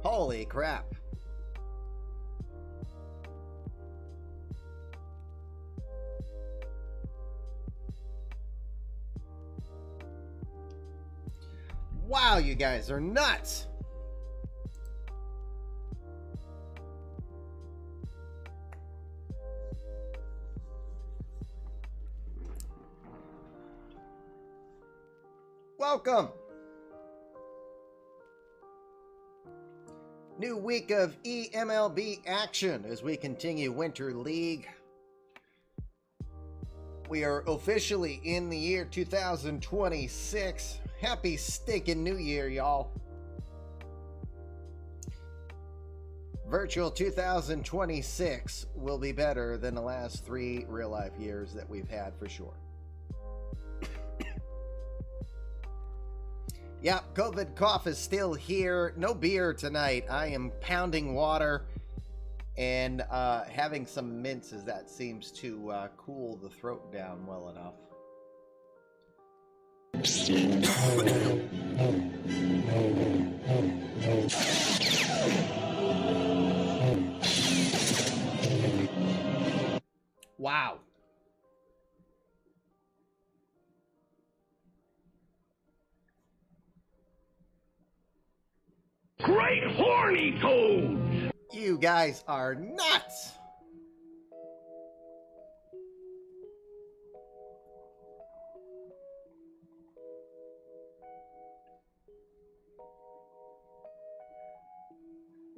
Holy crap. Wow, you guys are nuts. Welcome. New week of eMLB action as we continue Winter League. We are officially in the year 2026. Happy stinking New Year, y'all. Virtual 2026 will be better than the last 3 real-life years that we've had for sure. Yeah, COVID cough is still here. No beer tonight. I am pounding water and having some mints as that seems to cool the throat down well enough. Wow. Great horny toads! You guys are nuts!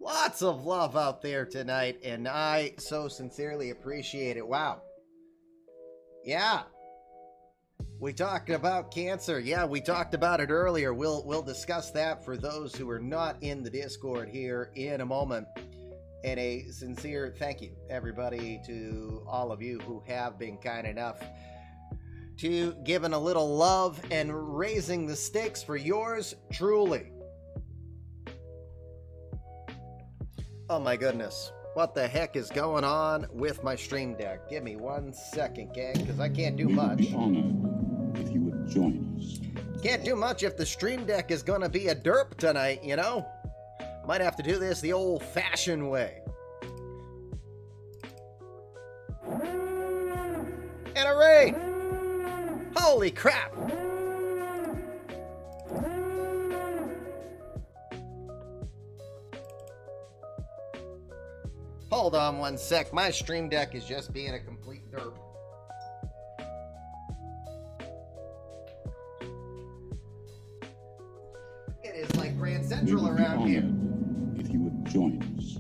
Lots of love out there tonight, and I so sincerely appreciate it. Wow. Yeah. We talked about cancer. Yeah, we talked about it earlier. We'll discuss that for those who are not in the Discord here in a moment. And a sincere thank you, everybody, to all of you who have been kind enough to giving a little love and raising the stakes for yours truly. Oh my goodness. What the heck is going on with my stream deck? Give me 1 second, gang, because I can't do much. We'd be honored if you would join us. Can't do much if the stream deck is going to be a derp tonight, you know? Might have to do this the old-fashioned way. And a raid! Holy crap! Hold on 1 sec. My stream deck is just being a complete derp. It is like Grand Central We would be around here. honored if you would join us.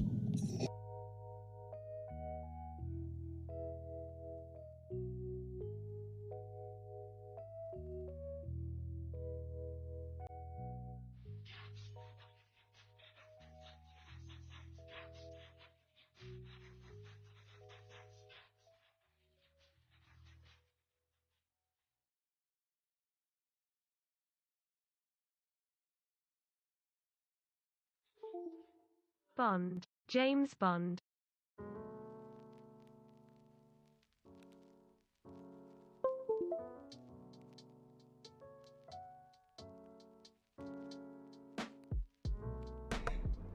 Bond, James Bond.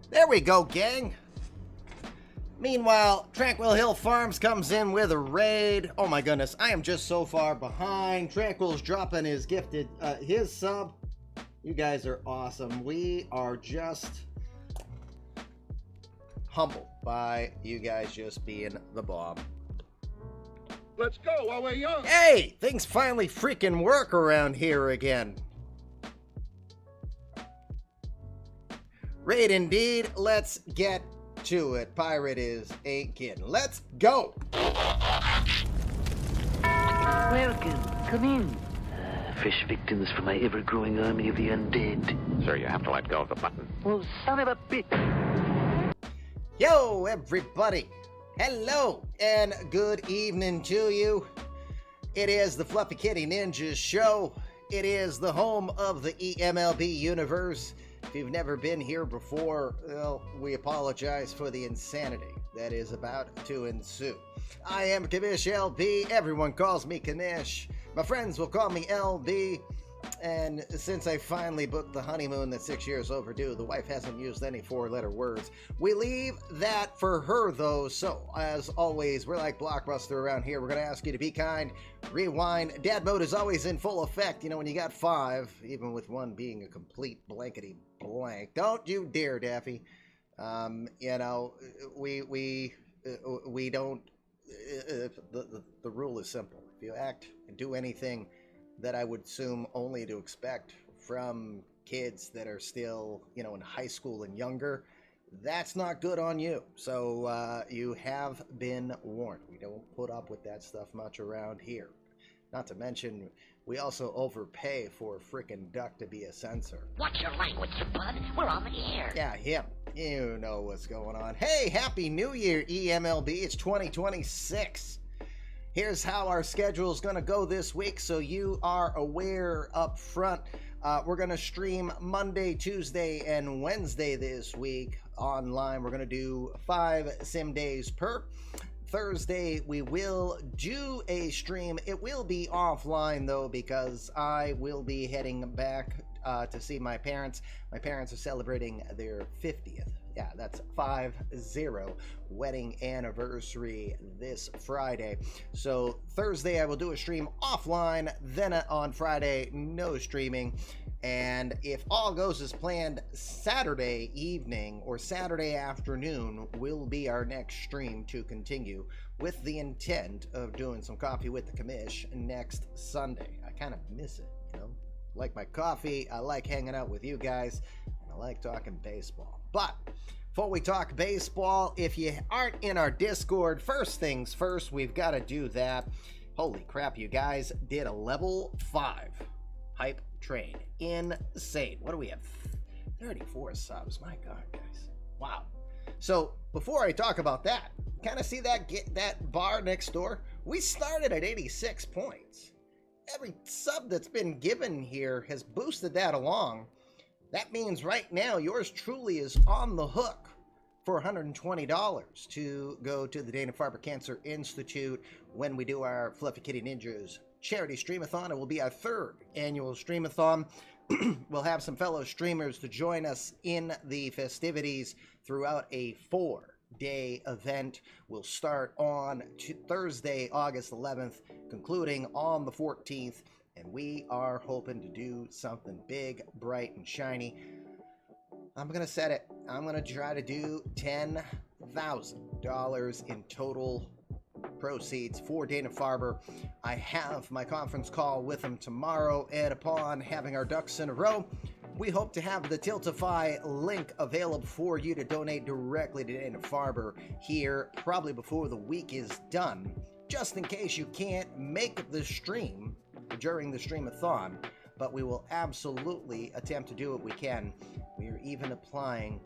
There we go, gang. Meanwhile, Tranquil Hill Farms comes in with a raid. Oh my goodness, I am just so far behind. Tranquil's dropping his gifted, his sub. You guys are awesome. We are just humbled by you guys just being the bomb. Let's go while we're young. Hey, things finally freaking work around here again. Raid indeed. Let's get to it. Pirate is ain't kidding. Let's go. Welcome. Come in. Fresh victims for my ever-growing army of the undead. Sir, you have to let go of the button. Oh, son of a bitch. Yo, everybody. Hello and good evening to you. It is the Fluffy Kitty Ninjas show. It is the home of the eMLB universe. If you've never been here before, well, we apologize for the insanity that is about to ensue. I am Kanish LB. Everyone calls me Kanish. My friends will call me LB. And since I finally booked the honeymoon that's 6 years overdue, the wife hasn't used any 4-letter words. We leave that for her, though. So, as always, we're like Blockbuster around here. We're going to ask you to be kind, rewind. Dad mode is always in full effect. You know, when you got 5, even with 1 being a complete blankety blank. Don't you dare, Daffy. You know, we don't. The rule is simple. If you act and do anything that I would assume only to expect from kids that are still, you know, in high school and younger, that's not good on you. So you have been warned. We don't put up with that stuff much around here. Not to mention, we also overpay for a frickin' duck to be a censor. Watch your language, you bud. We're on the air. Yeah, him. You know what's going on. Hey, Happy New Year, eMLB. It's 2026. Here's how our schedule is going to go this week, so you are aware up front. We're going to stream Monday, Tuesday, and Wednesday this week online. We're going to do 5 sim days per. Thursday, we will do a stream. It will be offline, though, because I will be heading back to see my parents. My parents are celebrating their 50th. Yeah, that's 50 wedding anniversary this Friday. So Thursday I will do a stream offline, then on Friday no streaming. And if all goes as planned, Saturday evening or Saturday afternoon will be our next stream to continue with the intent of doing some coffee with the commish next Sunday. I kind of miss it, you know? Like my coffee, I like hanging out with you guys, and I like talking baseball. But before we talk baseball, if you aren't in our Discord, first things first, we've got to do that. Holy crap, you guys did a level 5 hype train. Insane. What do we have? 34 subs. My God, guys. Wow. So before I talk about that, kind of see that bar next door? We started at 86 points. Every sub that's been given here has boosted that along. That means right now yours truly is on the hook for $120 to go to the Dana-Farber Cancer Institute when we do our Fluffy Kitty Ninjas charity streamathon. It will be our 3rd annual streamathon. We'll have some fellow streamers to join us in the festivities throughout a 4-day event. We'll start on Thursday, August 11th, concluding on the 14th. And we are hoping to do something big, bright, and shiny. I'm going to set it. I'm going to try to do $10,000 in total proceeds for Dana-Farber. I have my conference call with them tomorrow, and upon having our ducks in a row, we hope to have the Tiltify link available for you to donate directly to Dana-Farber here probably before the week is done, just in case you can't make the stream during the streamathon, but we will absolutely attempt to do what we can. We are even applying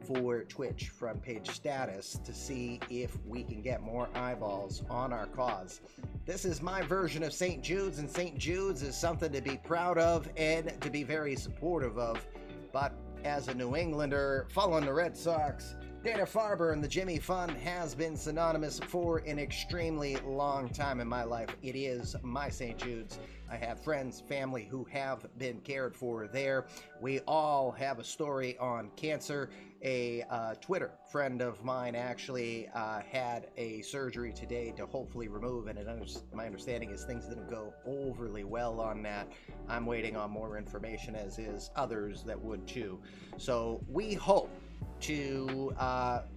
for Twitch front page status to see if we can get more eyeballs on our cause. This is my version of St. Jude's, and St. Jude's is something to be proud of and to be very supportive of. But as a New Englander following the Red Sox, Dana-Farber and the Jimmy Fund has been synonymous for an extremely long time in my life. It is my St. Jude's. I have friends, family who have been cared for there. We all have a story on cancer. A Twitter friend of mine actually had a surgery today to hopefully remove, and my understanding is things didn't go overly well on that. I'm waiting on more information, as is others that would too. So we hope to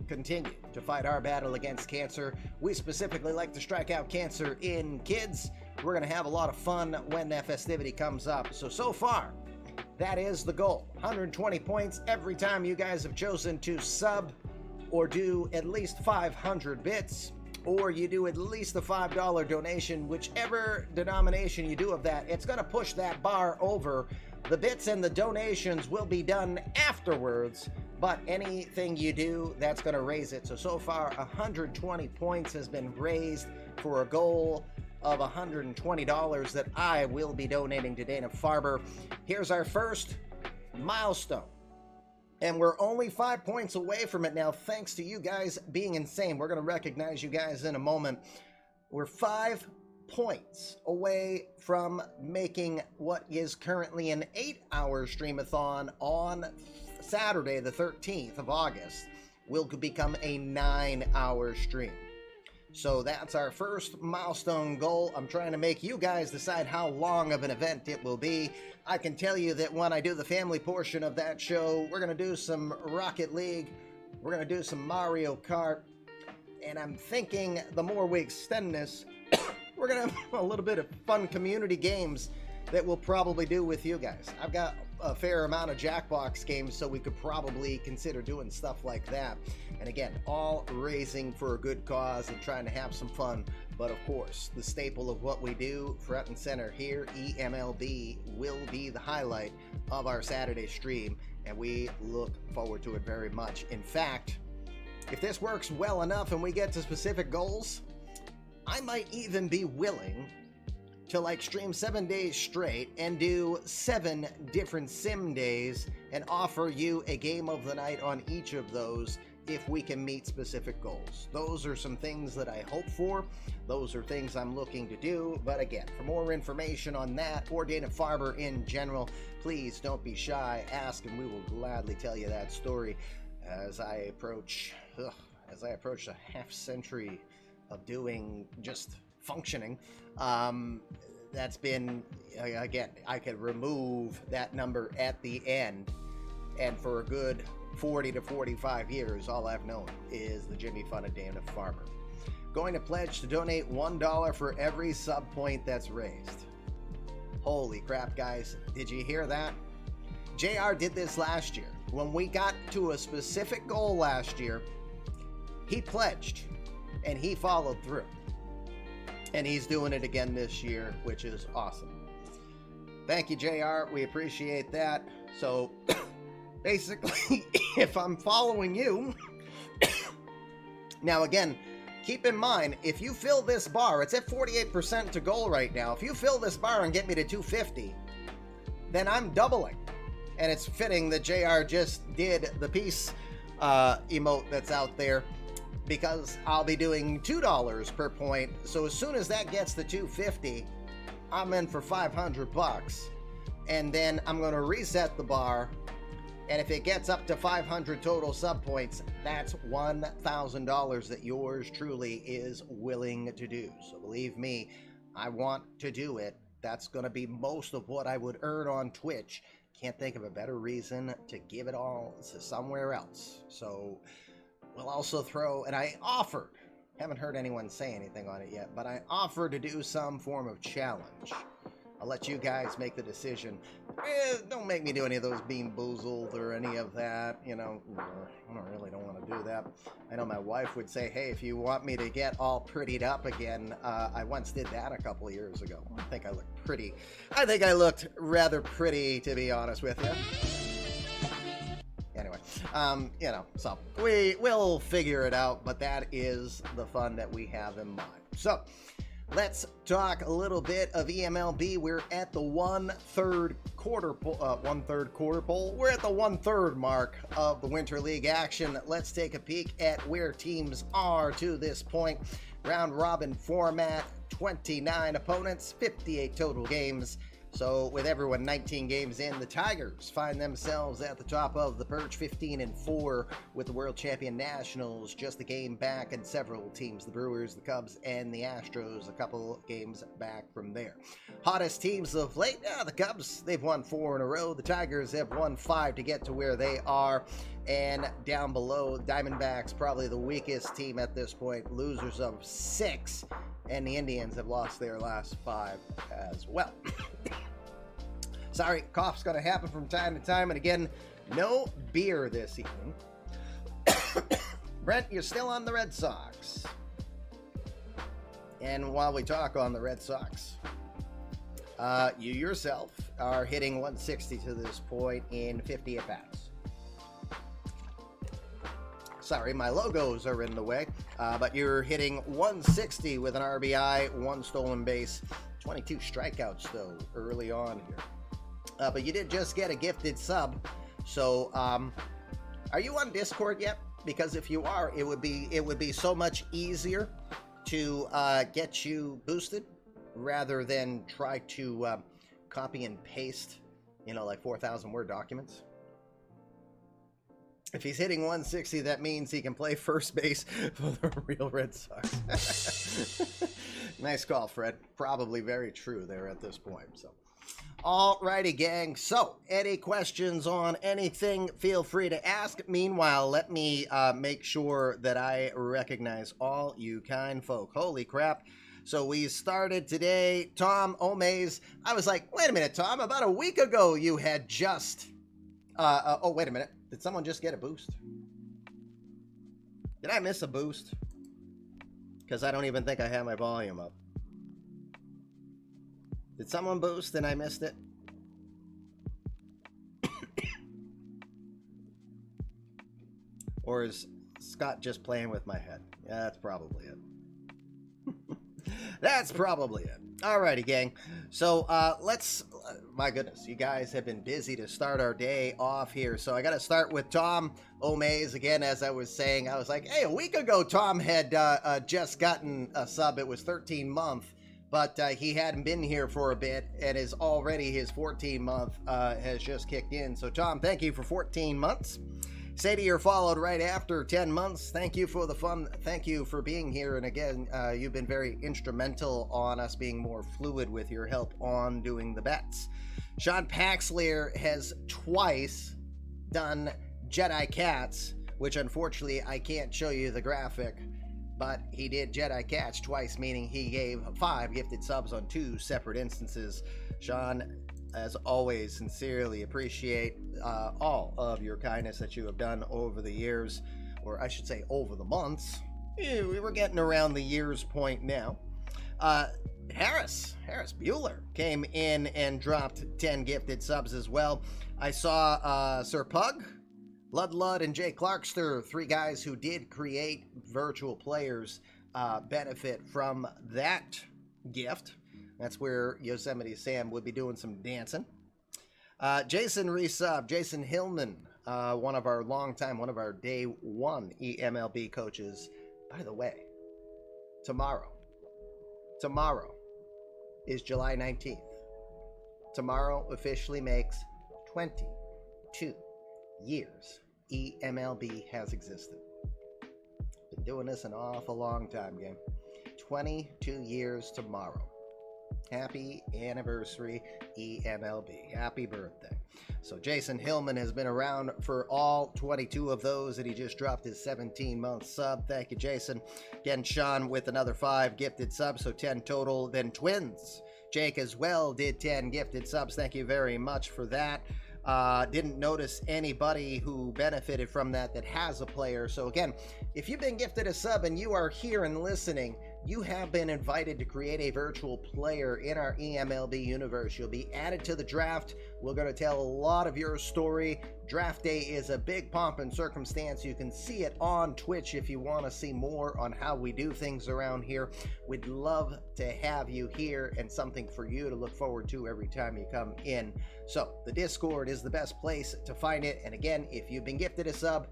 continue to fight our battle against cancer. We specifically like to strike out cancer in kids. We're going to have a lot of fun when that festivity comes up. So far, that is the goal. 120 points every time you guys have chosen to sub or do at least 500 bits, or you do at least a $5 donation, whichever denomination you do of that, it's going to push that bar over. The bits and the donations will be done afterwards, but anything you do, that's going to raise it. So far, 120 points has been raised for a goal of $120 that I will be donating to Dana-Farber. Here's our first milestone. And we're only 5 points away from it now, thanks to you guys being insane. We're going to recognize you guys in a moment. We're 5 points away from making what is currently an 8-hour streamathon on Saturday, the 13th of August, will become a 9-hour stream. So that's our first milestone goal. I'm trying to make you guys decide how long of an event it will be. I can tell you that when I do the family portion of that show, we're going to do some Rocket League, we're going to do some Mario Kart, and I'm thinking the more we extend this, we're going to have a little bit of fun community games that we'll probably do with you guys. I've got a fair amount of Jackbox games, so we could probably consider doing stuff like that. And again, all raising for a good cause and trying to have some fun. But of course, the staple of what we do, front and center here, eMLB, will be the highlight of our Saturday stream, and we look forward to it very much. In fact, if this works well enough and we get to specific goals, I might even be willing to stream 7 days straight and do 7 different sim days and offer you a game of the night on each of those if we can meet specific goals. Those are some things that I hope for. Those are things I'm looking to do. But again, for more information on that or Dana-Farber in general, please don't be shy. Ask and we will gladly tell you that story as I approach a half century of doing just functioning. That's been, again, I could remove that number at the end, and for a good 40 to 45 years, all I've known is the Jimmy Fun of Dana-Farber. Going to pledge to donate $1 for every sub point that's raised. Holy crap, guys. Did you hear that? JR did this last year. When we got to a specific goal last year, he pledged and he followed through. And he's doing it again this year, which is awesome. Thank you, JR. We appreciate that. So, basically, if I'm following you... Now, again, keep in mind, if you fill this bar, it's at 48% to goal right now. If you fill this bar and get me to 250, then I'm doubling. And it's fitting that JR just did the peace emote that's out there, because I'll be doing $2 per point. So as soon as that gets to 250, I'm in for $500, and then I'm going to reset the bar, and if it gets up to 500 total sub points, that's $1,000 that yours truly is willing to do. So believe me, I want to do it. That's going to be most of what I would earn on Twitch. Can't think of a better reason to give it all to somewhere else. So we'll also throw, and I offered, haven't heard anyone say anything on it yet, but I offered to do some form of challenge. I'll let you guys make the decision. Don't make me do any of those Bean Boozled or any of that. You know, I really don't want to do that. I know my wife would say, hey, if you want me to get all prettied up again, I once did that a couple of years ago. I think I looked pretty. I think I looked rather pretty, to be honest with you. Anyway, you know, so we'll figure it out, but that is the fun that we have in mind. So let's talk a little bit of eMLB. We're at the one-third quarter poll. We're at the one-third mark of the Winter League action. Let's take a peek at where teams are to this point. Round robin format, 29 opponents, 58 total games. So with everyone 19 games in, the Tigers find themselves at the top of the perch, 15-4, with the world champion Nationals just a game back, and several teams, the Brewers, the Cubs, and the Astros, a couple games back from there. Hottest teams of late, the Cubs, they've won 4 in a row. The Tigers have won 5 to get to where they are. And down below, Diamondbacks, probably the weakest team at this point, losers of 6, and the Indians have lost their last 5 as well. Sorry, cough's going to happen from time to time, and again, no beer this evening. Brent, you're still on the Red Sox. And while we talk on the Red Sox, you yourself are hitting 160 to this point in 50 at-bats. Sorry, my logos are in the way, but you're hitting 160 with an RBI, 1 stolen base, 22 strikeouts, though, early on here. But you did just get a gifted sub, so are you on Discord yet? Because if you are, it would be so much easier to get you boosted rather than try to copy and paste, like 4,000 word documents. If he's hitting 160, that means he can play first base for the real Red Sox. Nice call, Fred. Probably very true there at this point. So, alrighty, gang. So, any questions on anything, feel free to ask. Meanwhile, let me make sure that I recognize all you kind folk. Holy crap. So we started today. Tom Omaze. I was like, wait a minute, Tom. About a week ago, you had just... oh, wait a minute. Did someone just get a boost? Did I miss a boost? Because I don't even think I have my volume up. Did someone boost and I missed it? Or is Scott just playing with my head? Yeah, that's probably it. That's probably it. Alrighty, gang. So let's... my goodness, you guys have been busy to start our day off here. So I got to start with Tom Omaze. Again, as I was saying, I was like, hey, a week ago, Tom had just gotten a sub. It was 13 month, but he hadn't been here for a bit, and is already his 14 month has just kicked in. So Tom, thank you for 14 months. Sadir followed right after 10 months. Thank you for the fun. Thank you for being here. And again, you've been very instrumental on us being more fluid with your help on doing the bets. Sean Paxlier has twice done Jedi Cats, which unfortunately I can't show you the graphic, but he did Jedi Cats twice, meaning he gave 5 gifted subs on 2 separate instances. Sean, as always, sincerely appreciate all of your kindness that you have done over the years, or I should say over the months. We were getting around the years point now. Harris Bueller came in and dropped 10 gifted subs as well. I saw Sir Pug, Lud, and Jay Clarkster, 3 guys who did create virtual players, benefit from that gift. That's where Yosemite Sam would be doing some dancing. Jason resub, Jason Hillman, one of our day one eMLB coaches. By the way, tomorrow is July 19th. Tomorrow officially makes 22 years eMLB has existed. Been doing this an awful long time, gang. 22 years tomorrow. Happy anniversary, eMLB. Happy birthday. So Jason Hillman has been around for all 22 of those, and he just dropped his 17-month sub. Thank you, Jason. Again, Sean with another 5 gifted subs, so 10 total. Then Twins. Jake as well did 10 gifted subs. Thank you very much for that. Didn't notice anybody who benefited from that has a player. So again, if you've been gifted a sub and you are here and listening, you have been invited to create a virtual player in our eMLB universe. You'll be added to the draft. We're going to tell a lot of your story. Draft day is a big pomp and circumstance. You can see it on Twitch if you want to see more on how we do things around here. We'd love to have you here and something for you to look forward to every time you come in. So the Discord is the best place to find it. And again, if you've been gifted a sub,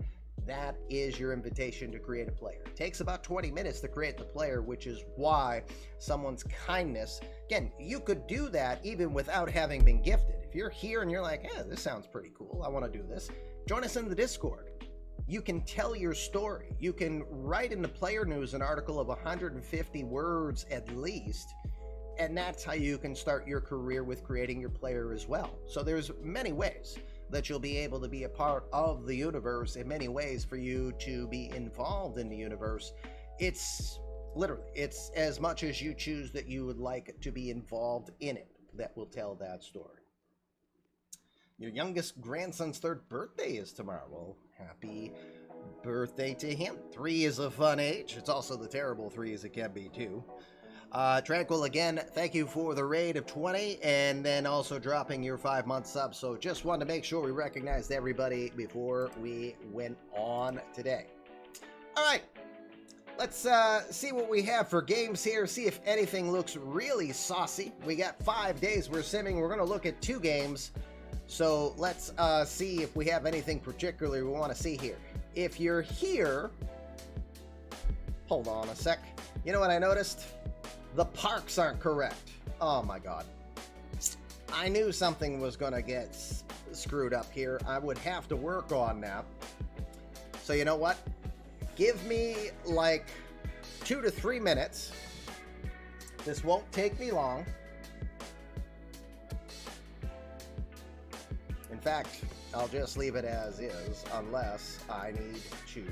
that is your invitation to create a player. It takes about 20 minutes to create the player, which is why someone's kindness, again, you could do that even without having been gifted. If you're here and you're like, this sounds pretty cool, I want to do this, join us in the Discord. You can tell your story. You can write in the player news an article of 150 words at least, and that's how you can start your career with creating your player as well. So there's many ways that you'll be able to be a part of the universe, in many ways for you to be involved in the universe. It's literally, it's as much as you choose that you would like to be involved in it that will tell that story. Your youngest grandson's 3rd birthday is tomorrow. Well, happy birthday to him. 3 is a fun age. It's also the terrible 3 as it can be too. Tranquil, again, thank you for the raid of 20 and then also dropping your 5-month sub. So just wanted to make sure we recognized everybody before we went on today. All right, let's see what we have for games here, see if anything looks really saucy. We got 5 days we're simming. We're going to look at 2 games. So let's see if we have anything particularly we want to see here. If you're here, hold on a sec. You know what I noticed? The parks aren't correct. Oh my god. I knew something was going to get screwed up here. I would have to work on that. So you know what? Give me like 2 to 3 minutes. This won't take me long. In fact, I'll just leave it as is unless I need to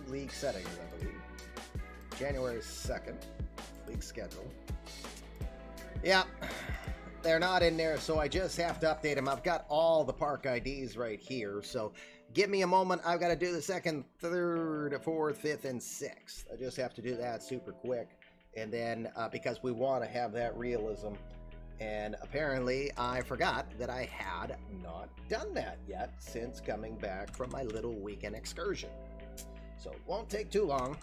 league settings, I believe. January 2nd, league schedule. Yeah, they're not in there, so I just have to update them. I've got all the park IDs right here, so give me a moment. I've got to do the 2nd, 3rd, 4th, 5th, and 6th. I just have to do that super quick. And then, because we want to have that realism, and apparently I forgot that I had not done that yet since coming back from my little weekend excursion. So it won't take too long.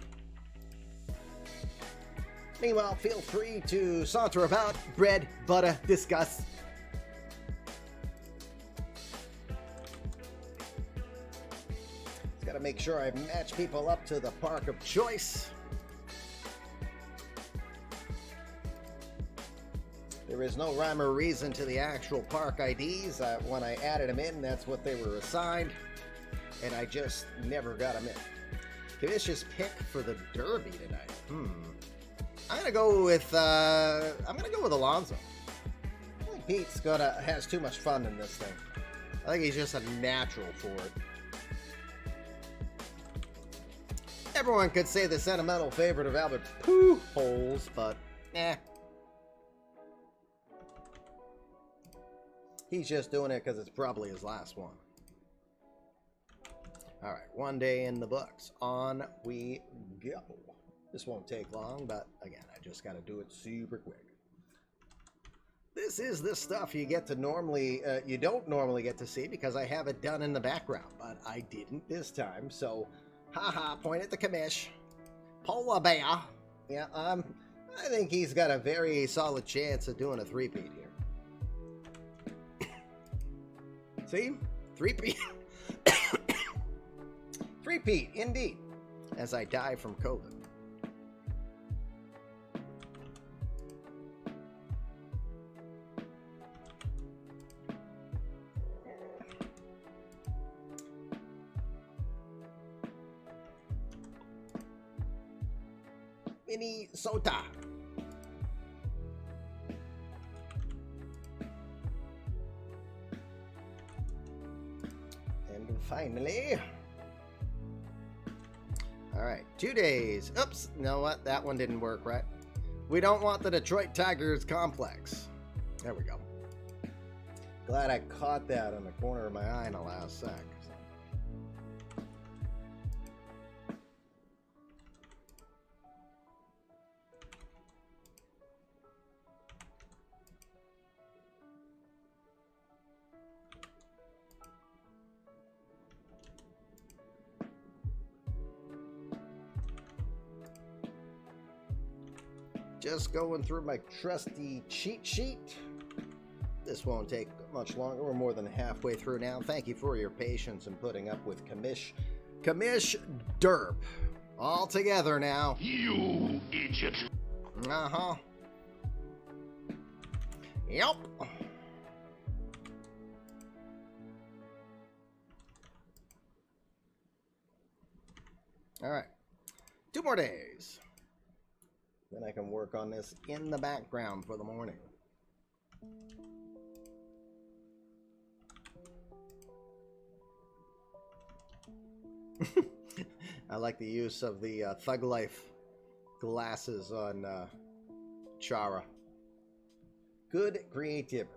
Meanwhile, feel free to saunter about, bread, butter, discuss. Just gotta make sure I match people up to the park of choice. There is no rhyme or reason to the actual park IDs. When I added them in, that's what they were assigned, and I just never got them in. Vicious pick for the Derby tonight. I'm gonna go with Alonso. I think Pete's has too much fun in this thing. I think he's just a natural for it. Everyone could say the sentimental favorite of Albert Pujols, but he's just doing it because it's probably his last one. All right, 1 day in the books. On we go. This won't take long, but again, I just got to do it super quick. This is the stuff you get to normally, you don't normally get to see because I have it done in the background, but I didn't this time. So, haha, point at the commish. Polar bear. Yeah, I think he's got a very solid chance of doing a three-peat here. See? Three-peat. Three-peat, indeed, as I die from COVID. Minnesota. And finally, all right, 2 days. Oops, you know what? That one didn't work, right? We don't want the Detroit Tigers complex. There we go. Glad I caught that on the corner of my eye in the last sec. Just going through my trusty cheat sheet. This won't take much longer. We're more than halfway through now. Thank you for your patience and putting up with Commish Derp. All together now. You idiot. Uh-huh. Yep. All right. 2 more days. Then I can work on this in the background for the morning. I like the use of the Thug Life glasses on Chara. Good creativity.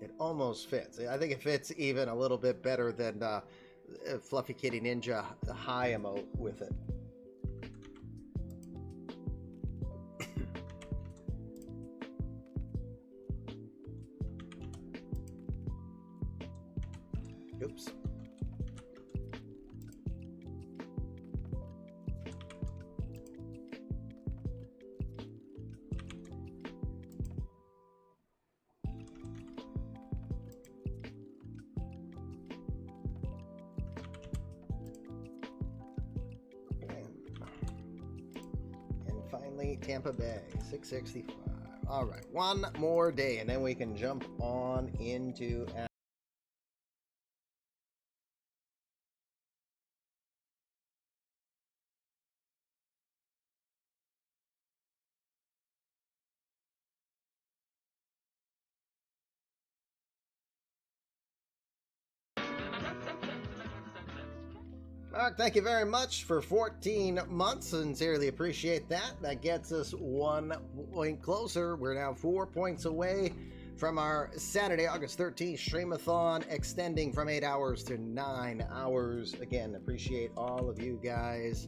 It almost fits. I think it fits even a little bit better than Fluffy Kitty Ninja high emote with it. Oops. And finally, currently Tampa Bay, 665. All right, one more day, and then we can jump on into. Mark, thank you very much for 14 months. Sincerely appreciate that. That gets us 1 point closer. We're now 4 points away from our Saturday, August 13th streamathon, extending from 8 hours to 9 hours. Again, appreciate all of you guys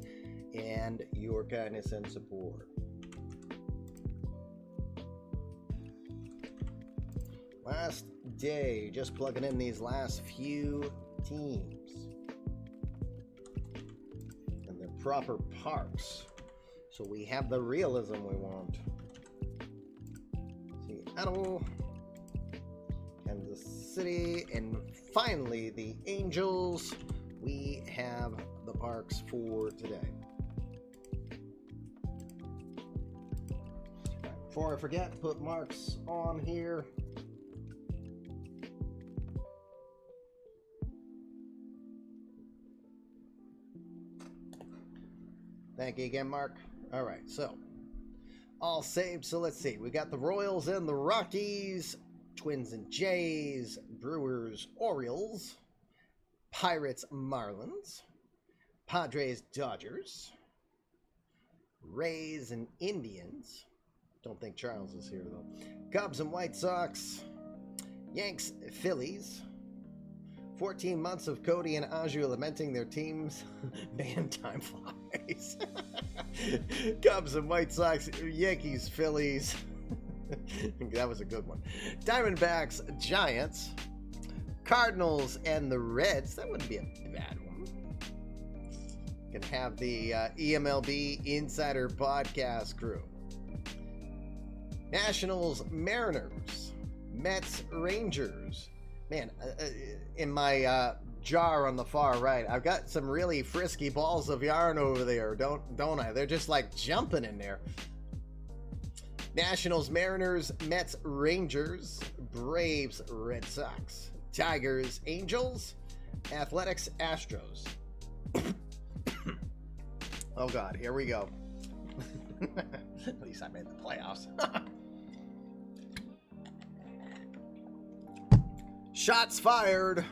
and your kindness and support. Last day, just plugging in these last few teams. Proper parks, so we have the realism we want. Seattle, Kansas City, and finally the Angels. We have the parks for today. Before I forget, put marks on here. Thank you again, Mark. All right, so all saved. So let's see. We got the Royals and the Rockies, Twins and Jays, Brewers, Orioles, Pirates, Marlins, Padres, Dodgers, Rays and Indians. Don't think Charles is here though. Cubs and White Sox, Yanks, Phillies. 14 months of Cody and Aju lamenting their teams. Man, time flies. Cubs and White Sox, Yankees, Phillies. That was a good one. Diamondbacks, Giants, Cardinals, and the Reds. That wouldn't be a bad one. Can have the eMLB Insider Podcast crew. Nationals, Mariners, Mets, Rangers. Man, in my jar on the far right, I've got some really frisky balls of yarn over there, don't I? They're just like jumping in there. Nationals, Mariners, Mets, Rangers, Braves, Red Sox, Tigers, Angels, Athletics, Astros. Oh God, here we go. At least I made the playoffs. Shots fired.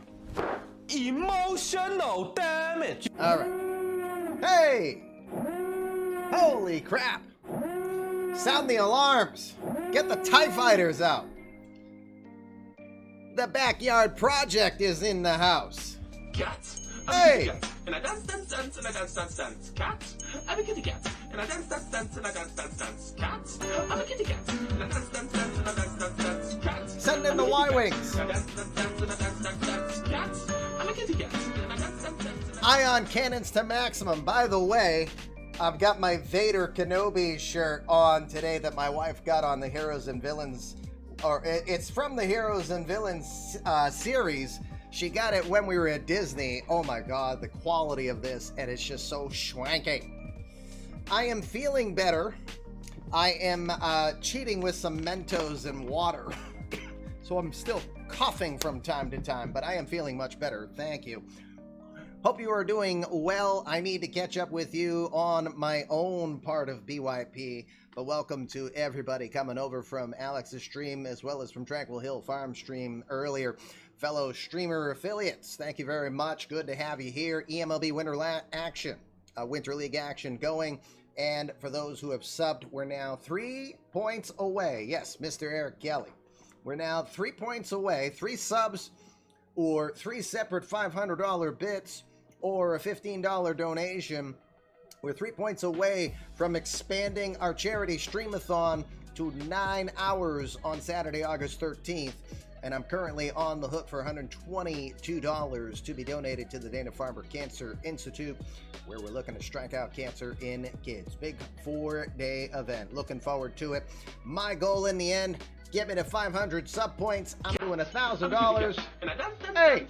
Emotional damage. All right. Hey! Holy crap! Sound the alarms. Get the TIE fighters out. The Backyard Project is in the house. Cats. Hey! And I dance, dance, dance, and I dance, dance, dance. Cats. I'm a kitty cat. And I dance, dance, dance, and I dance, dance, dance. Cats. I'm a kitty cat. And I dance, dance, dance, and I dance, dance, dance. Cats. Send in the Y-Wings. Ion cannons to maximum. By the way, I've got my Vader Kenobi shirt on today that my wife got on the Heroes and Villains, or it's from the Heroes and Villains series. She got it when we were at Disney. Oh my God, the quality of this, and it's just so schwanky. I am feeling better. I am cheating with some Mentos and water. So I'm still coughing from time to time, but I am feeling much better. Thank you. Hope you are doing well. I need to catch up with you on my own part of BYP, but welcome to everybody coming over from Alex's stream as well as from Tranquil Hill Farm stream earlier. Fellow streamer affiliates, thank you very much. Good to have you here. eMLB Winter League action going. And for those who have subbed, we're now 3 points away. Yes, Mr. Eric Kelly. We're now 3 points away, 3 subs or 3 separate $500 bits or a $15 donation. We're 3 points away from expanding our charity streamathon to 9 hours on Saturday, August 13th. And I'm currently on the hook for $122 to be donated to the Dana-Farber Cancer Institute, where we're looking to strike out cancer in kids. Big 4-day event. Looking forward to it. My goal in the end, get me to 500 sub points. I'm doing $1,000. Hey!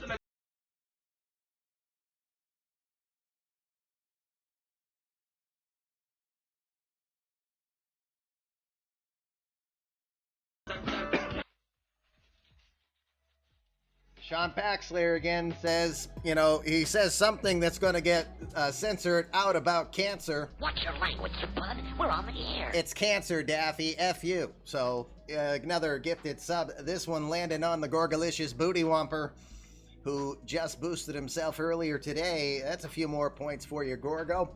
Sean Paxler again says, you know, he says something that's going to get censored out about cancer. Watch your language, you bud. We're on the air. It's cancer, Daffy. F you. So, another gifted sub. This one landing on the Gorgalicious Booty Wumper, who just boosted himself earlier today. That's a few more points for you, Gorgo.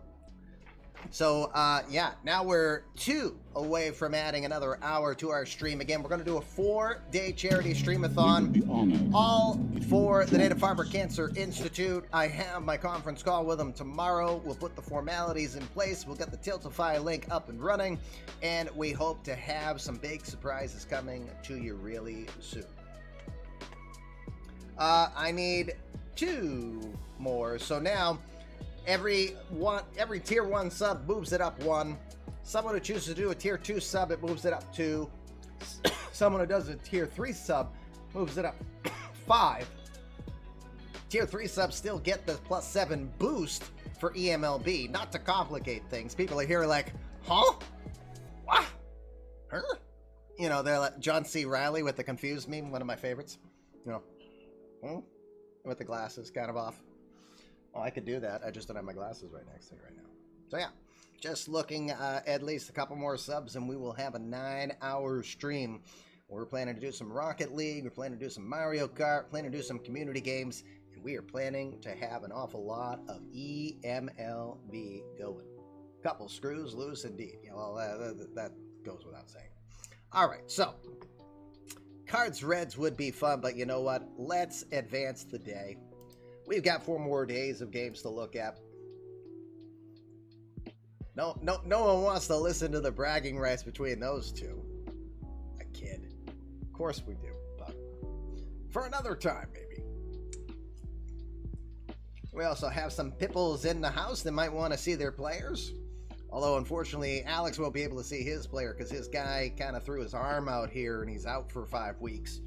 So, yeah, now we're 2 away from adding another hour to our stream. Again, we're going to do a 4-day charity streamathon, all for the Dana-Farber Cancer Institute. I have my conference call with them tomorrow. We'll put the formalities in place. We'll get the Tiltify link up and running, and we hope to have some big surprises coming to you really soon. I need 2 more. So now, every tier 1 sub moves it up 1. Someone who chooses to do a tier 2 sub, it moves it up 2. Someone who does a tier 3 sub moves it up 5. Tier 3 subs still get the +7 boost for eMLB. Not to complicate things. People are here like, huh? What? Huh? You know, they're like John C. Reilly with the confused meme, one of my favorites. You know, with the glasses kind of off. Oh, I could do that. I just don't have my glasses right next to me right now. So yeah, just looking at least a couple more subs and we will have a 9-hour stream. We're planning to do some Rocket League. We're planning to do some Mario Kart. Planning to do some community games. And we are planning to have an awful lot of eMLB going. Couple screws loose indeed. Yeah, well, that goes without saying. All right, so Cards Reds would be fun, but you know what? Let's advance the day. We've got 4 more days of games to look at. No one wants to listen to the bragging rights between those two. I kid. Of course we do, but for another time, maybe. We also have some pipples in the house that might want to see their players. Although, unfortunately, Alex won't be able to see his player because his guy kind of threw his arm out here and he's out for 5 weeks.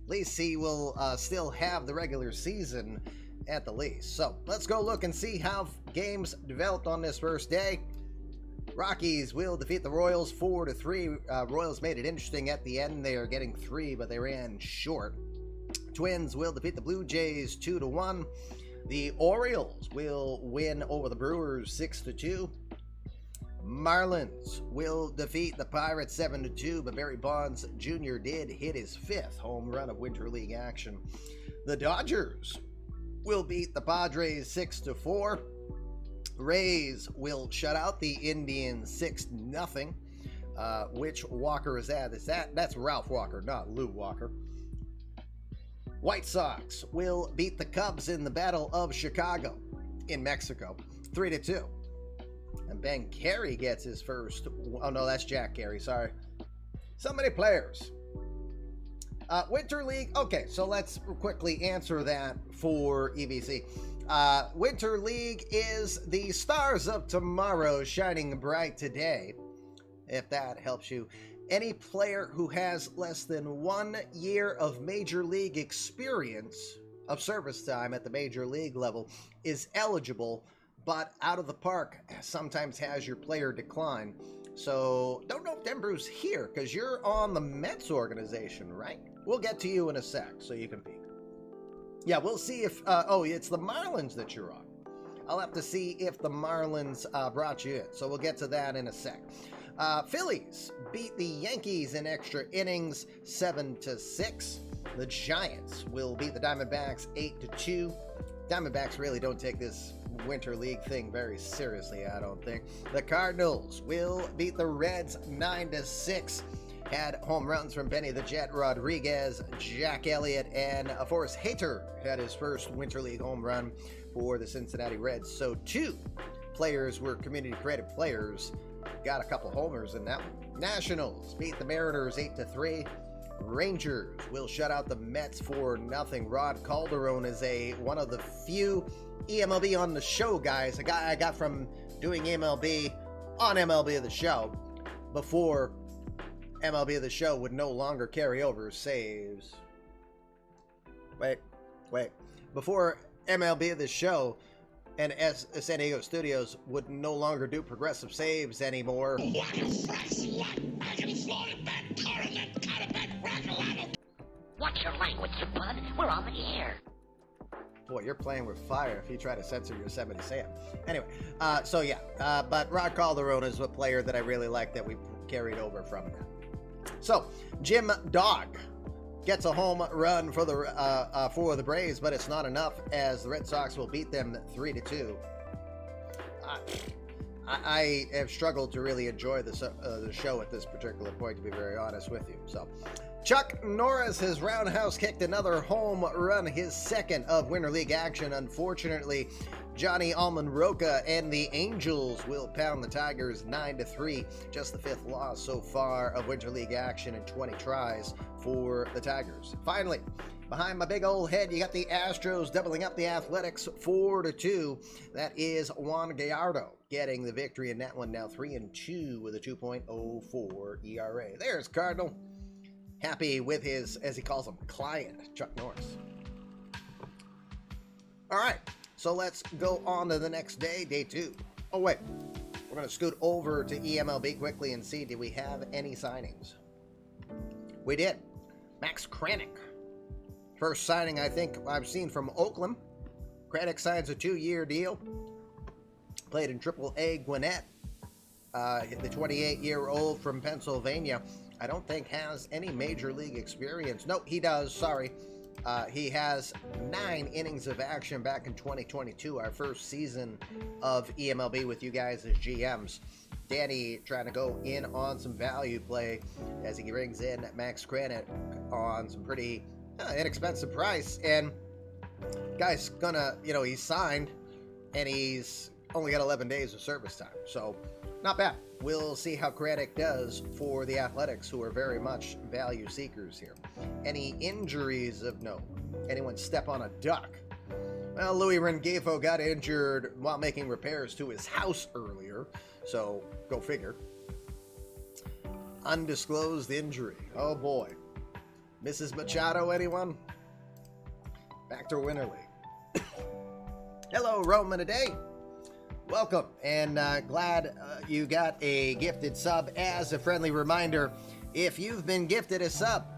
At least he will still have the regular season at the least. So let's go look and see how games developed on this first day. Rockies will defeat the Royals 4-3. Royals made it interesting at the end. They are getting 3, but they ran short. Twins will defeat the Blue Jays 2-1. The Orioles will win over the Brewers 6-2. Marlins will defeat the Pirates 7-2, but Barry Bonds Jr. did hit his 5th home run of Winter League action. The Dodgers will beat the Padres 6-4. Rays will shut out the Indians 6-0. Which Walker is that? That's Ralph Walker, not Lou Walker. White Sox will beat the Cubs in the Battle of Chicago in Mexico 3-2. And Ben Carey gets his first. Oh no, that's Jack Carey. Sorry. So many players. Winter League. Okay, so let's quickly answer that for EVC. Winter League is the stars of tomorrow shining bright today, if that helps you. Any player who has less than 1 year of Major League experience of service time at the Major League level is eligible, but out of the park sometimes has your player decline. So, don't know if Denbru's here, because you're on the Mets organization, right? We'll get to you in a sec, so you can peek. Yeah, we'll see if... oh, it's the Marlins that you're on. I'll have to see if the Marlins brought you in, so we'll get to that in a sec. Phillies beat the Yankees in extra innings 7-6. The Giants will beat the Diamondbacks 8-2. Diamondbacks really don't take this Winter League thing very seriously, I don't think. The Cardinals will beat the Reds 9-6. Had home runs from Benny the Jet Rodriguez, Jack Elliott, and Forrest Hayter had his first Winter League home run for the Cincinnati Reds. So 2 players were community credit players. Got a couple homers in that one. Nationals beat the Mariners 8-3. Rangers will shut out the Mets 4-0. Rod Calderon is one of the few eMLB on the show guys. A guy I got from doing MLB on MLB The Show before MLB The Show would no longer carry over saves. Wait. Before MLB The Show and San Diego Studios would no longer do progressive saves anymore. Watch your language, you bud. We're on the air. Boy, you're playing with fire if you try to censor Yosemite Sam. Anyway, so yeah, but Rod Calderon is a player that I really like that we carried over from that. So, Jim Dog gets a home run for the Braves, but it's not enough as the Red Sox will beat them 3-2. I have struggled to really enjoy the show at this particular point, to be very honest with you. So, Chuck Norris has roundhouse kicked another home run, his second of Winter League action. Unfortunately, Johnny Almenroca and the Angels will pound the Tigers 9-3. Just the fifth loss so far of Winter League action in 20 tries for the Tigers. Finally, behind my big old head, you got the Astros doubling up the Athletics 4-2. That is Juan Gallardo getting the victory in that one, now 3-2 with a 2.04 ERA. There's Cardinal. Happy with his, as he calls him, client, Chuck Norris. All right, so let's go on to the next day, day 2. Oh, wait. We're going to scoot over to eMLB quickly and see, did we have any signings? We did. Max Kranick. First signing I think I've seen from Oakland. Kranick signs a 2-year deal. Played in Triple-A Gwinnett. The 28-year-old from Pennsylvania, I don't think has any major league experience. No, he does. Sorry. He has 9 innings of action back in 2022, our first season of eMLB with you guys as GMs. Danny trying to go in on some value play as he brings in Max Kranick on some pretty inexpensive price. And guy's gonna, he's signed and he's only got 11 days of service time. So not bad. We'll see how Kranick does for the Athletics, who are very much value seekers here. Any injuries of note? Anyone step on a duck? Well, Louis Rengifo got injured while making repairs to his house earlier, so go figure. Undisclosed injury. Oh boy. Mrs. Machado, anyone? Back to Winter League. Hello, Roman a day. Welcome, and glad you got a gifted sub. As a friendly reminder, if you've been gifted a sub,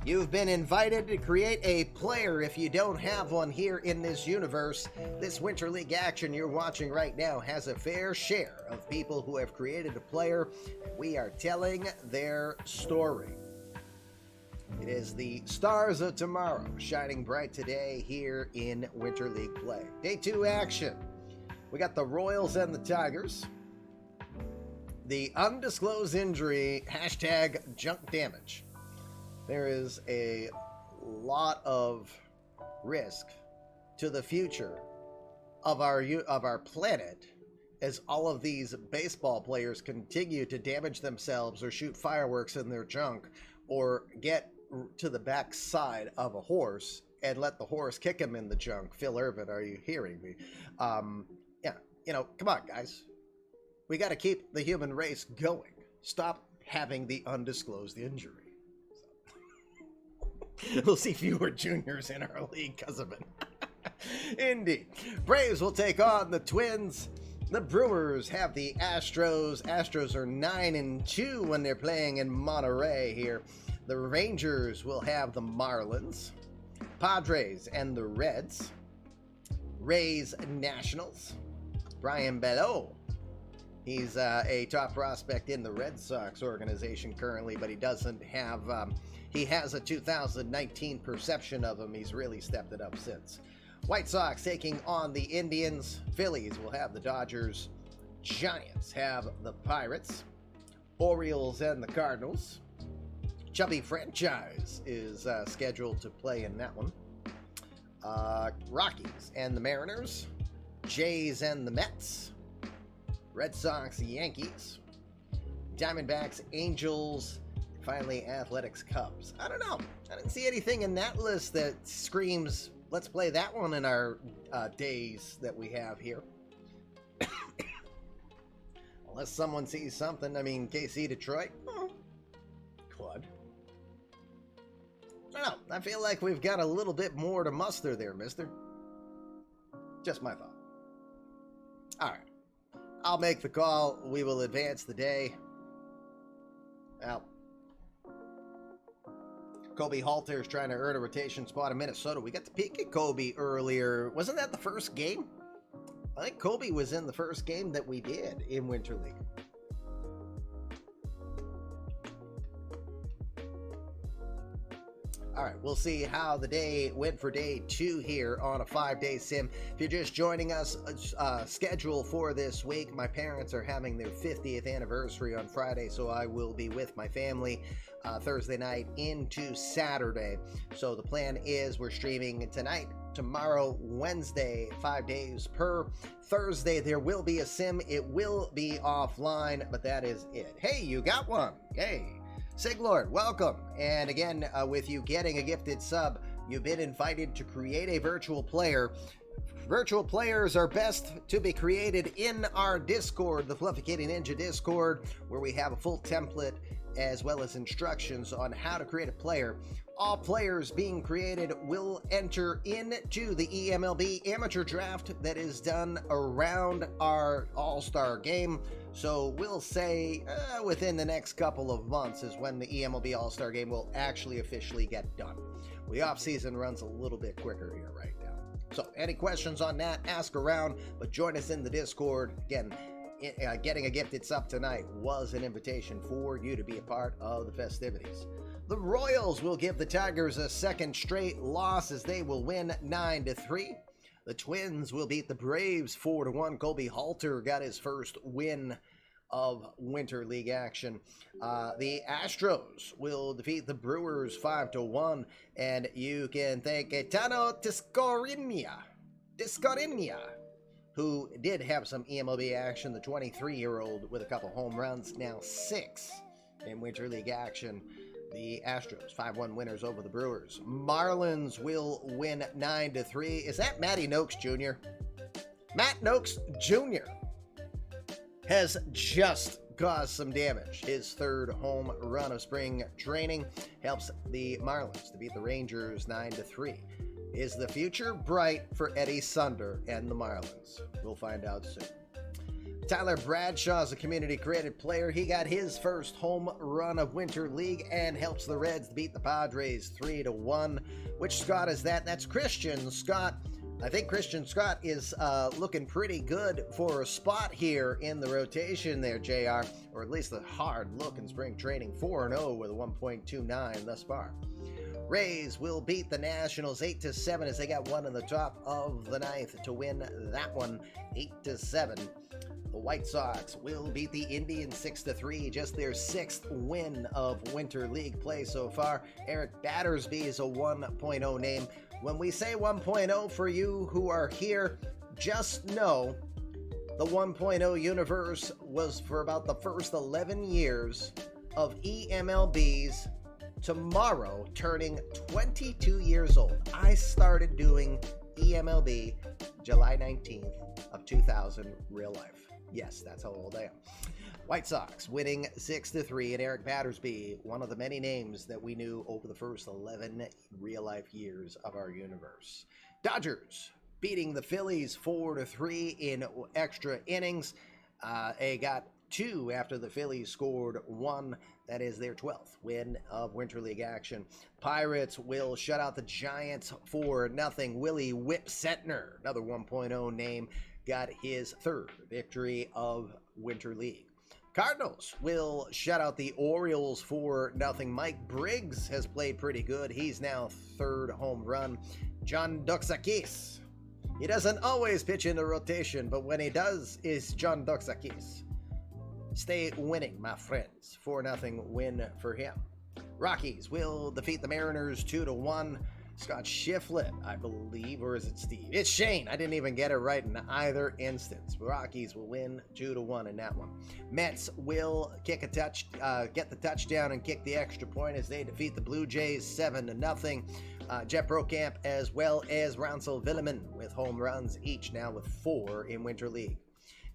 you've been invited to create a player. If you don't have one here in this universe, this Winter League action you're watching right now has a fair share of people who have created a player. We are telling their story. It is the stars of tomorrow shining bright today here in Winter League play. Day 2 action. We got the Royals and the Tigers. The undisclosed injury, hashtag junk damage. There is a lot of risk to the future of our planet as all of these baseball players continue to damage themselves or shoot fireworks in their junk or get to the back side of a horse and let the horse kick him in the junk. Phil Irvin, are you hearing me? Come on, guys. We got to keep the human race going. Stop having the undisclosed injury. We'll see fewer juniors in our league because of it. Indeed. Braves will take on the Twins. The Brewers have the Astros. Astros are 9-2 when they're playing in Monterey here. The Rangers will have the Marlins. Padres and the Reds. Rays Nationals. Brian Bello. He's a top prospect in the Red Sox organization currently, but he doesn't have, he has a 2019 perception of him. He's really stepped it up since. White Sox taking on the Indians. Phillies will have the Dodgers. Giants have the Pirates. Orioles and the Cardinals. Chubby Franchise is scheduled to play in that one. Rockies and the Mariners. Jays and the Mets. Red Sox, Yankees. Diamondbacks, Angels. Finally, Athletics, Cubs. I don't know. I didn't see anything in that list that screams, let's play that one in our days that we have here. Unless someone sees something. I mean, KC, Detroit. Quad. I don't know. I feel like we've got a little bit more to muster there, mister. Just my thought. All right. I'll make the call. We will advance the day. Well, Kobe Halter's trying to earn a rotation spot in Minnesota. We got to peek at Kobe earlier. Wasn't that the first game? I think Kobe was in the first game that we did in Winter League. All right, we'll see how the day went for day 2 here on a 5-day sim. If you're just joining us, schedule for this week, my parents are having their 50th anniversary on Friday, so I will be with my family Thursday night into Saturday. So the plan is we're streaming tonight, tomorrow, Wednesday, 5 days per. Thursday, there will be a sim. It will be offline, but that is it. Hey, you got one. Hey. Siglord, welcome. And again, with you getting a gifted sub, you've been invited to create a virtual player. Virtual players are best to be created in our Discord, the Fluffy Kitty Ninja Discord, where we have a full template as well as instructions on how to create a player. All players being created will enter into the eMLB amateur draft that is done around our All-Star game. So we'll say within the next couple of months is when the eMLB All-Star game will actually officially get done. The off-season runs a little bit quicker here right now. So any questions on that, ask around, but join us in the Discord. Again, getting a gifted sub tonight was an invitation for you to be a part of the festivities. The Royals will give the Tigers a second straight loss as they will win 9-3. The Twins will beat the Braves 4-1. Kobe Halter got his first win of Winter League action. The Astros will defeat the Brewers 5-1. And you can thank Gaetano Tiscorinia, who did have some eMLB action. The 23-year-old with a couple home runs, now 6 in Winter League action. The Astros, 5-1 winners over the Brewers. Marlins will win 9-3. Is that Matty Noakes Jr.? Matt Noakes Jr. has just caused some damage. His third home run of spring training helps the Marlins to beat the Rangers 9-3. Is the future bright for Eddie Sunder and the Marlins? We'll find out soon. Tyler Bradshaw is a community-created player. He got his first home run of Winter League and helps the Reds beat the Padres 3-1. Which Scott is that? That's Christian Scott. I think Christian Scott is looking pretty good for a spot here in the rotation there, JR, or at least a hard look in spring training. 4-0 with a 1.29 thus far. Rays will beat the Nationals 8-7 as they got one in the top of the ninth to win that one 8-7. The White Sox will beat the Indians 6-3, just their 6th win of Winter League play so far. Eric Battersby is a 1.0 name. When we say 1.0 for you who are here, just know the 1.0 universe was for about the first 11 years of eMLB's tomorrow turning 22 years old. I started doing eMLB July 19th of 2000 real life. Yes, that's how old I am. White Sox winning 6-3, and Eric Battersby, one of the many names that we knew over the first 11 real-life years of our universe. Dodgers beating the Phillies 4-3 in extra innings. They got 2 after the Phillies scored 1. That is their 12th win of Winter League action. Pirates will shut out the Giants 4-0. Willie Whip Sentner, another 1.0 name, got his 3rd victory of Winter League. Cardinals will shut out the Orioles 4-0. Mike Briggs has played pretty good. He's now 3rd home run. John Doxakis. He doesn't always pitch in the rotation, but when he does, is John Doxakis. Stay winning, my friends. 4-0 win for him. Rockies will defeat the Mariners 2-1. Scott Shiflett, I believe, or is it Steve? It's Shane. I didn't even get it right in either instance. Rockies will win 2-1 in that one. Mets will get the touchdown and kick the extra point as they defeat the Blue Jays 7-0. Jeff Brokamp as well as Ransel Villeman with home runs each, now with 4 in Winter League.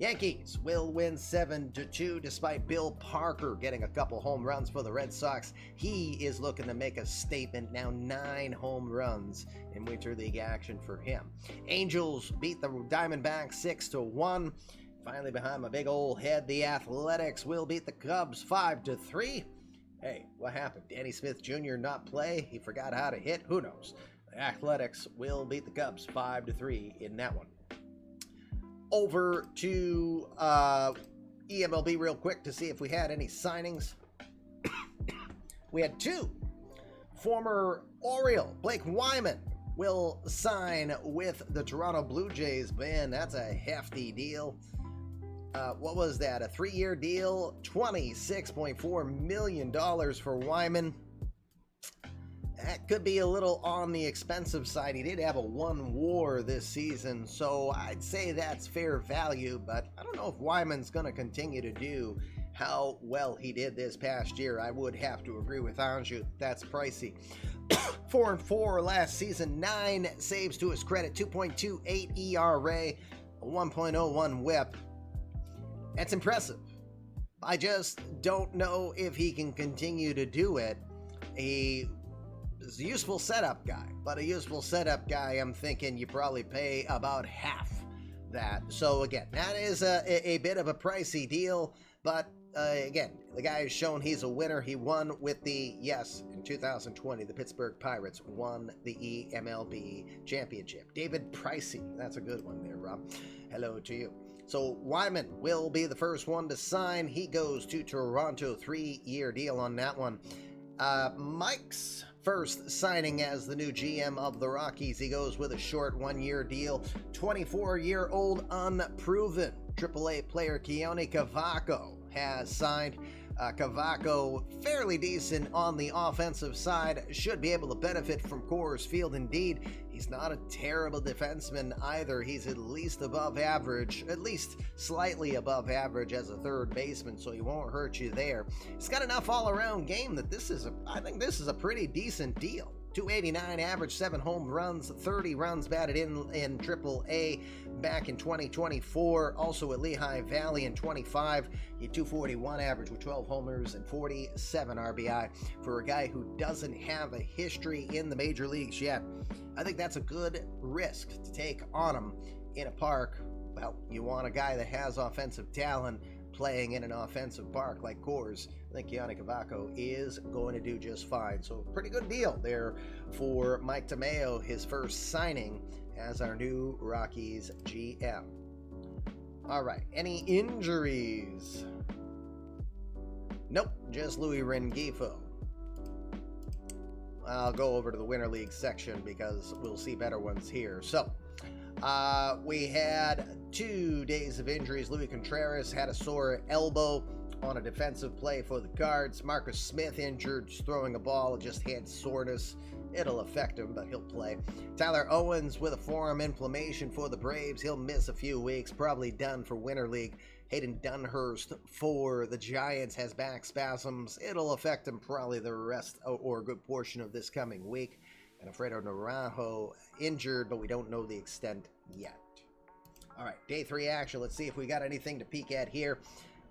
Yankees will win 7-2 despite Bill Parker getting a couple home runs for the Red Sox. He is looking to make a statement, now 9 home runs in Winter League action for him. Angels beat the Diamondbacks 6-1. Finally, behind my big old head, the Athletics will beat the Cubs 5-3. Hey, what happened? Danny Smith Jr. not play? He forgot how to hit? Who knows? The Athletics will beat the Cubs 5-3 in that one. Over to eMLB real quick to see if we had any signings. We had two. Former Oriole Blake Wyman will sign with the Toronto Blue Jays. Man, that's a hefty deal. What was that? A 3-year deal, $26.4 million for Wyman. That could be a little on the expensive side. He did have a 1 WAR this season, so I'd say that's fair value, but I don't know if Wyman's going to continue to do how well he did this past year. I would have to agree with Anju. That's pricey. 4-4 last season, 9 saves to his credit, 2.28 ERA, a 1.01 whip. That's impressive. I just don't know if he can continue to do it. He is a useful setup guy, but a useful setup guy, I'm thinking you probably pay about half that. So again, that is a bit of a pricey deal, but again, the guy has shown he's a winner. He won with in 2020, the Pittsburgh Pirates won the eMLB championship. David Pricey, that's a good one there, Rob. Hello to you. So Wyman will be the first one to sign. He goes to Toronto, 3-year deal on that one. Mike's first signing as the new GM of the Rockies. He goes with a short 1-year deal. 24-year-old unproven AAA player Keone Cavaco has signed. Cavaco, fairly decent on the offensive side, should be able to benefit from Coors Field. Indeed, he's not a terrible defenseman either. He's at least above average, at least slightly above average as a third baseman, so he won't hurt you there. He's got enough all-around game that I think this is a pretty decent deal. 289 average, 7 home runs, 30 runs batted in AAA back in 2024. Also at Lehigh Valley in 25. He had 241 average with 12 homers and 47 RBI for a guy who doesn't have a history in the major leagues yet. I think that's a good risk to take on him in a park. Well, you want a guy that has offensive talent playing in an offensive park like Coors. I think Keone Cavaco is going to do just fine. So pretty good deal there for Mike Tamayo, his first signing as our new Rockies GM. All right, any injuries? Nope, just Louis Rengifo. I'll go over to the Winter League section because we'll see better ones here. So we had 2 days of injuries. Louis Contreras had a sore elbow on a defensive play for the Cards. Marcus Smith injured, just throwing a ball, just had soreness. It'll affect him, but he'll play. Tyler Owens with a forearm inflammation for the Braves. He'll miss a few weeks, probably done for Winter League. Hayden Dunhurst for the Giants has back spasms. It'll affect him probably the rest or a good portion of this coming week. And Alfredo Naranjo injured, but we don't know the extent yet. All right, day 3 action. Let's see if we got anything to peek at here.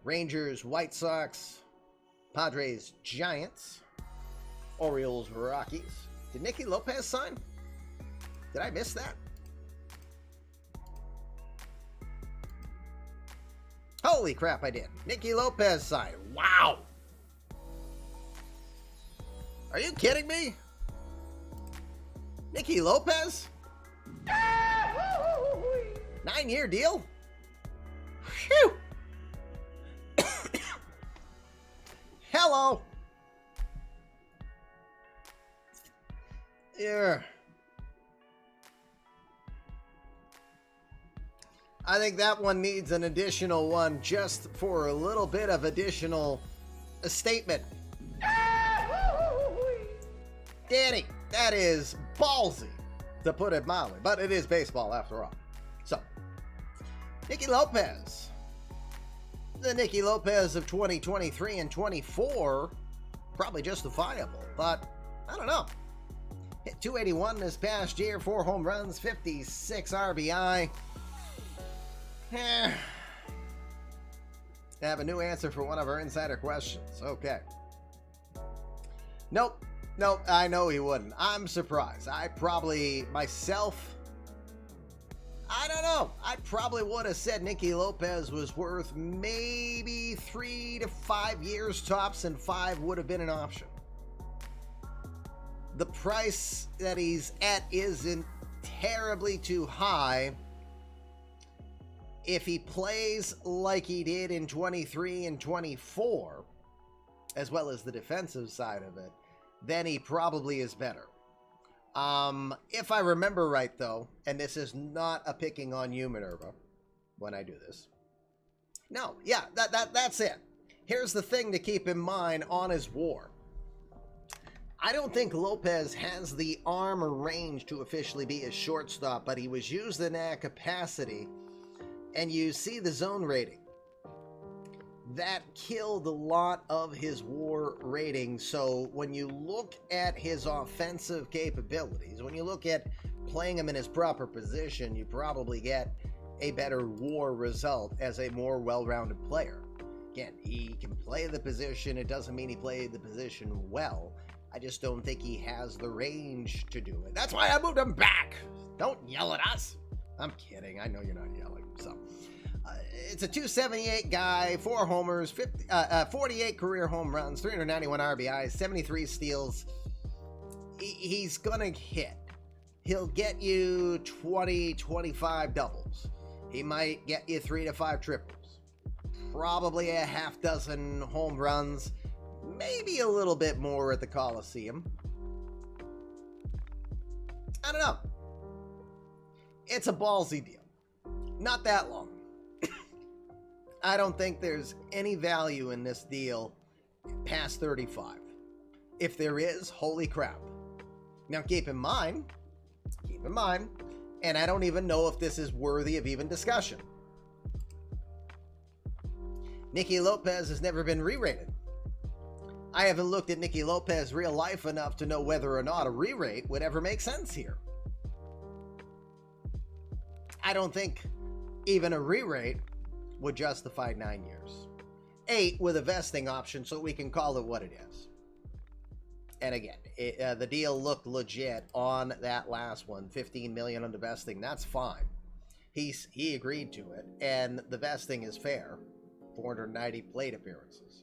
Rangers, White Sox, Padres, Giants, Orioles, Rockies. Did Nicky Lopez sign? Did I miss that? Holy crap, I did. Nicky Lopez signed. Wow. Are you kidding me? Nicky Lopez? 9-year deal? Phew. Hello. Yeah. I think that one needs an additional one just for a little bit of additional statement. Danny, that is ballsy, to put it mildly, but it is baseball after all. So, Nicky Lopez. The Nicky Lopez of 2023 and 24, probably justifiable, but I don't know. Hit 281 this past year, 4 home runs, 56 RBI. I have a new answer for one of our insider questions. Okay. Nope, I know he wouldn't. I'm surprised. I probably, myself, I don't know. I probably would have said Nicky Lopez was worth maybe 3 to 5 years tops, and 5 would have been an option. The price that he's at isn't terribly too high. If he plays like he did in 23 and 24, as well as the defensive side of it, then he probably is better. If I remember right, though, and this is not a picking on you, Minerva, when I do this. No, yeah, that's it. Here's the thing to keep in mind on his WAR. I don't think Lopez has the arm or range to officially be a shortstop, but he was used in that capacity, and you see the zone rating. That killed a lot of his WAR rating. So when you look at his offensive capabilities, when you look at playing him in his proper position, you probably get a better WAR result as a more well-rounded player. Again, he can play the position. It doesn't mean he played the position well. I just don't think he has the range to do it. That's why I moved him back. Don't yell at us. I'm kidding. I know you're not yelling. So it's a 278 guy, 4 homers, 48 career home runs, 391 RBIs, 73 steals. He's going to hit. He'll get you 20, 25 doubles. He might get you 3 to 5 triples. Probably a half dozen home runs. Maybe a little bit more at the Coliseum. I don't know. It's a ballsy deal. Not that long. I don't think there's any value in this deal past 35. If there is, holy crap. Now keep in mind, and I don't even know if this is worthy of even discussion. Nicky Lopez has never been re-rated. I haven't looked at Nicky Lopez real life enough to know whether or not a re-rate would ever make sense here. I don't think even a re-rate would justify 9 years. 8 with a vesting option, so we can call it what it is. And again, the deal looked legit on that last one. $15 million on the vesting, that's fine. He agreed to it, and the vesting is fair. 490 plate appearances.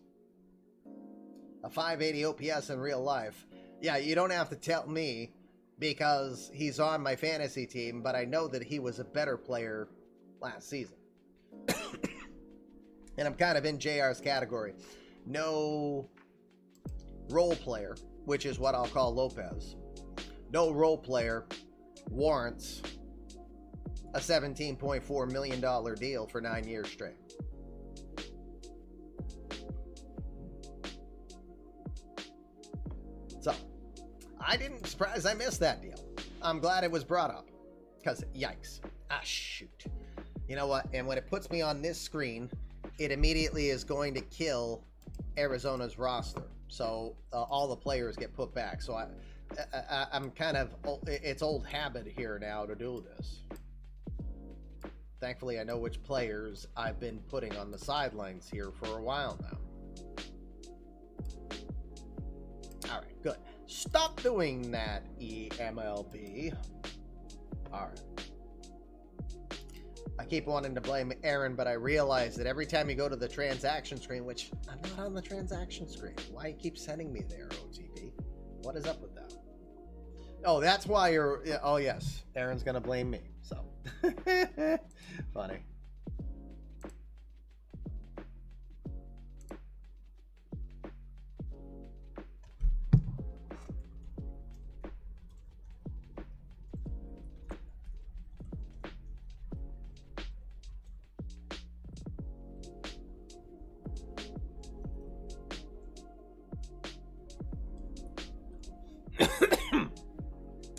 A 580 OPS in real life. Yeah, you don't have to tell me because he's on my fantasy team, but I know that he was a better player last season. And I'm kind of in JR's category. No role player, which is what I'll call Lopez. No role player warrants a $17.4 million deal for 9 years straight. So, I didn't surprise I missed that deal. I'm glad it was brought up. Because, yikes. Ah, shoot. You know what? And when it puts me on this screen, it immediately is going to kill Arizona's roster. So, all the players get put back. So, I'm kind of... It's old habit here now to do this. Thankfully, I know which players I've been putting on the sidelines here for a while now. All right, good. Stop doing that, eMLB. All right. I keep wanting to blame Aaron, but I realize that every time you go to the transaction screen, which I'm not on the transaction screen. Why you keep sending me there, OOTP? What is up with that? Oh, that's why you're... Oh, yes. Aaron's going to blame me, so... Funny.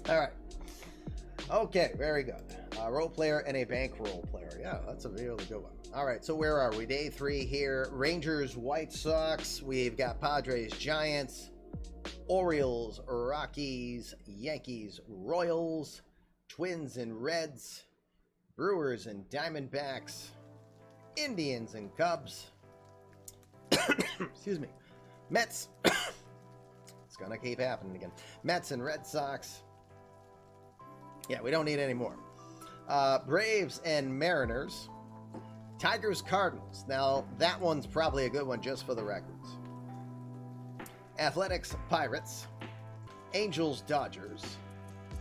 All right. Okay, very good. Role player and a bankroll player. Yeah, that's a really good one. All right, so where are we? Day 3 here. Rangers, White Sox. We've got Padres, Giants, Orioles, Rockies, Yankees, Royals, Twins and Reds, Brewers and Diamondbacks, Indians and Cubs. Excuse me. Mets. It's gonna keep happening again. Mets and Red Sox. Yeah, we don't need any more. Braves and Mariners. Tigers, Cardinals. Now, that one's probably a good one just for the records. Athletics, Pirates. Angels, Dodgers.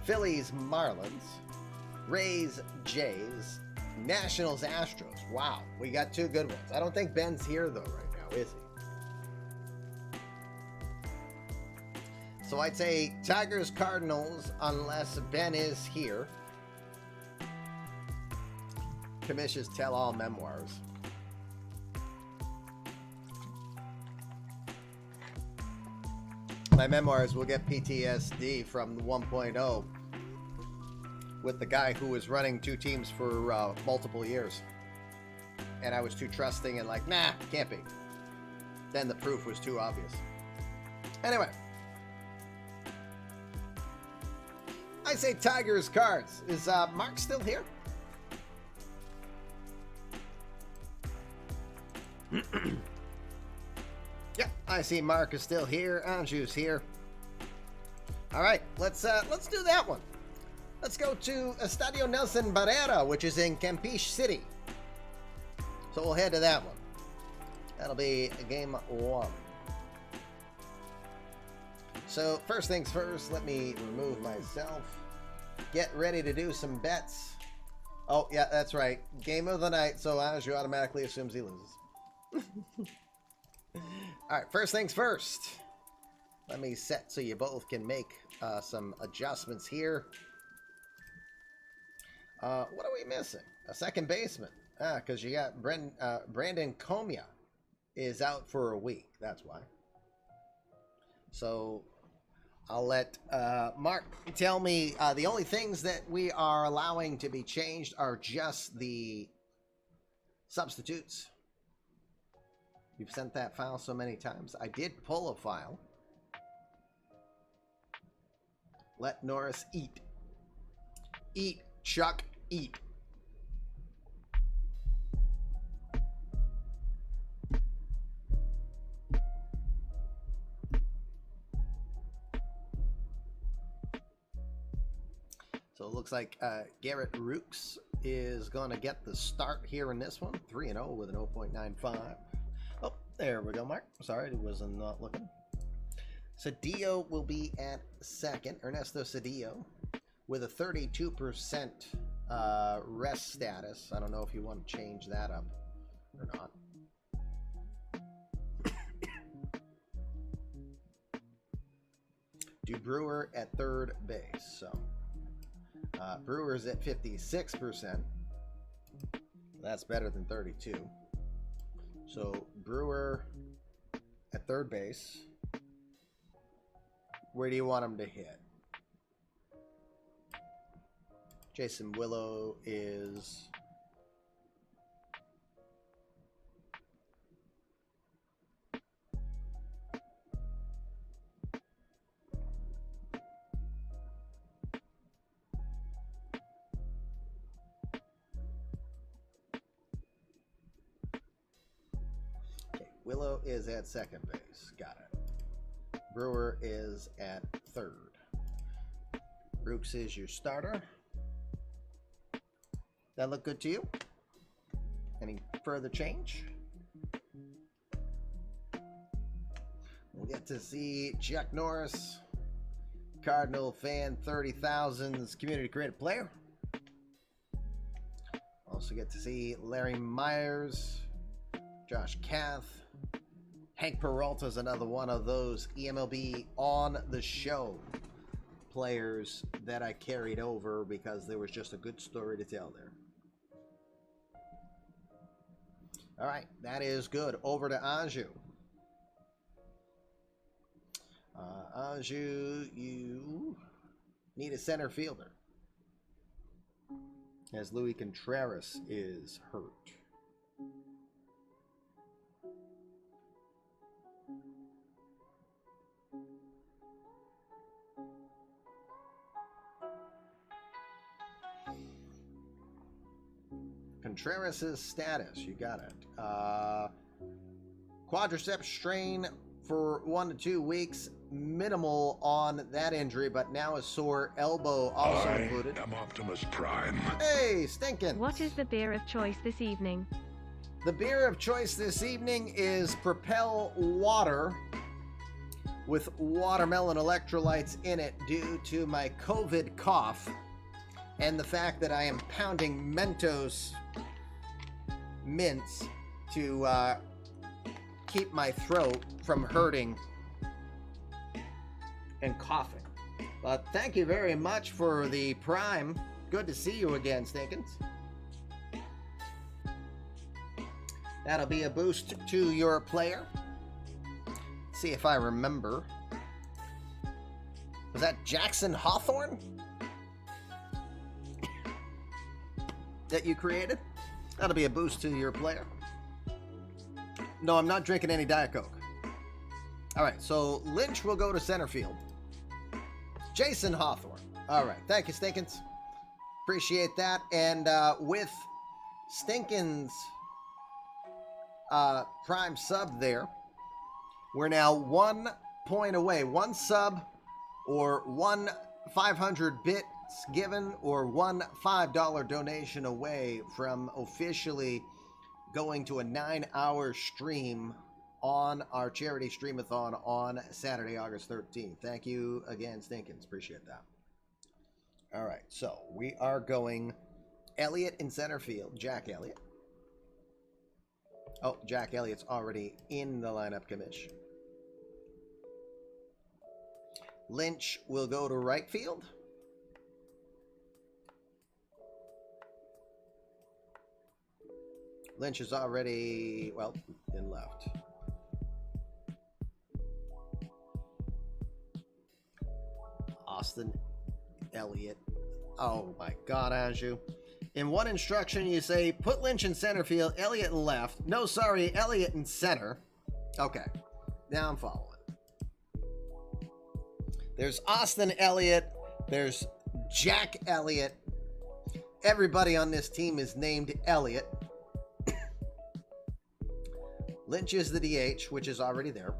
Phillies, Marlins. Rays, Jays. Nationals, Astros. Wow, we got two good ones. I don't think Ben's here, though, right now, is he? So I'd say Tigers, Cardinals, unless Ben is here. Commission's tell-all memoirs. My memoirs will get PTSD from 1.0 with the guy who was running two teams for multiple years. And I was too trusting and like, nah, can't be. Then the proof was too obvious. Anyway. I say Tigers, Cards. Is Mark still here? Yeah, I see Mark is still here. Anju's here. All right, let's do that one. Let's go to Estadio Nelson Barrera, which is in Campeche City. So we'll head to that one. That'll be game one. So first things first, let me remove myself. Get ready to do some bets. Oh, yeah, that's right. Game of the night, so Anju automatically assumes he loses. All right, first things first. Let me set so you both can make some adjustments here. What are we missing? A second baseman. Because you got Brandon Comia is out for a week. That's why. So I'll let Mark tell me the only things that we are allowing to be changed are just the substitutes. You've sent that file so many times. I did pull a file. Let Norris eat. Eat, Chuck, eat. So it looks like Garrett Rooks is going to get the start here in this one. 3-0 with an 0.95. Oh, there we go, Mark. Sorry, I was not looking. Cedillo will be at second. Ernesto Cedillo with a 32% rest status. I don't know if you want to change that up or not. Do Brewer at third base. So Brewer's at 56%. That's better than 32. So Brewer at third base. Where do you want him to hit? Jason Willow is Willow is at second base. Got it. Brewer is at third. Brooks is your starter. That look good to you? Any further change? We'll get to see Chuck Norris, Cardinal fan 30,000's community creative player. Also get to see Larry Myers, Josh Kath. Hank Peralta's another one of those eMLB on the show players that I carried over because there was just a good story to tell there. All right, that is good. Over to Anju. Anju, you need a center fielder as Luis Contreras is hurt. Contreras' status, you got it. Quadriceps strain for 1 to 2 weeks. Minimal on that injury, but now a sore elbow also included. I'm Optimus Prime. Hey, Stinkin'. What is the beer of choice this evening? The beer of choice this evening is Propel Water with watermelon electrolytes in it due to my COVID cough and the fact that I am pounding Mentos mints to keep my throat from hurting and coughing. But thank you very much for the Prime. Good to see you again, Stinkins. That'll be a boost to your player. See if I remember. Was that Jackson Hawthorne that you created? That'll be a boost to your player. No, I'm not drinking any Diet Coke. All right, so Lynch will go to center field. Jason Hawthorne. All right, thank you, Stinkins. Appreciate that. And with Stinkins' Prime sub there, we're now 1 point away. 1 sub or 1 500 bits given or 1 $5 donation away from officially going to a 9-hour stream on our charity streamathon on Saturday, August 13th. Thank you again, Stinkins. Appreciate that. All right, so we are going Elliott in center field. Jack Elliott. Oh, Jack Elliott's already in the lineup, commish. Lynch will go to right field. Lynch is already, well, in left. Austin Elliott. Oh my God, Anju. In one instruction, you say, put Lynch in center field, Elliott in left. No, sorry, Elliott in center. Okay, now I'm following. There's Austin Elliott. There's Jack Elliott. Everybody on this team is named Elliott. Lynch is the DH, which is already there.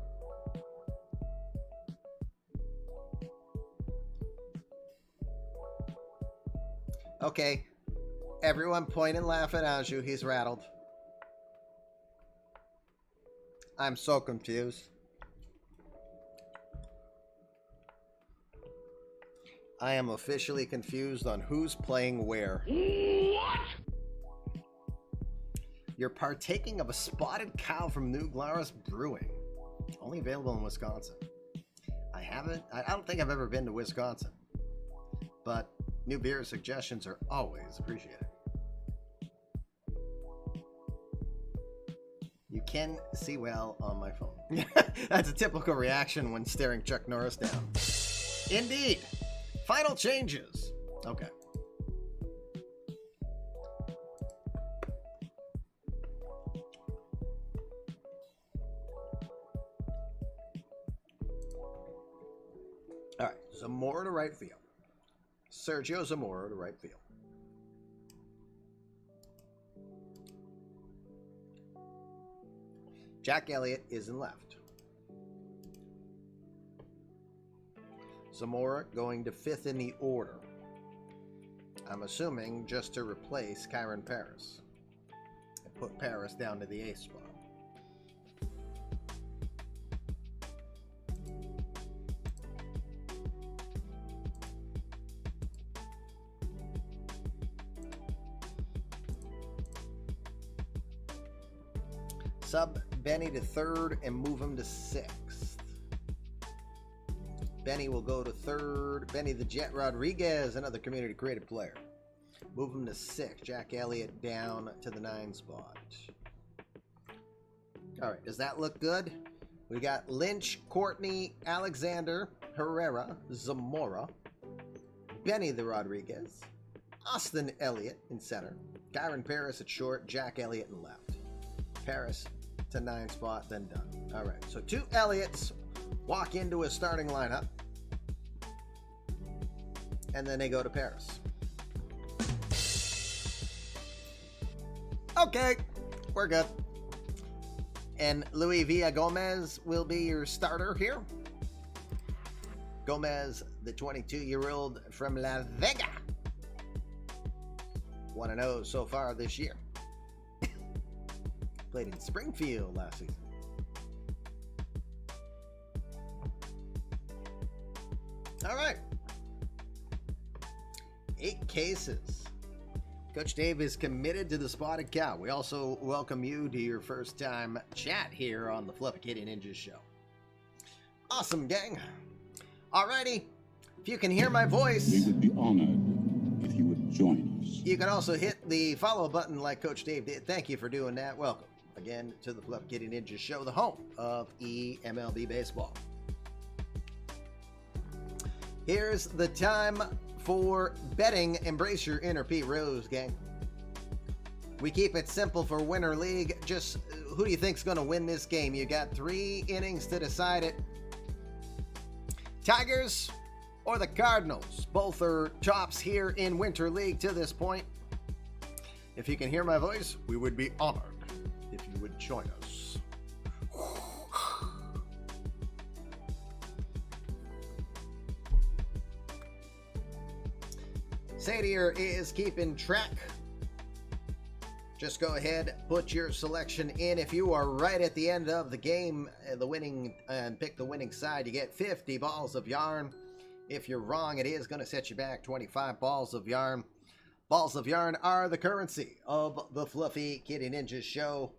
Okay. Everyone point and laugh at Anju. He's rattled. I'm so confused. I am officially confused on who's playing where. What? You're partaking of a spotted cow from New Glarus Brewing. Only available in Wisconsin. I don't think I've ever been to Wisconsin. But new beer suggestions are always appreciated. You can see well on my phone. That's a typical reaction when staring Chuck Norris down. Indeed. Final changes. Okay. All right. Zamora to right field. Sergio Zamora to right field. Jack Elliott is in left. Zamora going to fifth in the order. I'm assuming just to replace Kyron Paris. And put Paris down to the eighth spot. Sub Benny to third and move him to sixth. Benny will go to third. Benny the Jet Rodriguez, another community creative player. Move him to sixth. Jack Elliott down to the 9 spot. All right, does that look good? We got Lynch, Courtney, Alexander, Herrera, Zamora, Benny the Rodriguez, Austin Elliott in center, Kyron Paris at short, Jack Elliott in left. Paris to 9 spot, then done. All right, so 2 Elliots walk into a starting lineup, and then they go to Paris. Okay, we're good. And Luis Villa-Gomez will be your starter here. Gomez, the 22-year-old from La Vega. 1-0 so far this year. Played in Springfield last season. All right. 8 cases. Coach Dave is committed to the Spotted Cow. We also welcome you to your first time chat here on the Fluffy Kitty Ninjas show. Awesome, gang. Alrighty. If you can hear my voice, We would be honored if you would join us. you can also hit the follow button like Coach Dave did. Thank you for doing that. Welcome again to the Fluffy Kitty Ninjas show, the home of eMLB baseball. Here's the time for betting. Embrace your inner Pete Rose, gang. We keep it simple for Winter League. Just who do you think's going to win this game? You got 3 innings to decide it. Tigers or the Cardinals? Both are tops here in Winter League to this point. If you can hear my voice, we would be honored if you would join us. Sadier is keeping track. Just go ahead, put your selection in. If you are right at the end of the game, pick the winning side, you get 50 balls of yarn. If you're wrong, it is going to set you back 25 balls of yarn. Balls of yarn are the currency of the Fluffy Kitty Ninjas show.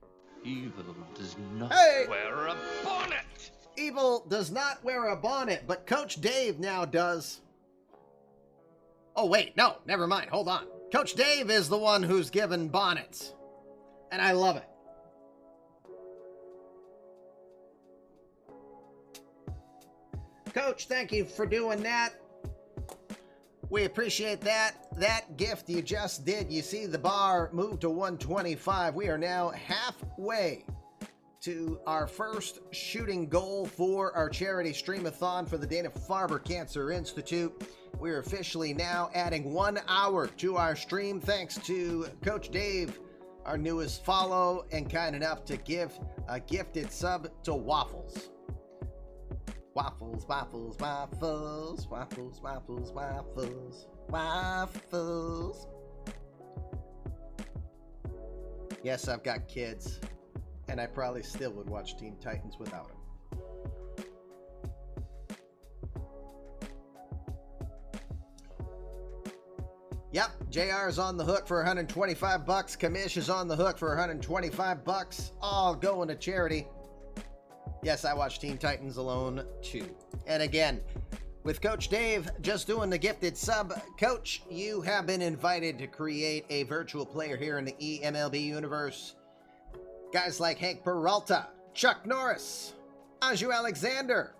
Evil does not Hey! wear a bonnet. Evil does not wear a bonnet, but Coach Dave now does. Oh, wait, no, never mind. Hold on. Coach Dave is the one who's given bonnets, and I love it. Coach, thank you for doing that. We appreciate that. That gift you just did. You see the bar move to 125. We are now halfway to our first shooting goal for our charity streamathon for the Dana-Farber Cancer Institute. We're officially now adding 1 hour to our stream thanks to Coach Dave, our newest follow, and kind enough to give a gifted sub to Waffles. Waffles, waffles, waffles, waffles, waffles, waffles, waffles. Yes, I've got kids, and I probably still would watch Teen Titans without them. Yep, JR is on the hook for 125 bucks. Kamish is on the hook for 125 bucks. All going to charity. Yes, I watch Teen Titans alone too. And again, with Coach Dave just doing the gifted sub, Coach, you have been invited to create a virtual player here in the eMLB universe. Guys like Hank Peralta, Chuck Norris, Anju Alexander,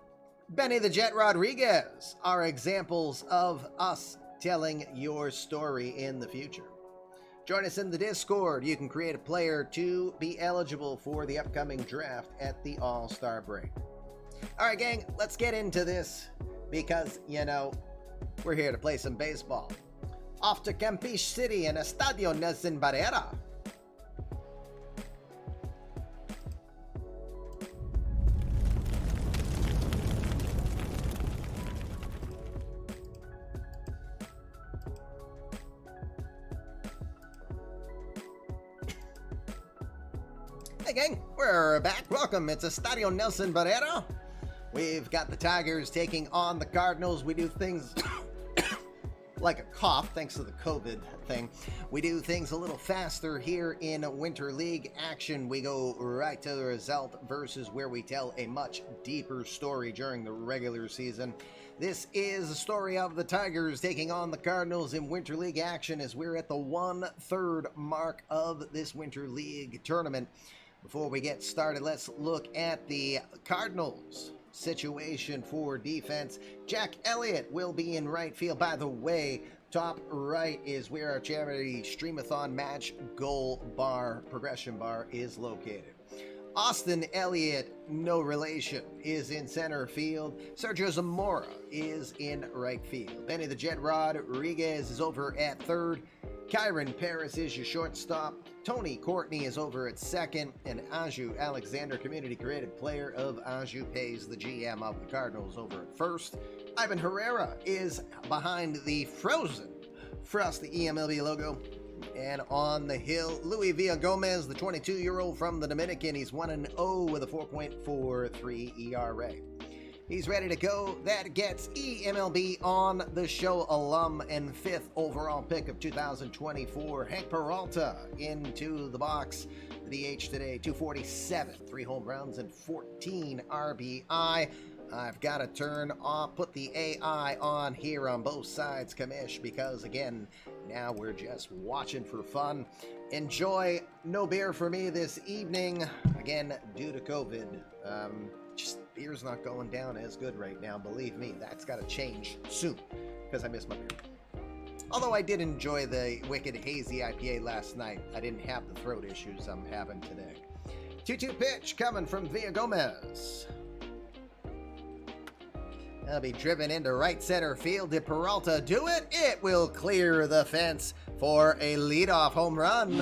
Benny the Jet Rodriguez are examples of us telling your story in the future. Join us in the Discord. You can create a player to be eligible for the upcoming draft at the All-Star break. All right, gang, let's get into this because, you know, we're here to play some baseball. Off to Campeche City and Estadio Nelson Barrera. Hey gang, we're back. Welcome. It's Estadio Nelson Barrera. We've got the Tigers taking on the Cardinals. We do things like a cough, thanks to the COVID thing. We do things a little faster here in Winter League action. We go right to the result versus where we tell a much deeper story during the regular season. This is the story of the Tigers taking on the Cardinals in Winter League action as we're at the 1/3 mark of this Winter League tournament. Before we get started, let's look at the Cardinals situation for defense. Jack Elliott will be in right field. By the way, top right is where our charity streamathon match goal bar, progression bar is located. Austin Elliott, no relation, is in center field. Sergio Zamora is in right field. Benny the Jet Rodriguez is over at third. Kyron Paris is your shortstop. Tony Courtney is over at second. And Aju Alexander, community creative player of Aju, pays the GM of the Cardinals over at first. Ivan Herrera is behind the frozen Frosty eMLB logo. And on the hill, Luis Villagomez, the 22-year-old from the Dominican. He's 1-0 with a 4.43 ERA. He's ready to go. That gets eMLB on the show alum and 5th overall pick of 2024, Hank Peralta, into the box. The DH today, 247, 3 home runs and 14 RBI. I've got to put the AI on here on both sides, Kamish, because again, now we're just watching for fun. Enjoy. No beer for me this evening, again, due to COVID. Just beer's not going down as good right now. Believe me, that's got to change soon because I miss my beer. Although I did enjoy the Wicked Hazy IPA last night, I didn't have the throat issues I'm having today. 2-2 pitch coming from Villagomez. That'll be driven into right center field. Did Peralta do it? It will clear the fence for a leadoff home run.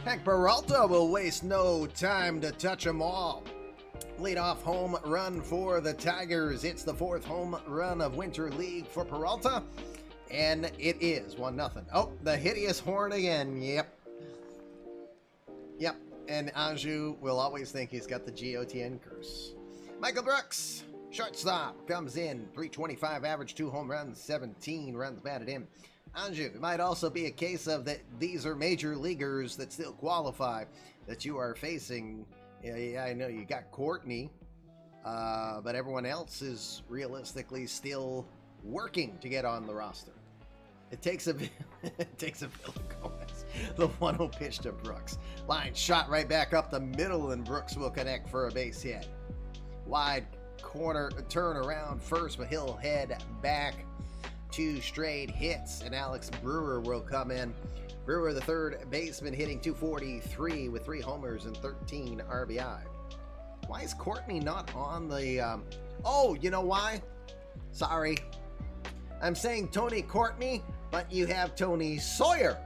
Heck, Peralta will waste no time to touch them all. Leadoff home run for the Tigers. It's the 4th home run of Winter League for Peralta. And it is 1-0. Oh, the hideous horn again. Yep. And Aju will always think he's got the GOTN curse. Michael Brooks, shortstop, comes in. 325 average, 2 home runs, 17 runs batted in. Aju, it might also be a case of that these are major leaguers that still qualify that you are facing. Yeah, I know you got Courtney, but everyone else is realistically still working to get on the roster. It takes a Villagomez. The 1-0 pitch to Brooks. Line shot right back up the middle, and Brooks will connect for a base hit. Wide corner turn around first, but he'll head back. 2 straight hits, and Alex Brewer will come in. Brewer, the 3rd baseman, hitting 243 with 3 homers and 13 RBI. Why is Courtney not on the... Oh, you know why? Sorry. I'm saying Tony Courtney, but you have Tony Sawyer.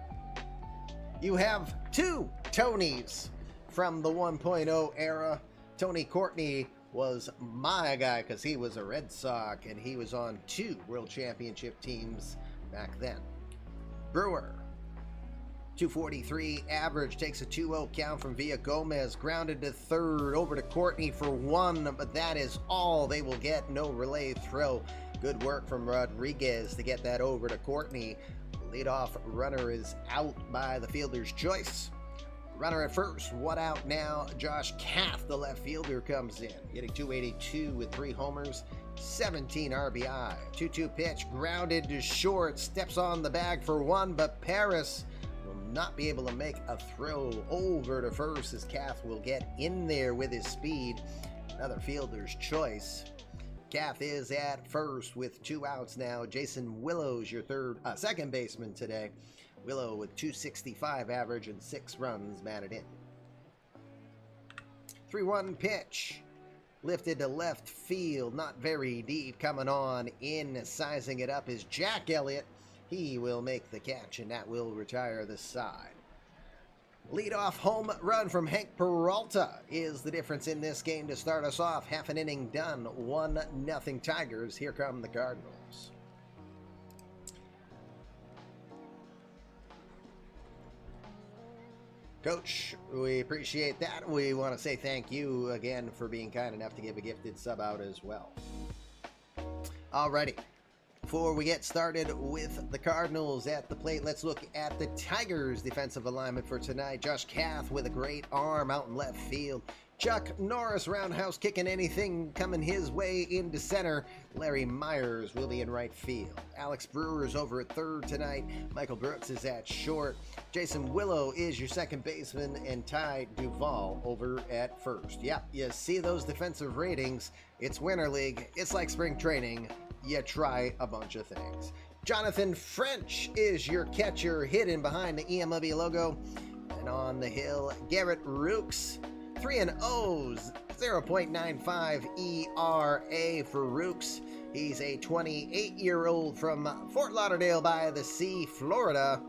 You have 2 Tonys from the 1.0 era. Tony Courtney was my guy because he was a Red Sox and he was on 2 World Championship teams back then. Brewer, 243 average, takes a 2-0 count from Villagomez, grounded to 3rd, over to Courtney for 1, but that is all they will get. No relay throw. Good work from Rodriguez to get that over to Courtney. Leadoff runner is out by the fielder's choice. Runner at first, 1 out now. Josh Kath, the left fielder, comes in, hitting 282 with 3 homers, 17 RBI. 2-2 pitch, grounded to short, steps on the bag for 1, but Paris will not be able to make a throw over to first as Kath will get in there with his speed. Another fielder's choice. Kath is at first with 2 outs now. Jason Willow's your second baseman today. Willow with 265 average and 6 runs batted in. 3-1 pitch. Lifted to left field, not very deep. Coming on in, sizing it up is Jack Elliott. He will make the catch, and that will retire the side. Leadoff home run from Hank Peralta is the difference in this game to start us off. Half an inning done, 1-0 Tigers. Here come the Cardinals. Coach, we appreciate that. We want to say thank you again for being kind enough to give a gifted sub out as well. Alrighty. Before we get started with the Cardinals at the plate, let's look at the Tigers' defensive alignment for tonight. Josh Kath with a great arm out in left field. Chuck Norris roundhouse kicking anything coming his way into center. Larry Myers will be in right field. Alex Brewer is over at 3rd tonight. Michael Brooks is at short. Jason Willow is your second baseman, and Ty Duvall over at 1st. Yep, you see those defensive ratings. It's Winter League. It's like spring training. You try a bunch of things. Jonathan French is your catcher, hidden behind the eMLB logo. And on the hill, Garrett Rooks, 3-0, 0.95 ERA for Rooks. He's a 28-year-old from Fort Lauderdale by the Sea, Florida.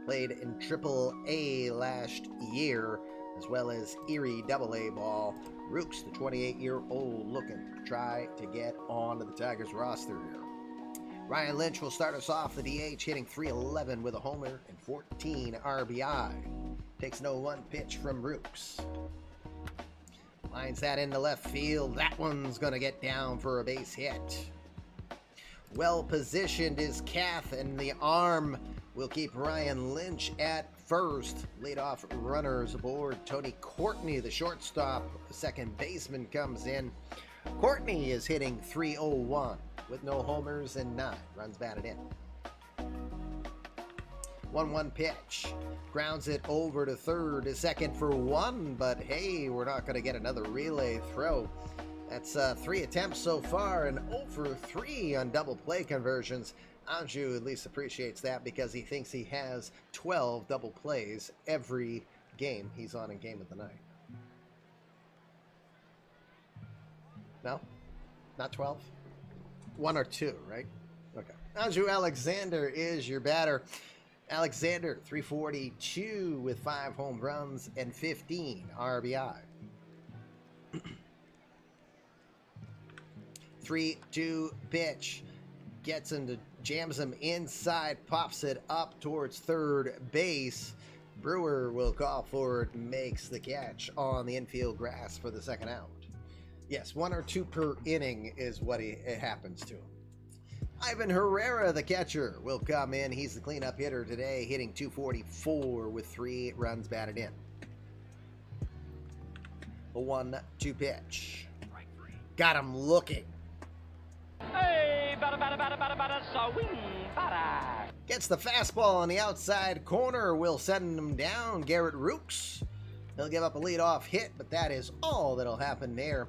Played in Triple-A last year, as well as Erie Double-A ball. Rooks, the 28-year-old, looking to try to get onto the Tigers roster here. Ryan Lynch will start us off, the DH, hitting .311 with a homer and 14 RBI. Takes no one pitch from Rooks. Lines that into left field. That one's going to get down for a base hit. Well positioned is Kath, and the arm will keep Ryan Lynch at first. Leadoff runners aboard. Tony Courtney, the shortstop, the second baseman, comes in. Courtney is hitting .301 with no homers and 9 runs batted in. 1-1 pitch. Grounds it over to third, to second for 1, but hey, we're not going to get another relay throw. That's 3 attempts so far, and 0 for 3 on double play conversions. Anju at least appreciates that because he thinks he has 12 double plays every game he's on in Game of the Night. No? Not 12? 1 or 2, right? Okay. Anju Alexander is your batter. Alexander, .342 with 5 home runs and 15 RBI. 3-2 pitch. Gets him to jams him inside, pops it up towards third base. Brewer will call for it, makes the catch on the infield grass for the second out. Yes, 1 or 2 per inning is what it happens to him. Ivan Herrera, the catcher, will come in. He's the cleanup hitter today, hitting .244 with 3 runs batted in. A 1-2 pitch. Got him looking. Hey, bada, swing, bada. Gets the fastball on the outside corner. Will send him down. Garrett Rooks. He'll give up a leadoff hit, but that is all that'll happen there.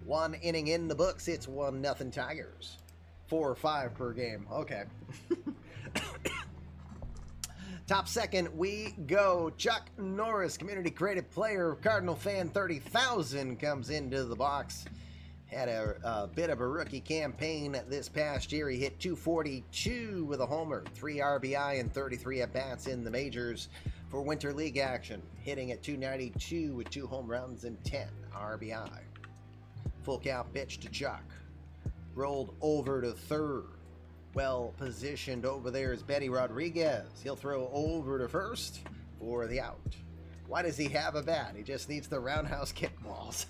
1 inning in the books. It's 1-0 Tigers. 4 or 5 per game. Okay. Top second, we go. Chuck Norris, community creative player, Cardinal fan 30,000, comes into the box. Had a bit of a rookie campaign this past year. He hit .242 with a homer, 3 RBI, and 33 at-bats in the majors for Winter League action. Hitting at .292 with 2 home runs and 10 RBI. Full count pitch to Chuck. Rolled over to third. Well positioned over there is Betty Rodriguez. He'll throw over to first for the out. Why does he have a bat? He just needs the roundhouse kickballs.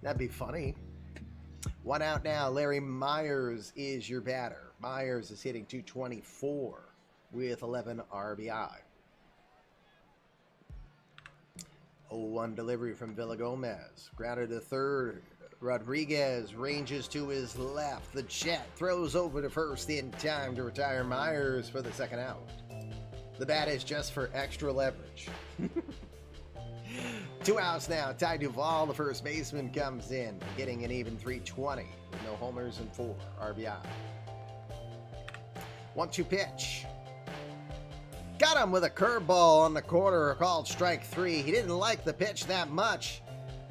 That'd be funny. 1 out now. Larry Myers is your batter. Myers is hitting .224 with 11 RBI. 0-1 delivery from Villagomez. Grounded to third. Rodriguez ranges to his left. The Jet throws over to first in time to retire Myers for the second out. The bat is just for extra leverage. 2 outs now. Ty Duvall, the first baseman, comes in, getting an even .320 with no homers and 4 RBI. 1-2 pitch. Got him with a curveball on the corner, called strike 3. He didn't like the pitch that much.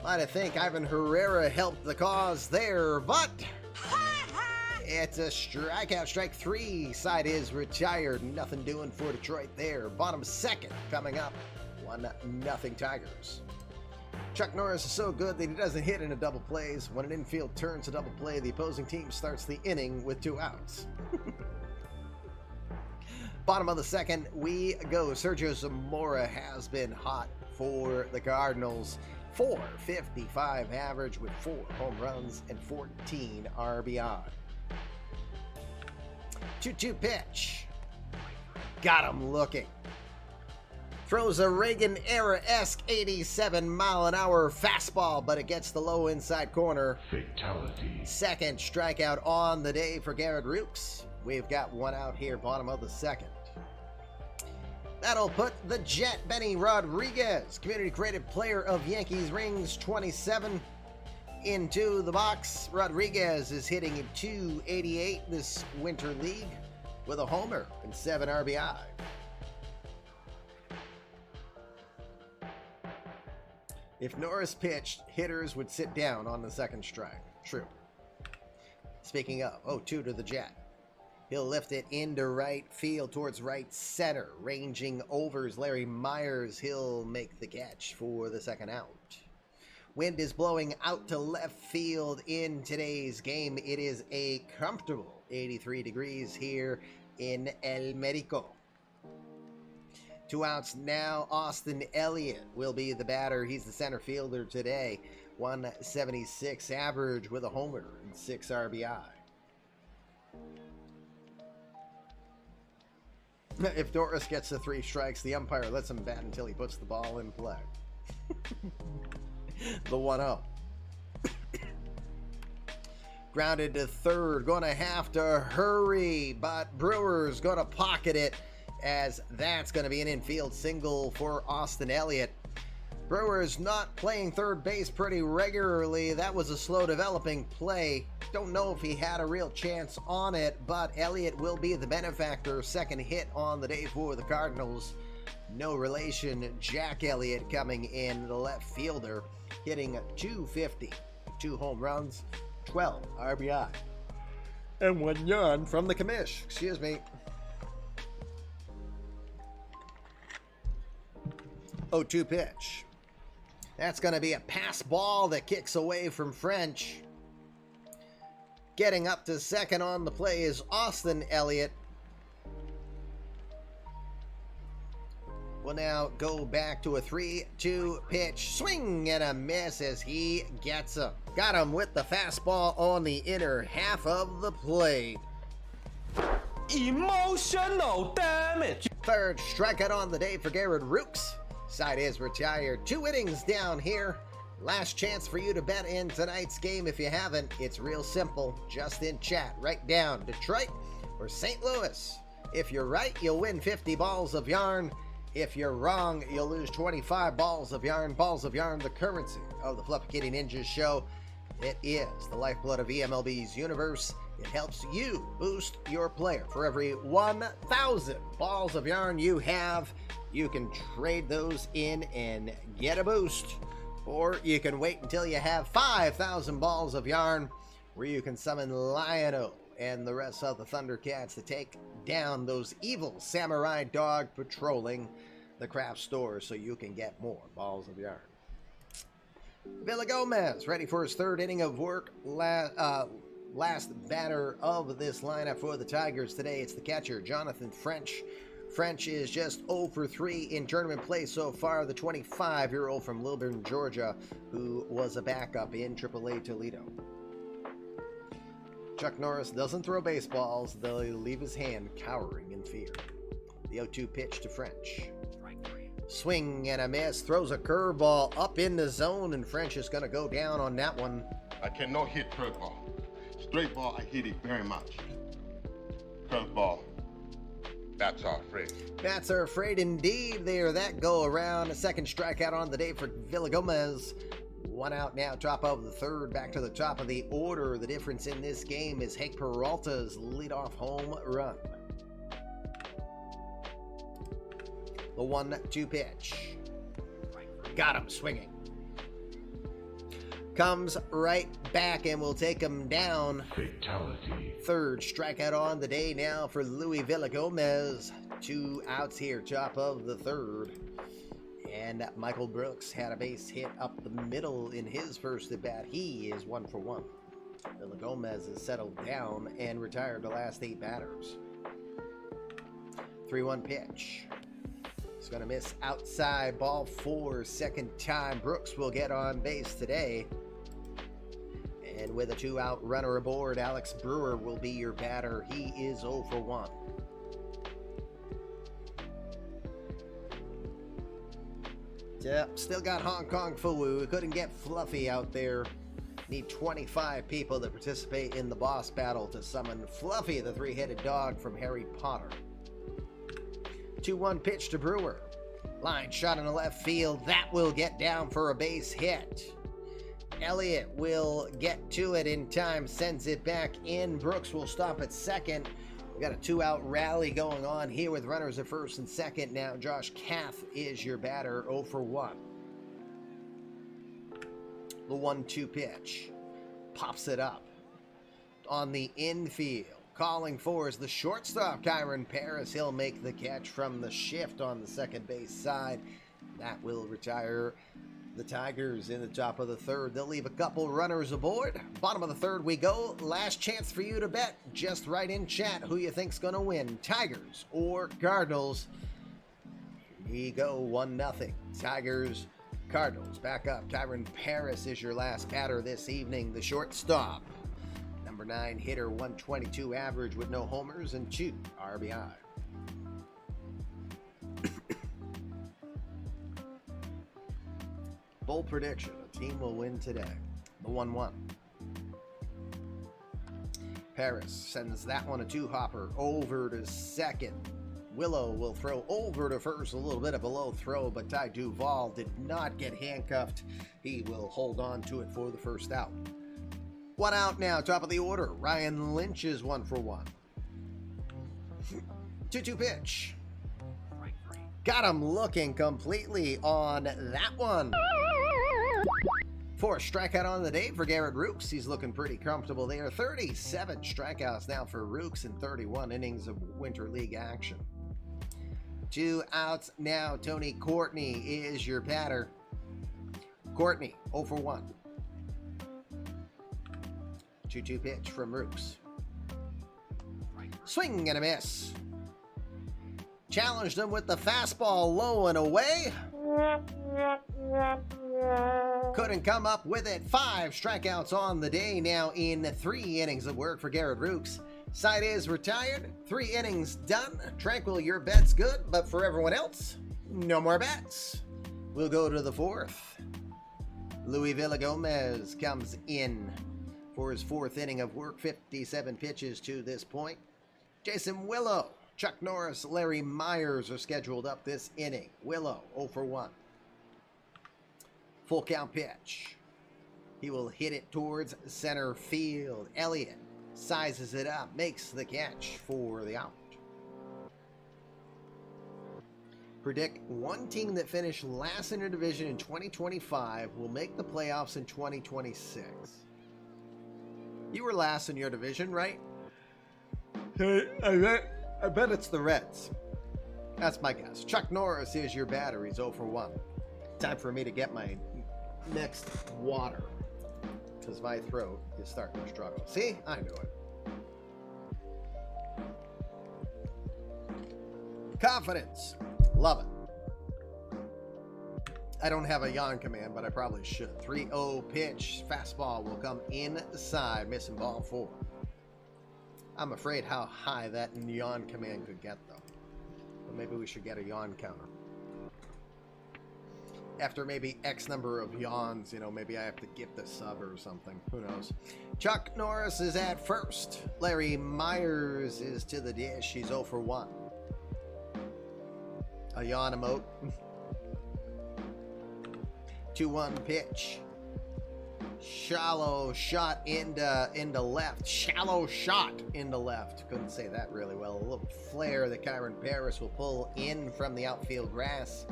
Might think Ivan Herrera helped the cause there, but it's a strikeout. Strike 3. Side is retired. Nothing doing for Detroit there. Bottom second coming up. 1-0 Tigers. Chuck Norris is so good that he doesn't hit into double plays. When an infield turns a double play, the opposing team starts the inning with 2 outs. Bottom of the second, we go. Sergio Zamora has been hot for the Cardinals. .455 average with 4 home runs and 14 RBI. 2-2 pitch. Got him looking. Throws a Reagan-era-esque 87-mile-an-hour fastball, but it gets the low inside corner. Fatality. Second strikeout on the day for Garrett Rooks. We've got 1 out here, bottom of the second. That'll put the Jet, Benny Rodriguez, community creative player of Yankees rings 27, into the box. Rodriguez is hitting at .288 this Winter League with a homer and 7 RBI. If Norris pitched, hitters would sit down on the second strike. True. Speaking of, 0-2 to the Jet. He'll lift it into right field towards right center. Ranging overs Larry Myers. He'll make the catch for the second out. Wind is blowing out to left field in today's game. It is a comfortable 83 degrees here in El Merico. 2 outs now. Austin Elliott will be the batter. He's the center fielder today. 176 average with a homer and 6 RBI. If Doris gets the 3 strikes, the umpire lets him bat until he puts the ball in play. The 1-0. Grounded to third. Going to have to hurry, but Brewer's going to pocket it, as that's going to be an infield single for Austin Elliott. Brewer's not playing third base pretty regularly. That was a slow developing play. Don't know if he had a real chance on it, but Elliott will be the benefactor. Second hit on the day for the Cardinals. No relation. Jack Elliott coming in, the left fielder, hitting 250. 2 home runs, 12 RBI. And 1 run from the commish. Excuse me. 0-2 pitch. That's going to be a pass ball that kicks away from French. Getting up to second on the play is Austin Elliott. We'll now go back to a 3-2 pitch. Swing and a miss as he gets him. Got him with the fastball on the inner half of the plate. Emotional damage. Third strikeout on the day for Garrett Rooks. Side is retired. 2 innings down here. Last chance for you to bet in tonight's game. If you haven't, it's real simple. Just in chat. Write down Detroit or St. Louis. If you're right, you'll win 50 balls of yarn. If you're wrong, you'll lose 25 balls of yarn. Balls of yarn, the currency of the Fluffy Kitty Ninjas show. It is the lifeblood of eMLB's universe. It helps you boost your player. For every 1,000 balls of yarn you have, you can trade those in and get a boost. Or you can wait until you have 5,000 balls of yarn, where you can summon Lion-O and the rest of the Thundercats to take down those evil samurai dog patrolling the craft stores, so you can get more balls of yarn. Villa Gomez ready for his 3rd inning of work. Last batter of this lineup for the Tigers today. It's the catcher, Jonathan French. French is just 0 for 3 in tournament play so far. The 25-year-old from Lilburn, Georgia, who was a backup in AAA Toledo. Chuck Norris doesn't throw baseballs. They'll leave his hand cowering in fear. The 0-2 pitch to French. Swing and a miss. Throws a curveball up in the zone, and French is going to go down on that one. I cannot hit curveball. Straight ball, I hit it very much. Curveball, bats are afraid. Bats are afraid indeed. There, that go around. A second strikeout on the day for Villa Gomez. 1 out now, top of the 3rd, back to the top of the order. The difference in this game is Hank Peralta's leadoff home run. The 1-2 pitch. Got him swinging. Comes right back and will take him down. Fatality. 3rd strikeout on the day now for Louis Villa Gomez. 2 outs here, top of the 3rd. And Michael Brooks had a base hit up the middle in his first at bat. He is 1 for 1. Villa Gomez has settled down and retired the last 8 batters. 3-1 pitch. He's going to miss outside, ball 4, 2nd time. Brooks will get on base today. And with a 2-out runner aboard, Alex Brewer will be your batter. He is 0 for 1. Yep, still got Hong Kong Fu. We couldn't get Fluffy out there. Need 25 people to participate in the boss battle to summon Fluffy, the 3-headed dog from Harry Potter. 2-1 pitch to Brewer. Line shot in the left field. That will get down for a base hit. Elliott will get to it in time, sends it back in. Brooks will stop at second. We got a 2-out rally going on here with runners at first and second. Now Josh Kath is your batter, 0 for 1. The 1-2 pitch. Pops it up. on the infield. Calling for is the shortstop, Kyron Paris. He'll make the catch from the shift on the second base side. That will retire the Tigers in the top of the third. They'll leave a couple runners aboard. Bottom of the third we go. Last chance for you to bet. Just write in chat who you think's going to win, Tigers or Cardinals. Here we go, 1-0. Tigers, Cardinals. Back up. Kyron Paris is your last batter this evening, the shortstop. Number 9 hitter, 122 average with no homers and 2 RBI. Bold prediction, a team will win today. The 1-1. Paris sends that one a two-hopper over to second. Willow will throw over to first, a little bit of a low throw, but Ty Duvall did not get handcuffed. He will hold on to it for the first out. One out now, top of the order. Ryan Lynch is 1 for 1. 2-2 pitch. Got him looking completely on that one. 4 strikeout on the day for Garrett Rooks. He's looking pretty comfortable there. 37 strikeouts now for Rooks in 31 innings of Winter League action. 2 outs now. Tony Courtney is your batter. Courtney, 0 for 1. 2-2 pitch from Rooks. Swing and a miss. Challenged him with the fastball low and away. Couldn't come up with it. 5 strikeouts on the day now in 3 innings of work for Garrett Rooks. Side is retired. 3 innings done. Tranquil, your bet's good, but for everyone else, no more bets. We'll go to the 4th. Luis Villagomez comes in for his 4th inning of work. 57 pitches to this point. Jason Willow, Chuck Norris, Larry Myers are scheduled up this inning. Willow, 0 for 1. Full count pitch. He will hit it towards center field. Elliott sizes it up, makes the catch for the out. Predict one team that finished last in their division in 2025 will make the playoffs in 2026. You were last in your division, right? I bet it's the Reds. That's my guess. Chuck Norris is your batter. He's 0 for 1. Time for me to get my next water, because my throat is starting to struggle. See? I knew it. Confidence. Love it. I don't have a yawn command, but I probably should. 3-0 pitch. Fastball will come inside. Missing ball 4. I'm afraid how high that yawn command could get, though. But maybe we should get a yawn counter. After maybe X number of yawns, maybe I have to gift a sub or something. Who knows? Chuck Norris is at first. Larry Myers is to the dish. He's 0 for 1. A yawn emote. 2-1 pitch. Shallow shot into left. Shallow shot into left. Couldn't say that really well. A little flare that Kyron Paris will pull in from the outfield grass.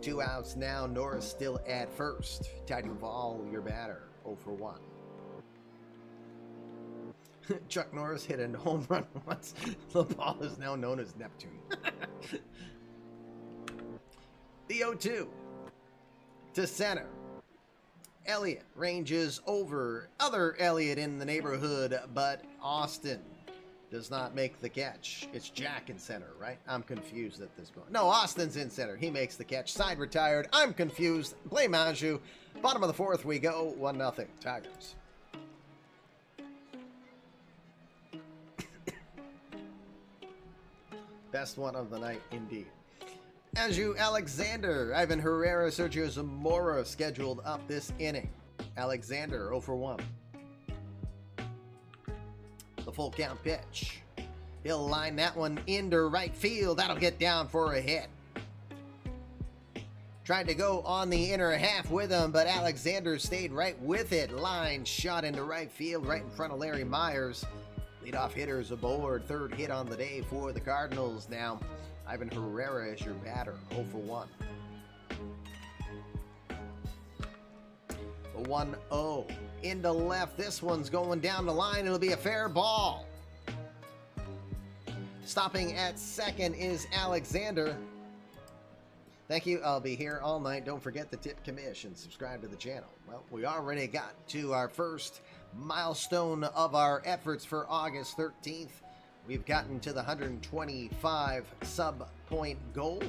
2 outs now. Norris still at first. Ty Duvall, your batter, 0 for 1. Chuck Norris hit a home run once. The ball is now known as Neptune. The 0-2 to center. Elliott ranges over. Other Elliott in the neighborhood, but Austin does not make the catch. It's Jack in center, right? I'm confused at this point. No, Austin's in center. He makes the catch. Side retired. I'm confused. Play Manju. Bottom of the 4th we go. 1-0. Tigers. Best one of the night, indeed. Anju Alexander, Ivan Herrera, Sergio Zamora scheduled up this inning. Alexander, 0 for 1. The full count pitch. He'll line that one into right field. That'll get down for a hit. Tried to go on the inner half with him, but Alexander stayed right with it. Line shot into right field, right in front of Larry Myers. Leadoff hitters aboard. 3rd hit on the day for the Cardinals now. Ivan Herrera is your batter, 0 for 1. The 1-0 into left. This one's going down the line. It'll be a fair ball. Stopping at second is Alexander. Thank you. I'll be here all night. Don't forget the tip commission. Subscribe to the channel. Well, we already got to our first milestone of our efforts for August 13th. We've gotten to the 125 sub point goal.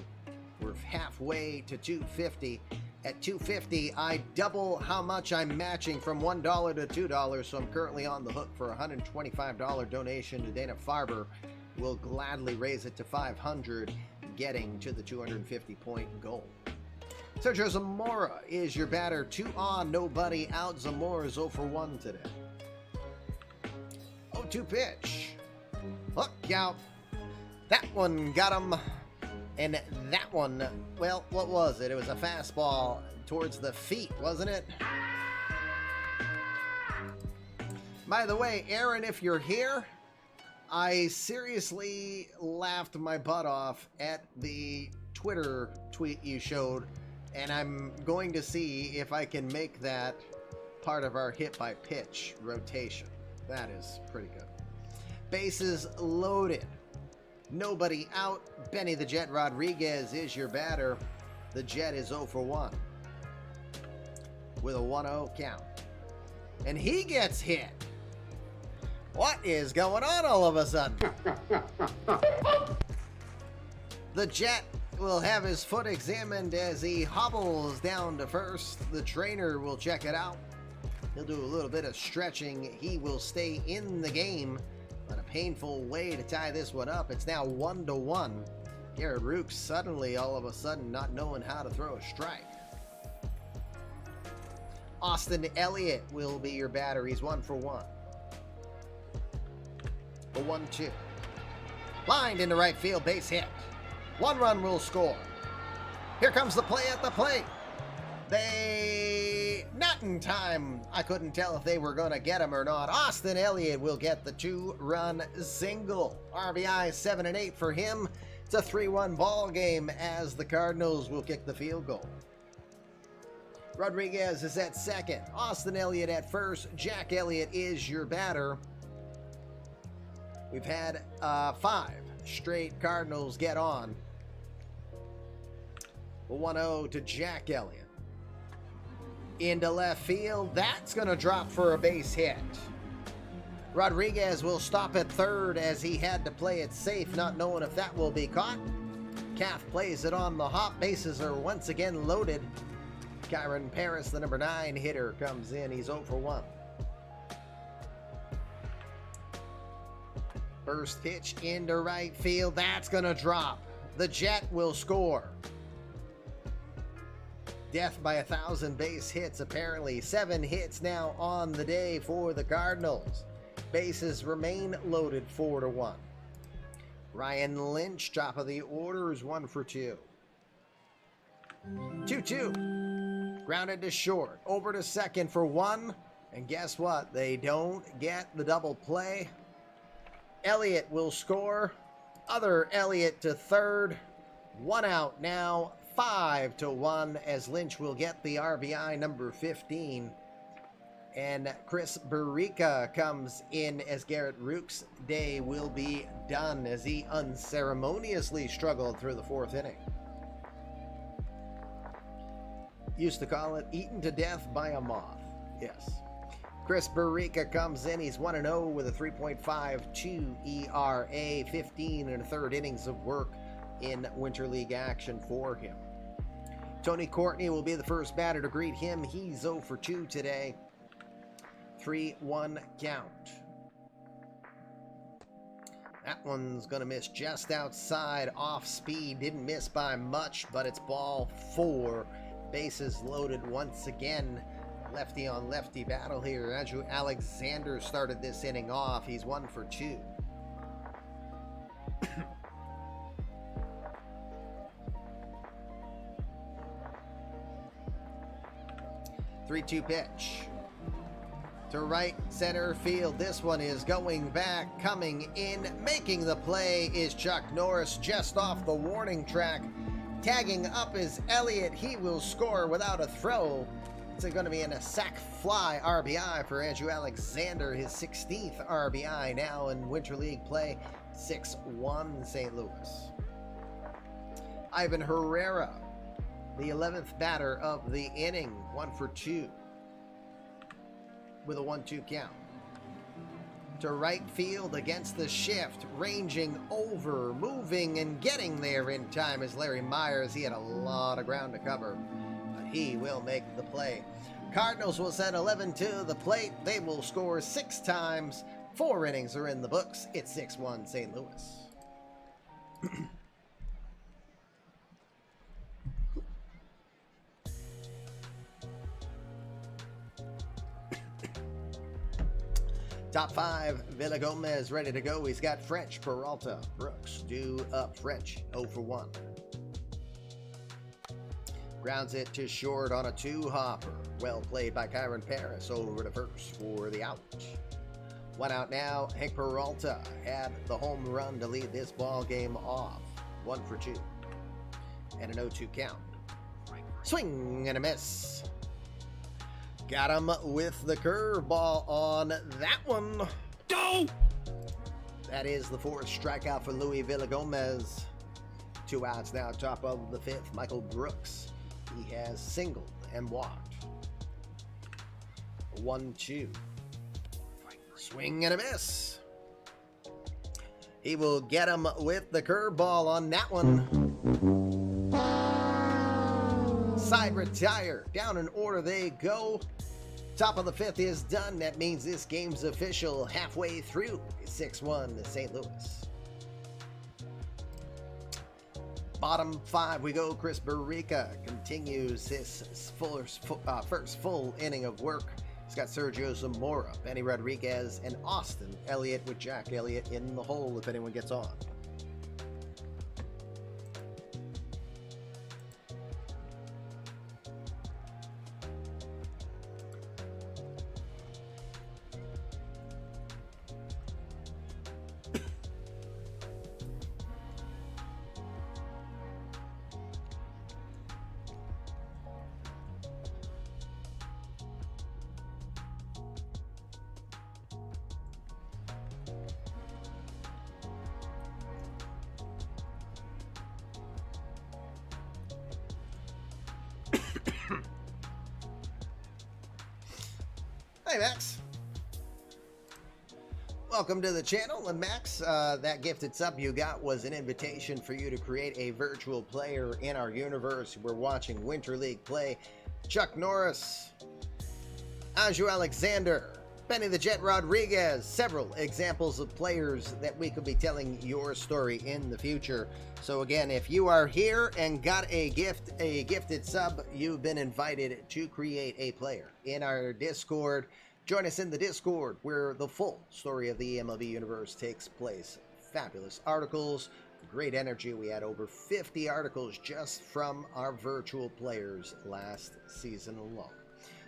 We're halfway to 250. At 250, I double how much I'm matching from $1 to $2, so I'm currently on the hook for a $125 donation to Dana Farber. We'll gladly raise it to 500, getting to the 250 point goal. Sergio Zamora is your batter. 2 on, nobody out. Zamora is 0 for 1 today. 0-2 pitch. Hook out. That one got him. And that one, well, what was it? It was a fastball towards the feet, wasn't it? By the way, Aaron, if you're here, I seriously laughed my butt off at the Twitter tweet you showed, and I'm going to see if I can make that part of our hit by pitch rotation. That is pretty good. Bases loaded. Nobody out. Benny the Jet Rodriguez is your batter. The Jet is 0 for 1 with a 1-0 count. And he gets hit. What is going on all of a sudden? The Jet will have his foot examined as he hobbles down to first. The trainer will check it out. He'll do a little bit of stretching. He will stay in the game. But a painful way to tie this one up. It's now 1-1. Garrett Rooks suddenly, all of a sudden, not knowing how to throw a strike. Austin Elliott will be your batter. He's 1 for 1. A 1-2. Lined into right field, base hit. 1 run will score. Here comes the play at the plate. Not in time. I couldn't tell if they were going to get him or not. Austin Elliott will get the 2-run single. RBI 7 and 8 for him. It's a 3-1 ball game as the Cardinals will kick the field goal. Rodriguez is at second. Austin Elliott at first. Jack Elliott is your batter. We've had 5 straight Cardinals get on. 1-0 to Jack Elliott. Into left field. That's going to drop for a base hit. Rodriguez will stop at third as he had to play it safe, not knowing if that will be caught. Calf plays it on the hop. Bases are once again loaded. Kyron Paris, the number 9 hitter, comes in. He's 0 for 1. First pitch into right field. That's going to drop. The Jet will score. Death by 1,000 base hits, apparently. 7 hits now on the day for the Cardinals. Bases remain loaded 4-1. Ryan Lynch, top of the order, is 1 for 2. 2-2. Grounded to short. Over to second for 1. And guess what? They don't get the double play. Elliott will score. Other Elliott to third. 1 out now. 5-1 as Lynch will get the RBI number 15. And Chris Barica comes in as Garrett Rook's day will be done as he unceremoniously struggled through the 4th inning. Used to call it eaten to death by a moth. Yes. Chris Barica comes in. He's 1-0 with a 3.52 ERA, 15 and a third innings of work in Winter League action for him. Tony Courtney will be the first batter to greet him. He's 0 for 2 today. 3-1 count. That one's going to miss just outside, off speed. Didn't miss by much, but it's ball 4. Bases loaded once again. Lefty on lefty battle here. Andrew Alexander started this inning off. He's 1 for 2. 3-2 pitch to right center field. This one is going back, coming in, making the play is Chuck Norris, just off the warning track. Tagging up is Elliott. He will score without a throw. It's going to be a sac fly RBI for Andrew Alexander, his 16th RBI now in Winter League play. 6-1 St. Louis. Ivan Herrera, the 11th batter of the inning, 1 for 2 with a 1-2 count. To right field against the shift, ranging over, moving, and getting there in time is Larry Myers. He had a lot of ground to cover, but he will make the play. Cardinals will send 11 to the plate. They will score 6 times. 4 innings are in the books. It's 6-1 St. Louis. Top 5, Villagomez ready to go. He's got French, Peralta, Brooks, due up. French, 0 for 1. Grounds it to short on a 2-hopper. Well played by Kyron Paris over to first for the out. 1 out now. Hank Peralta had the home run to lead this ball game off. 1 for 2. And an 0-2 count. Swing and a miss. Got him with the curveball on that one. Go! That is the 4th strikeout for Louis Villagomez. 2 outs now, top of the 5th. Michael Brooks. He has singled and walked. 1-2. Swing and a miss. He will get him with the curveball on that one. Side retire. Down in order they go. Top of the 5th is done. That means this game's official halfway through. It's 6-1 to St. Louis. Bottom 5 we go. Chris Barrica continues his first full inning of work. He's got Sergio Zamora, Benny Rodriguez, and Austin Elliott with Jack Elliott in the hole if anyone gets on. Hey, Max. Welcome to the channel. And Max, that gifted sub you got was an invitation for you to create a virtual player in our universe. We're watching Winter League play. Chuck Norris, Andrew Alexander, Benny the Jet Rodriguez, several examples of players that we could be telling your story in the future. So again, if you are here and got a gifted sub, you've been invited to create a player in our Discord. Join us in the Discord where the full story of the eMLB universe takes place. Fabulous articles, great energy. We had over 50 articles just from our virtual players last season alone.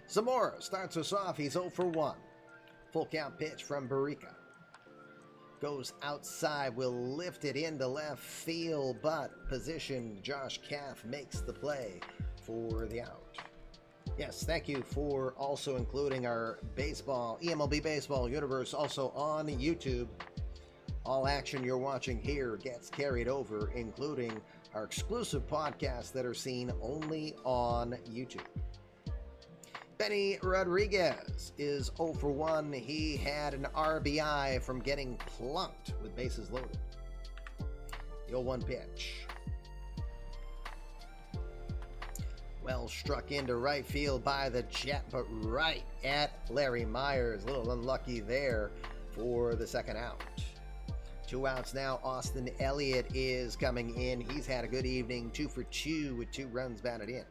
Zamora starts us off. He's 0 for 1. Full count pitch from Barrica. Goes outside, will lift it into left field, but position Josh Kaff makes the play for the out. Yes, thank you for also including our baseball, eMLB Baseball Universe, also on YouTube. All action you're watching here gets carried over, including our exclusive podcasts that are seen only on YouTube. Benny Rodriguez is 0 for 1. He had an RBI from getting plunked with bases loaded. The 0-1 pitch. Well struck into right field by the Jet, but right at Larry Myers. A little unlucky there for the second out. 2 outs now. Austin Elliott is coming in. He's had a good evening. 2 for 2 with 2 runs batted in.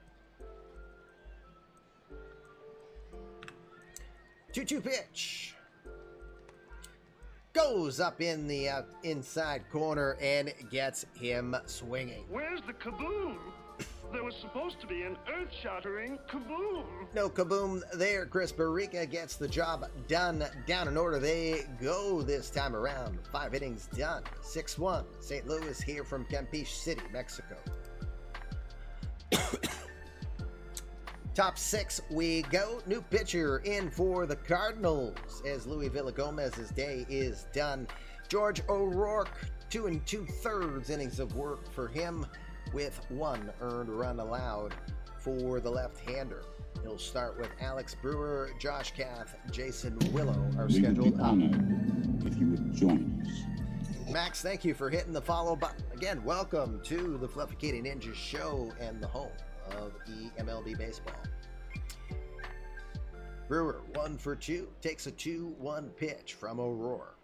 2-2 pitch. Goes up in the inside corner and gets him swinging. Where's the kaboom? There was supposed to be an earth-shattering kaboom. No kaboom there. Chris Barrica gets the job done. Down in order they go this time around. 5 innings done. 6-1. St. Louis here from Campeche City, Mexico. Top 6 we go. New pitcher in for the Cardinals as Louis Villagomez's day is done. George O'Rourke, 2 2/3 innings of work for him with 1 earned run allowed for the left-hander. He'll start with Alex Brewer, Josh Kath, Jason Willow are We would scheduled be up. honored if you would join us. Max, thank you for hitting the follow button. Again, welcome to the Fluffy Kitty Ninja Show and the home of eMLB Baseball. Brewer, 1 for 2, takes a 2-1 pitch from O'Rourke.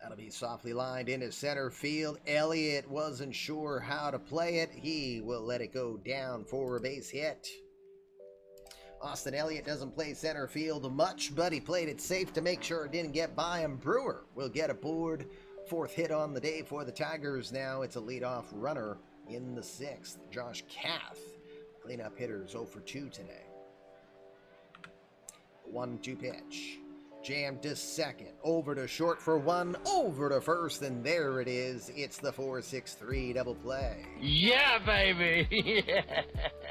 That'll be softly lined into center field. Elliott wasn't sure how to play it. He will let it go down for a base hit. Austin Elliott doesn't play center field much, but he played it safe to make sure it didn't get by him. Brewer will get aboard. 4th hit on the day for the Tigers. Now it's a leadoff runner in the 6th. Josh Kath, cleanup hitters 0 for 2 today. 1-2 pitch. Jammed to second. Over to short for 1. Over to first. And there it is. It's the 4-6-3 double play. Yeah, baby.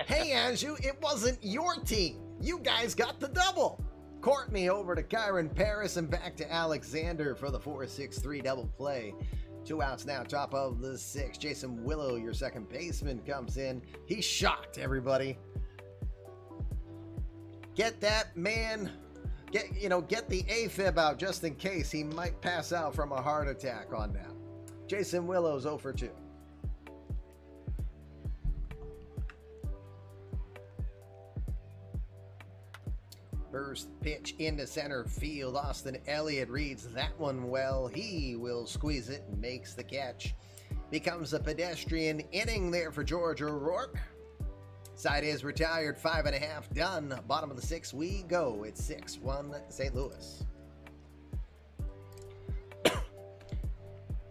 Hey, Anju, it wasn't your team. You guys got the double. Courtney over to Kyron Paris and back to Alexander for the 4-6-3 double play. 2 outs now, top of the 6th. Jason Willow, your second baseman, comes in. He's shocked, everybody. Get that man, get the AFib out just in case he might pass out from a heart attack on that. Jason Willow's 0 for 2. First pitch into center field. Austin Elliott reads that one well. He will squeeze it and makes the catch. Becomes a pedestrian inning there for George O'Rourke. Side is retired, 5.5 done. Bottom of the 6th we go. It's 6-1 St. Louis.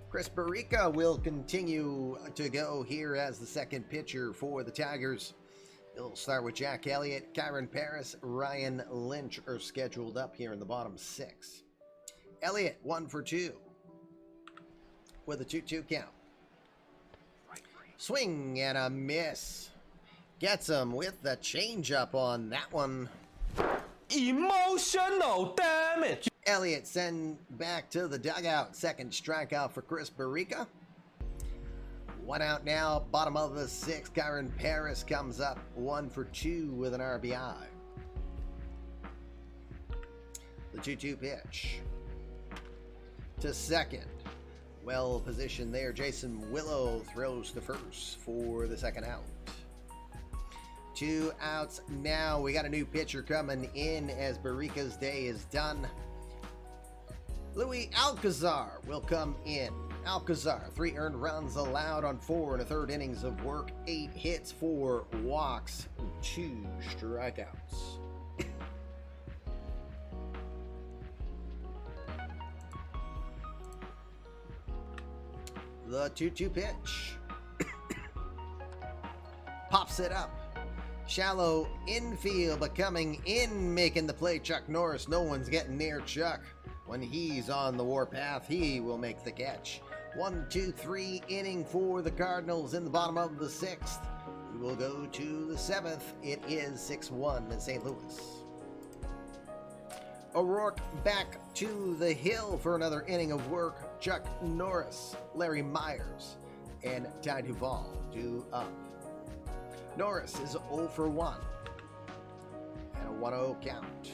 Chris Barrica will continue to go here as the second pitcher for the Tigers. He'll start with Jack Elliott, Kyron Paris, Ryan Lynch are scheduled up here in the bottom 6. Elliott 1 for 2 with a 2-2 count. Swing and a miss. Gets him with the changeup on that one. Emotional damage. Elliott sent back to the dugout. Second strikeout for Chris Barrica. 1 out now, bottom of the 6th. Kyron Paris comes up 1 for 2 with an RBI. The 2-2 pitch to second. Well positioned there. Jason Willow throws to first for the second out. 2 outs now. We got a new pitcher coming in as Barrica's day is done. Louis Alcazar will come in. Alcazar, 3 earned runs allowed on 4 1/3 innings of work, 8 hits, 4 walks, 2 strikeouts. The 2-2 pitch. Pops it up. Shallow infield, but coming in, making the play, Chuck Norris. No one's getting near Chuck. When he's on the warpath, he will make the catch. 1-2-3 inning for the Cardinals in the bottom of the 6th. We will go to the 7th. It is 6-1 in St. Louis. O'Rourke back to the hill for another inning of work. Chuck Norris, Larry Myers, and Ty Duvall due up. Norris is 0 for 1 and a 1-0 count.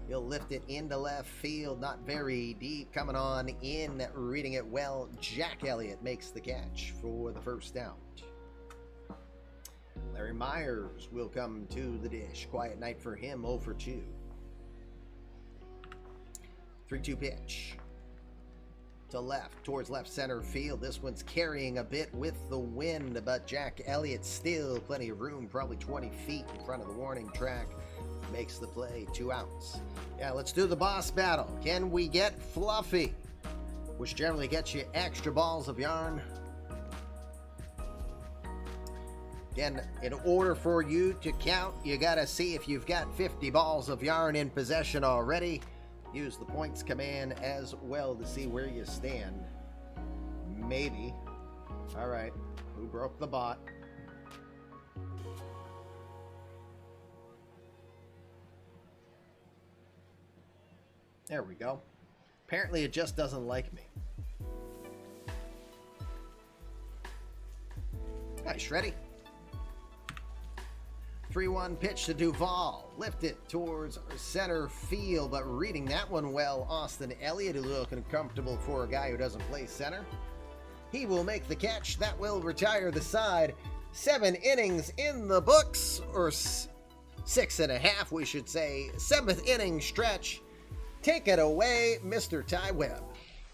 He'll lift it into left field, not very deep. Coming on in, reading it well. Jack Elliott makes the catch for the first out. Larry Myers will come to the dish. Quiet night for him, 0 for 2. 3-2 pitch to left, towards left center field. This one's carrying a bit with the wind, but Jack Elliott still plenty of room, probably 20 feet in front of the warning track. Makes the play, 2 outs. Yeah, let's do the boss battle. Can we get Fluffy? Which generally gets you extra balls of yarn. Again, in order for you to count, you gotta see if you've got 50 balls of yarn in possession already. Use the points command as well to see where you stand. Maybe. All right, who broke the bot? There we go. Apparently it just doesn't like me. Hi, Shreddy. 3-1 pitch to Duvall. Lift it towards center field, but reading that one well, Austin Elliott, who's looking comfortable for a guy who doesn't play center. He will make the catch. That will retire the side. 7 innings in the books, or 6.5, we should say. 7th inning stretch. Take it away, Mr. Ty Webb.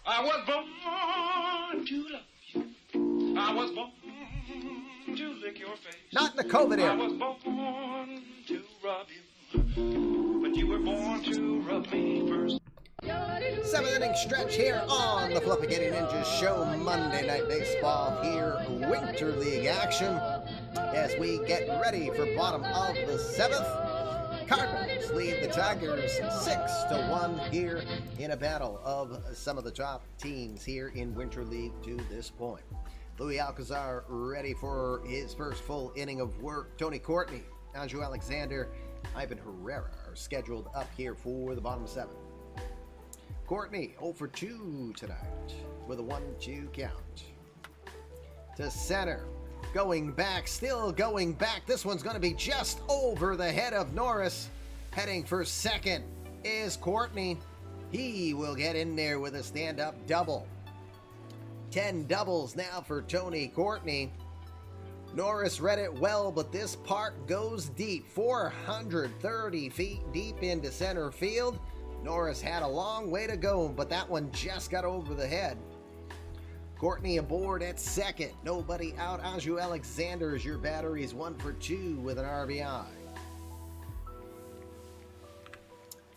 I was born to love you. I was born to lick your face. Not in the COVID era. I was born to rub you, but you were born to rub me first. 7th inning stretch here on the Floppigator Ninjas Show. Monday Night Baseball here. Winter League action as we get ready for bottom of the 7th. Cardinals lead the Tigers 6-1 here in a battle of some of the top teams here in Winter League to this point. Louis Alcazar ready for his first full inning of work. Tony Courtney, Andrew Alexander, Ivan Herrera are scheduled up here for the bottom 7. Courtney 0 for 2 tonight with a 1-2 count. To center. Going back, still going back. This one's going to be just over the head of Norris. Heading for second is Courtney. He will get in there with a stand-up double. 10 doubles now for Tony Courtney. Norris read it well, but this park goes deep. 430 feet deep into center field. Norris had a long way to go, but that one just got over the head. Courtney aboard at second. Nobody out. Andrew Alexander is your batter. He's 1 for 2 with an RBI.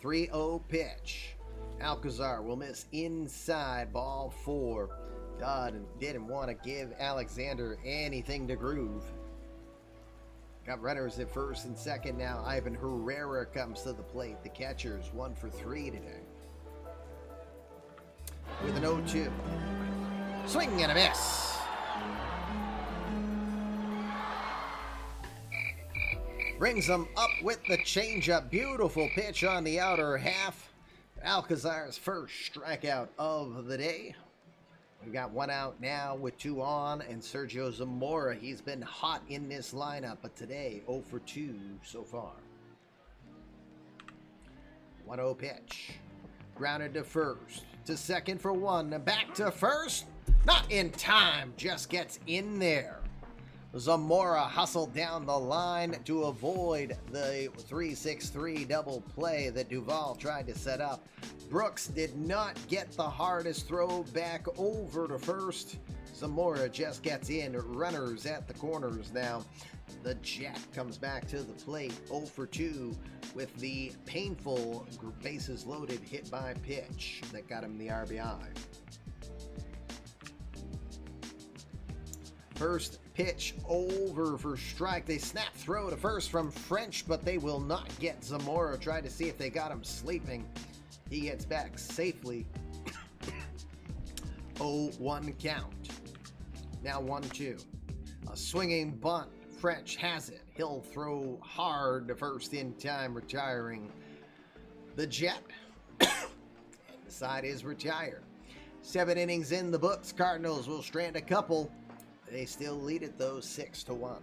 3-0 pitch. Alcazar will miss inside, ball 4. Dodd didn't want to give Alexander anything to groove. Got runners at first and second now. Ivan Herrera comes to the plate. The catcher's 1 for 3 today. With an 0-2. Swing and a miss. Brings them up with the changeup. Beautiful pitch on the outer half. Alcazar's first strikeout of the day. We've got 1 out now with 2 on, and Sergio Zamora. He's been hot in this lineup, but today 0 for 2 so far. 1-0 pitch. Grounded to first. To second for 1. Back to first. Not in time, just gets in there. Zamora hustled down the line to avoid the 3-6-3 double play that Duvall tried to set up. Brooks did not get the hardest throw back over to first. Zamora just gets in. Runners at the corners now. The Jet comes back to the plate 0 for 2 with the painful bases loaded hit by pitch that got him the RBI. First pitch over for strike. They snap throw to first from French, but they will not get Zamora. Tried to see if they got him sleeping. He gets back safely. 0-1 count. Now 1-2. A swinging bunt. French has it. He'll throw hard to first in time, retiring the Jet. And the side is retired. 7 innings in the books. Cardinals will strand a couple. They still lead it, though, 6-1.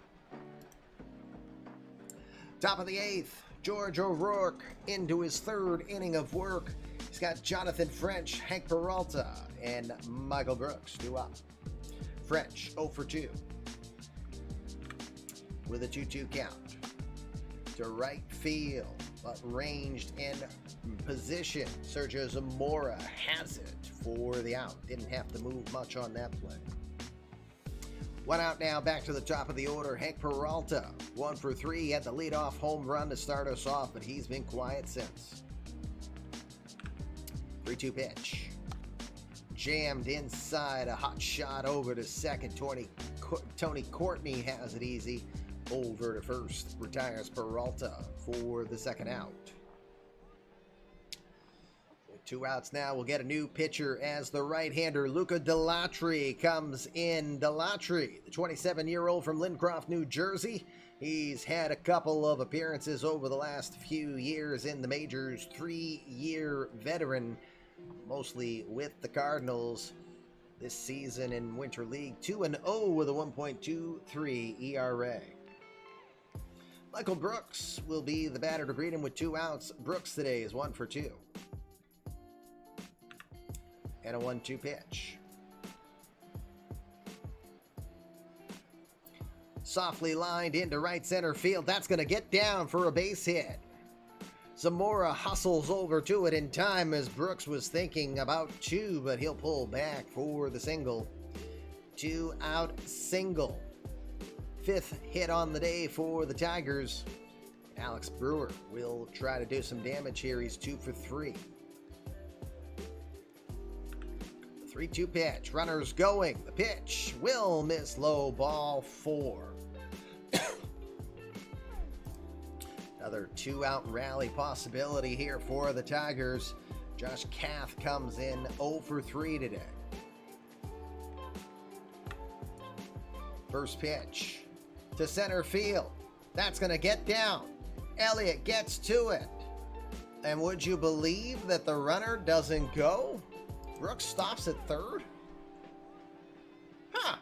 Top of the 8th, George O'Rourke into his 3rd inning of work. He's got Jonathan French, Hank Peralta, and Michael Brooks 2 up. French 0 for 2 with a 2-2 count. To right field, but ranged in position. Sergio Zamora has it for the out. Didn't have to move much on that play. 1 out now, back to the top of the order. Hank Peralta, 1 for 3. He had the leadoff home run to start us off, but he's been quiet since. 3-2 pitch. Jammed inside, a hot shot over to second. Tony Courtney has it easy. Over to first, retires Peralta for the 2nd out. With 2 outs now, we'll get a new pitcher as the right-hander. Luca Delatri comes in. Delatri, the 27-year-old from Lincroft, New Jersey, He's had a couple of appearances over the last few years in the majors, 3-year veteran, mostly with the Cardinals. This season in Winter League, 2-0 with a 1.23 ERA. Michael Brooks will be the batter to greet him with 2 outs. Brooks today is 1 for 2. And a 1-2 pitch. Softly lined into right center field. That's going to get down for a base hit. Zamora hustles over to it in time as Brooks was thinking about 2, but he'll pull back for the single. 2-out single. 5th hit on the day for the Tigers. Alex Brewer will try to do some damage here. He's 2 for 3. 3-2 pitch. Runners going. The pitch will miss low, ball 4. Another 2-out rally possibility here for the Tigers. Josh Kath comes in 0 for 3 today. First pitch to center field. That's going to get down. Elliott gets to it. And would you believe that the runner doesn't go? Brooks stops at third? Huh.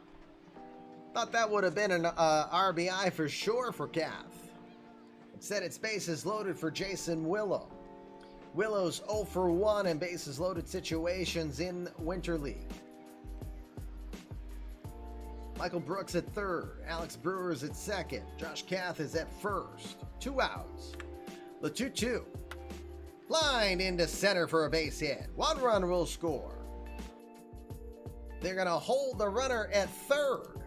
Thought that would have been an RBI for sure for Kath. Instead, it's bases loaded for Jason Willow. Willow's 0 for 1 in bases loaded situations in Winter League. Michael Brooks at third. Alex Brewer's at second. Josh Kath is at first. 2 outs. The 2-2. Line into center for a base hit. 1 run will score. They're going to hold the runner at third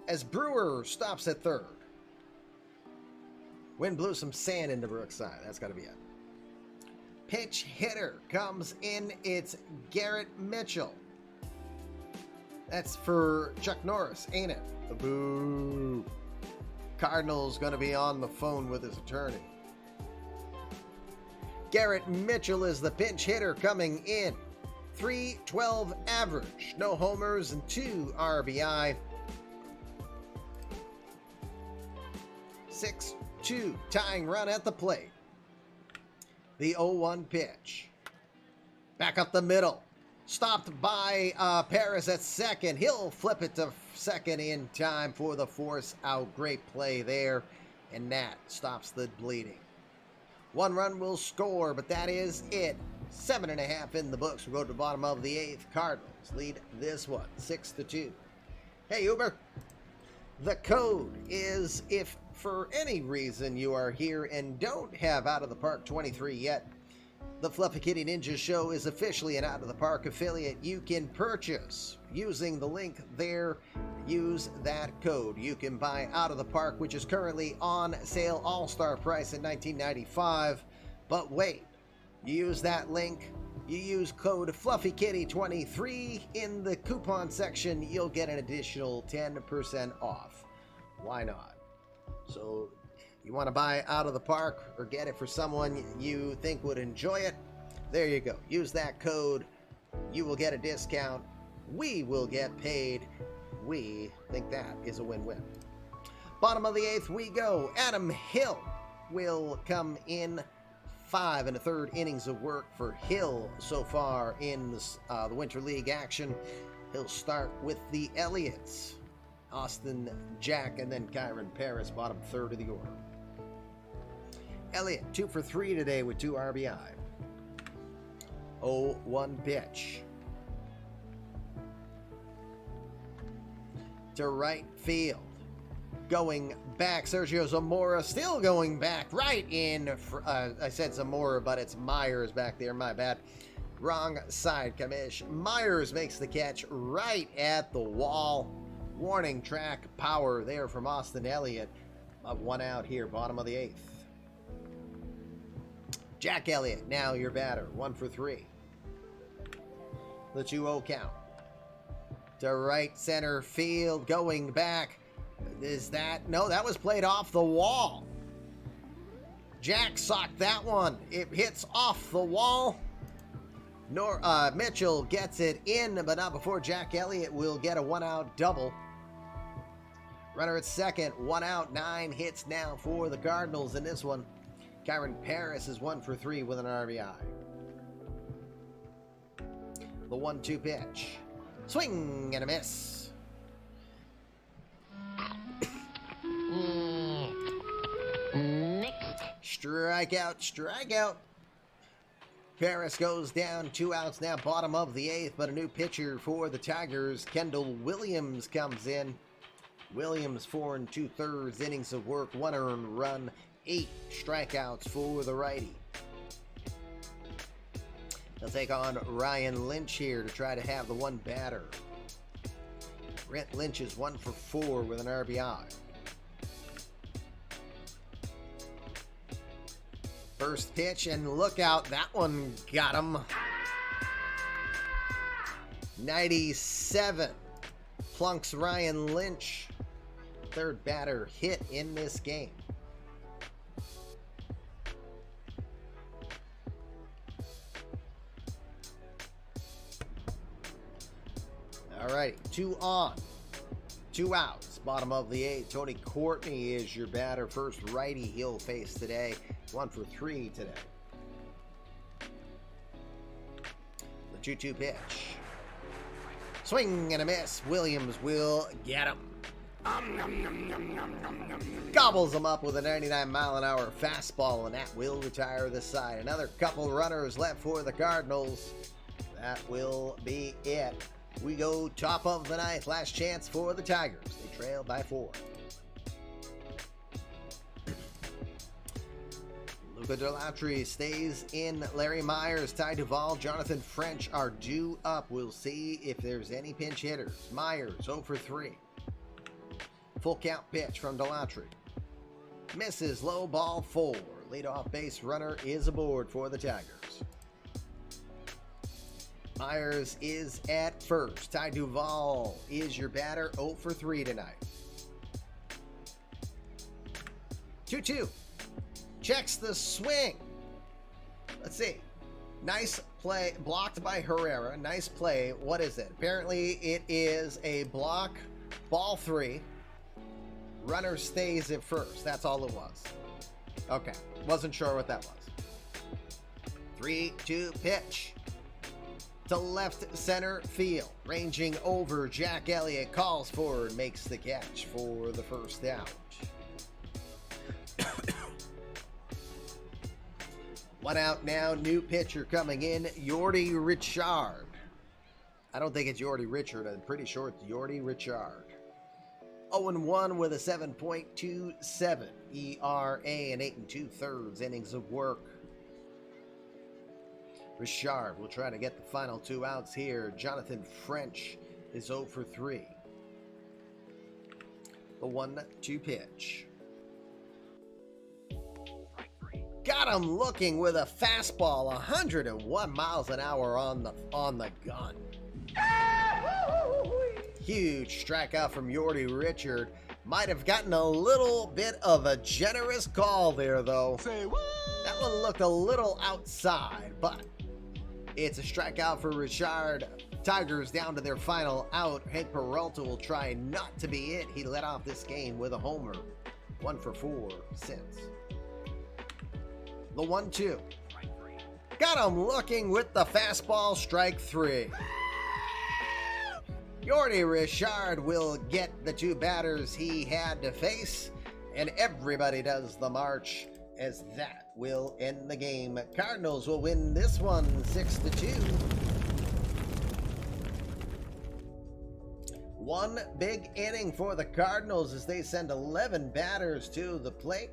as Brewer stops at third. Wind blew some sand into Brooks' side. That's got to be it. Pitch hitter comes in. It's Garrett Mitchell. That's for Chuck Norris, ain't it? Boo. Cardinals going to be on the phone with his attorney. Garrett Mitchell is the pinch hitter coming in. 3.12 average. No homers and 2 RBI. 6-2 tying run at the plate. The 0-1 pitch. Back up the middle. Stopped by Paris at second. He'll flip it to second in time for the force out. Great play there. And Nat stops the bleeding. 1 run will score, but that is it. 7.5 in the books. We'll go to the bottom of the 8th. Cardinals lead this one 6-2. Hey, Uber. The code is, if for any reason you are here and don't have Out of the Park 23 yet, the Fluffy Kitty Ninja Show is officially an Out of the Park affiliate. You can purchase using the link there. Use that code. You can buy Out of the Park, which is currently on sale, all-star price at $19.95. But wait, you use that link, you use code FluffyKitty23 in the coupon section, you'll get an additional 10% off. Why not? So you want to buy Out of the Park or get it for someone you think would enjoy it? There you go. Use that code. You will get a discount. We will get paid. We think that is a win-win. Bottom of the 8th we go. Adam Hill will come in. 5 1/3 innings of work for Hill so far in the Winter League action. He'll start with the Elliots. Austin Jack and then Kyron Paris, bottom third of the order. Elliott, 2 for 3 today with 2 RBI. 0-1 pitch. To right field. Going back, Sergio Zamora still going back right in. I said Zamora, but it's Myers back there. My bad. Wrong side, Kamish. Myers makes the catch right at the wall. Warning track power there from Austin Elliott. 1 out here, bottom of the 8th. Jack Elliott, now your batter. 1 for 3. The 2-0 count. To right center field, going back. Is that? No, that was played off the wall. Jack socked that one. It hits off the wall. Mitchell gets it in, but not before Jack Elliott will get a 1-out double. Runner at second, 1 out, 9 hits now for the Cardinals in this one. Kyron Paris is 1 for 3 with an RBI. The 1-2 pitch. Swing and a miss. Next. Strikeout. Paris goes down, 2 outs now, bottom of the 8th, but a new pitcher for the Tigers, Kendall Williams, comes in. Williams, 4 2/3 innings of work, 1 earned run, 8 strikeouts for the righty. They'll take on Ryan Lynch here to try to have the one batter. Brent Lynch is 1 for 4 with an RBI. First pitch, and look out, that one got him. 97 plunks Ryan Lynch. Third batter hit in this game. All right, 2 on, 2 outs. Bottom of the 8th, Tony Courtney is your batter. First righty he'll face today. 1 for 3 today. The 2-2 pitch. Swing and a miss. Williams will get him. Gobbles him up with a 99-mile-an-hour fastball, and that will retire this side. Another couple runners left for the Cardinals. That will be it. We go top of the 9th. Last chance for the Tigers. They trail by 4. Luca Delatry stays in. Larry Myers, Ty Duvall, Jonathan French are due up. We'll see if there's any pinch hitters. Myers 0 for 3. Full count pitch from Delatry. Misses, low ball 4. Leadoff base runner is aboard for the Tigers. Myers is at first. Ty Duvall is your batter, 0 for 3 tonight. 2-2. Checks the swing. Let's see. Nice play. Blocked by Herrera. Nice play. What is it? Apparently it is a block. Ball 3. Runner stays at first. That's all it was. Okay. Wasn't sure what that was. 3-2 pitch. To left center field. Ranging over, Jack Elliott calls forward. Makes the catch for the first out. 1 out now, new pitcher coming in, Yordy Richard. I don't think it's Yordy Richard, I'm pretty sure it's Yordy Richard. 0-1 with a 7.27 ERA and 8 2/3 innings of work. Richard will try to get the final 2 outs here. Jonathan French is 0 for 3. The 1-2 pitch. Got him looking with a fastball, 101 miles an hour on the gun. Huge strikeout from Yordy Richard. Might have gotten a little bit of a generous call there, though. Say what? That one looked a little outside, but it's a strikeout for Richard. Tigers down to their final out. Hank Peralta will try not to be it. He led off this game with a homer. 1 for 4 since. The 1-2. Got him looking with the fastball, strike 3. Yordy Richard will get the 2 batters he had to face, and everybody does the march, as that will end the game. Cardinals will win this one 6-2. One big inning for the Cardinals as they send 11 batters to the plate.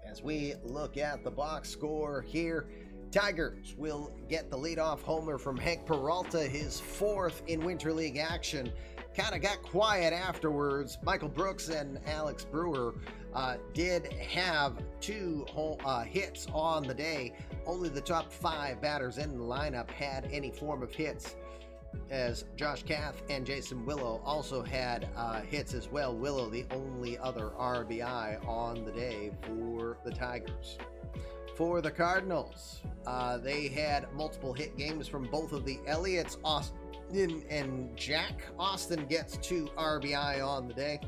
As we look at the box score here, Tigers will get the leadoff homer from Hank Peralta, his 4th in Winter League action. Kind of got quiet afterwards. Michael Brooks and Alex Brewer did have 2 hits on the day. Only the top 5 batters in the lineup had any form of hits, as Josh Kath and Jason Willow also had hits as well. Willow, the only other RBI on the day for the Tigers. For the Cardinals, they had multiple hit games from both of the Elliots, Austin and Jack. Austin gets 2 RBI on the day.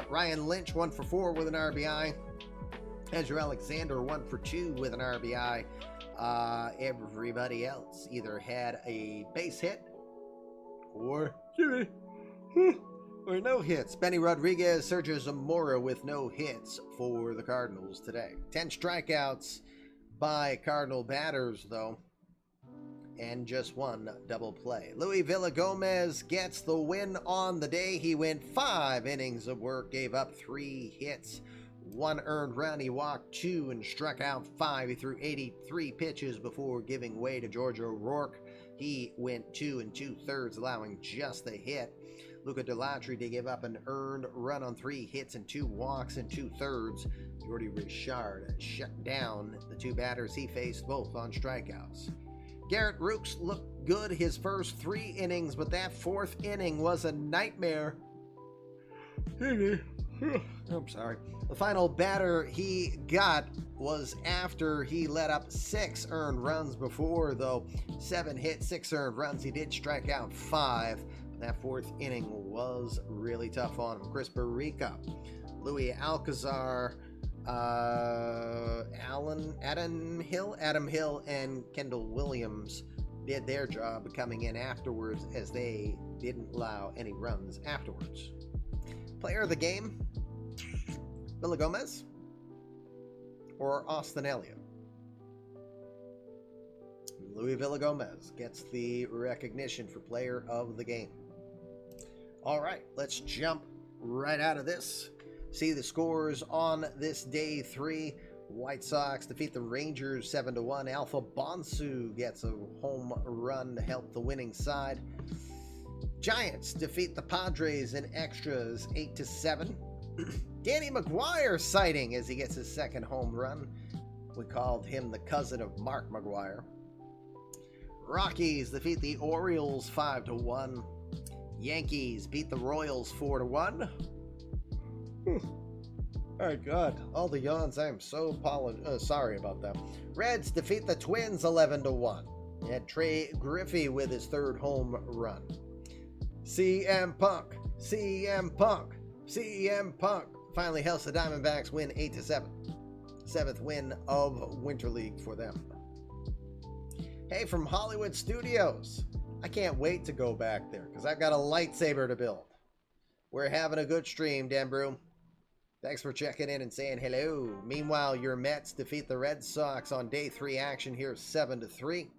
Ryan Lynch, 1 for 4 with an RBI. Andrew Alexander, 1 for 2 with an RBI. Everybody else either had a base hit or no hits. Benny Rodriguez, Sergio Zamora with no hits for the Cardinals today. 10 strikeouts by Cardinal batters, though, and just 1 double play. Luis Villagomez gets the win on the day. He went 5 innings of work, gave up 3 hits, 1 earned run. He walked 2 and struck out 5. He threw 83 pitches before giving way to George O'Rourke. He went 2 2/3, allowing just a hit. Luca Delatri to give up an earned run on 3 hits and 2 walks and 2/3. Jordy Richard shut down the 2 batters he faced, both on strikeouts. Garrett Rooks looked good his first 3 innings, but that 4th inning was a nightmare. I'm sorry. The final batter he got was after he let up 6 earned runs before, though. 7 hits, 6 earned runs. He did strike out 5. That 4th inning was really tough on him. Chris Barrica, Louis Alcazar, Adam Hill, and Kendall Williams did their job coming in afterwards, as they didn't allow any runs afterwards. Player of the game, Villagomez or Austin Elliott? Louis Villagomez gets the recognition for player of the game. All right, let's jump right out of this. See the scores on this day 3. White Sox defeat the Rangers 7-1. Alpha Bonsu gets a home run to help the winning side. Giants defeat the Padres in extras 8-7. Danny McGuire sighting as he gets his 2nd home run. We called him the cousin of Mark McGuire. Rockies defeat the Orioles 5-1. Yankees beat the Royals 4-1. My God, all the yawns. I am so sorry about that. Reds defeat the Twins 11-1. And Trey Griffey with his 3rd home run. CM Punk finally helps the Diamondbacks win 8-7. 7th win of Winter League for them. Hey, from Hollywood Studios. I can't wait to go back there because I've got a lightsaber to build. We're having a good stream, Dan Broom. Thanks for checking in and saying hello. Meanwhile, your Mets defeat the Red Sox on day 3 action here 7-3.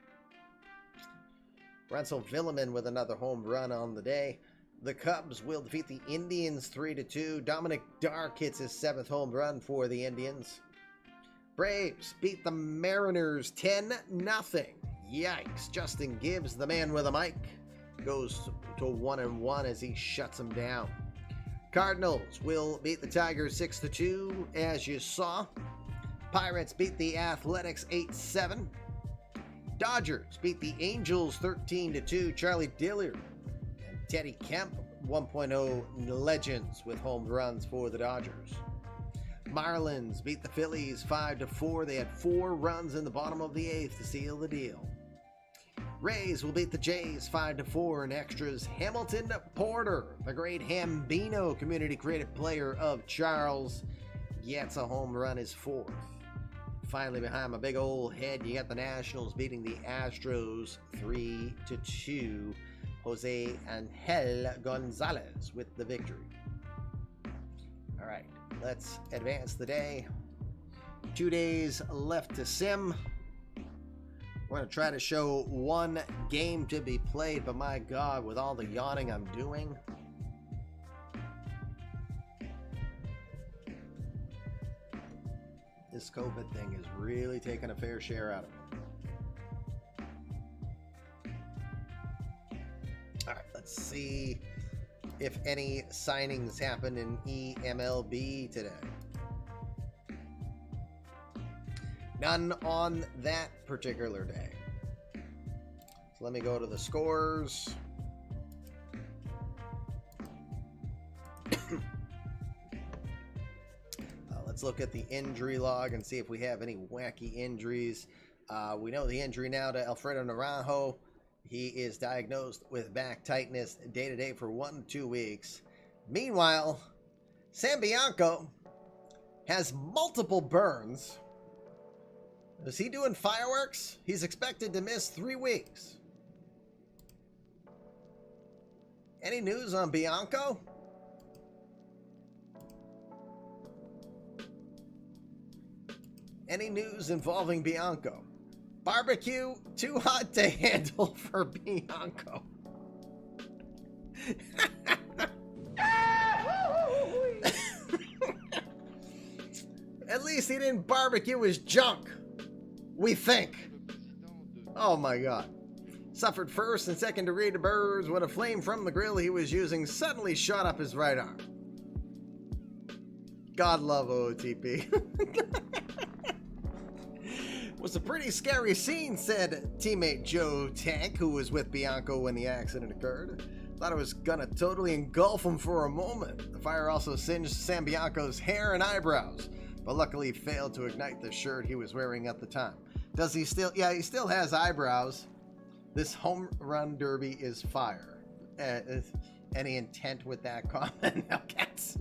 Russell Villeman with another home run on the day. The Cubs will defeat the Indians 3-2. Dominic Dark hits his 7th home run for the Indians. Braves beat the Mariners 10-0. Yikes. Justin Gibbs, the man with a mic, goes to 1-1 as he shuts him down. Cardinals will beat the Tigers 6-2, as you saw. Pirates beat the Athletics 8-7. Dodgers beat the Angels 13-2. Charlie Diller and Teddy Kemp, 1.0 legends with home runs for the Dodgers. Marlins beat the Phillies 5-4. They had 4 runs in the bottom of the 8th to seal the deal. Rays will beat the Jays 5-4 in extras. Hamilton Porter, the great Hambino community credit player of Charles, gets a home run, his 4th. Finally, behind my big old head, you got the Nationals beating the Astros 3-2. Jose Angel Gonzalez with the victory. All right, let's advance the day. 2 days left to sim. We're going to try to show 1 game to be played, but my God, with all the yawning I'm doing. This COVID thing is really taking a fair share out of me. All right, let's see if any signings happen in eMLB today. None on that particular day. So let me go to the scores. Let's look at the injury log and see if we have any wacky injuries. We know the injury now to Alfredo Naranjo. He is diagnosed with back tightness day-to-day for 1 to 2 weeks. Meanwhile, Sam Bianco has multiple burns. Is he doing fireworks? He's expected to miss 3 weeks. Any news on Bianco? Any news involving Bianco? Barbecue too hot to handle for Bianco. At least he didn't barbecue his junk. We think. Oh my God. Suffered first and second degree burns when a flame from the grill he was using suddenly shot up his right arm. God love OOTP. Was a pretty scary scene, said teammate Joe Tank, who was with Bianco when the accident occurred. Thought it was gonna totally engulf him for a moment. The fire also singed Sam Bianco's hair and eyebrows, but luckily failed to ignite the shirt he was wearing at the time. Does he still? Yeah, he still has eyebrows. This home run derby is fire. Any intent with that comment? No, cats.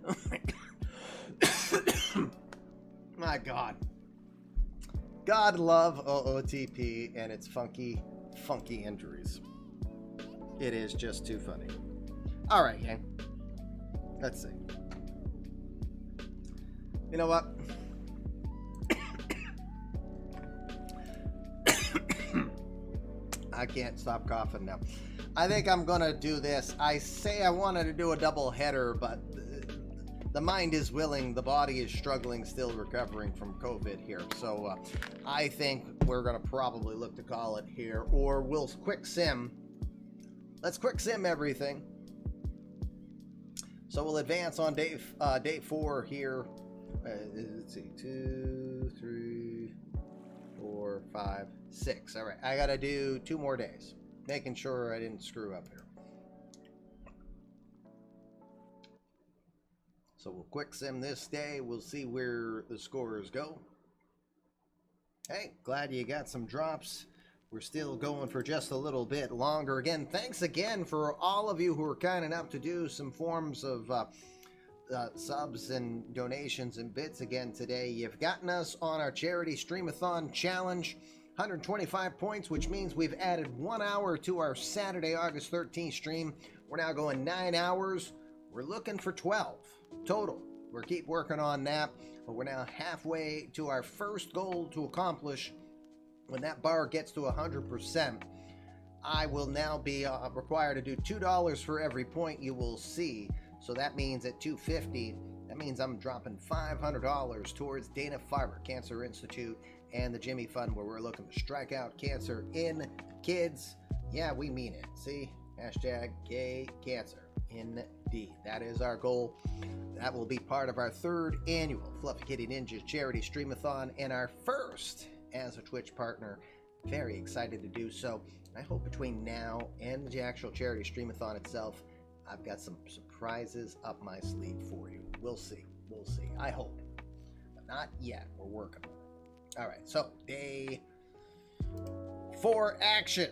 Oh my God. My God. God love OOTP and its funky, funky injuries. It is just too funny. All right, gang. Let's see. You know what? I can't stop coughing now. I think I'm gonna do this. I say I wanted to do a double header, but the mind is willing, the body is struggling, still recovering from COVID here. So I think we're gonna probably look to call it here, or we'll quick sim. Let's quick sim everything. So we'll advance on day 4 here. Let's see, 2, 3, 4, 5, 6. All right, I gotta do 2 more days, making sure I didn't screw up here. So we'll quick sim this day. We'll see where the scores go. Hey, glad you got some drops. We're still going for just a little bit longer. Again, thanks again for all of you who are kind enough to do some forms of subs and donations and bits again today. You've gotten us on our charity streamathon challenge. 125 points, which means we've added 1 hour to our Saturday, August 13th stream. We're now going 9 hours. We're looking for 12 total. We'll keep working on that, but we're now halfway to our first goal to accomplish. When that bar gets to 100%, I will now be required to do $2 for every point you will see. So that means at $250, that means I'm dropping $500 towards Dana-Farber Cancer Institute and the Jimmy Fund, where we're looking to strike out cancer in kids. Yeah, we mean it. See? Hashtag gay cancer. Indeed. That is our goal. That will be part of our 3rd annual Fluffy Kitty Ninjas Charity Streamathon and our first as a Twitch partner. Very excited to do so. I hope between now and the actual charity streamathon itself, I've got some surprises up my sleeve for you. We'll see. We'll see. I hope. But not yet. We're working on it. All right. So, day 4 action.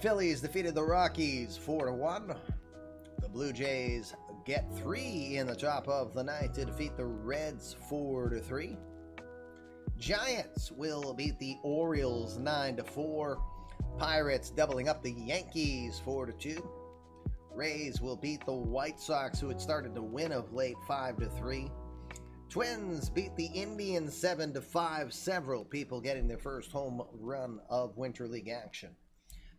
Phillies defeated the Rockies 4-1. The Blue Jays get 3 in the top of the night to defeat the Reds 4-3. Giants will beat the Orioles 9-4. Pirates doubling up the Yankees 4-2. Rays will beat the White Sox, who had started to win of late, 5-3. Twins beat the Indians 7-5. Several people getting their first home run of Winter League action.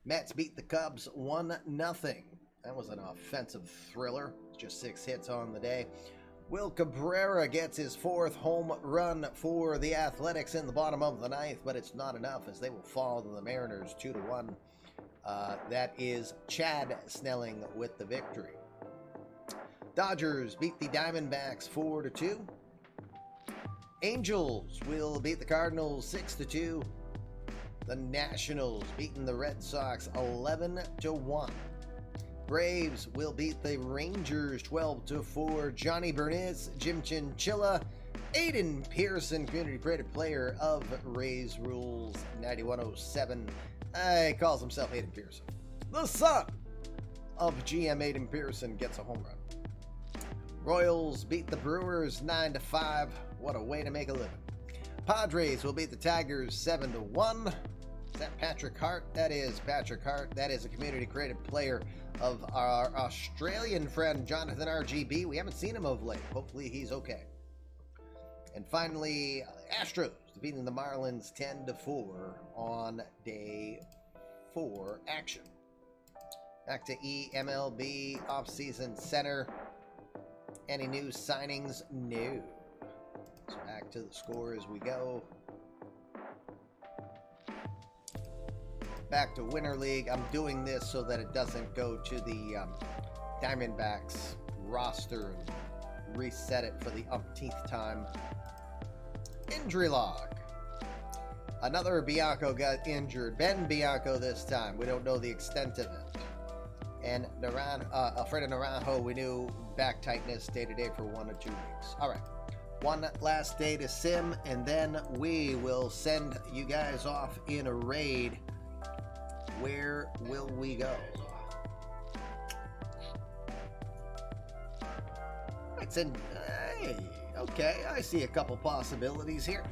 Mets beat the Cubs 1-0. That was an offensive thriller. Just 6 hits on the day. Will Cabrera gets his 4th home run for the Athletics in the bottom of the 9th, but it's not enough as they will fall to the Mariners 2-1. That is Chad Snelling with the victory. Dodgers beat the Diamondbacks 4-2. Angels will beat the Cardinals 6-2. The Nationals beating the Red Sox 11-1. Braves will beat the Rangers 12-4. Johnny Bernice, Jim Chinchilla, Aiden Pearson, Community Creative Player of Rays Rules 9107. He calls himself Aiden Pearson. The Sun of GM Aiden Pearson gets a home run. Royals beat the Brewers 9-5. What a way to make a living. Padres will beat the Tigers 7-1. Is that Patrick Hart? That is Patrick Hart. That is a community-created player of our Australian friend Jonathan RGB. We haven't seen him of late. Hopefully he's okay. And finally, Astros defeating the Marlins 10-4 on day 4 action. Back to eMLB offseason center. Any new signings? No. So back to the score as we go. Back to Winter League. I'm doing this so that it doesn't go to the Diamondbacks roster and reset it for the umpteenth time. Injury log. Another Bianco got injured. Ben Bianco this time. We don't know the extent of it. And Alfredo Naranjo, we knew back tightness day to day for 1 to 2 weeks. All right. One last day to sim, and then we will send you guys off in a raid. Where will we go? It's in. Hey, okay, I see a couple possibilities here.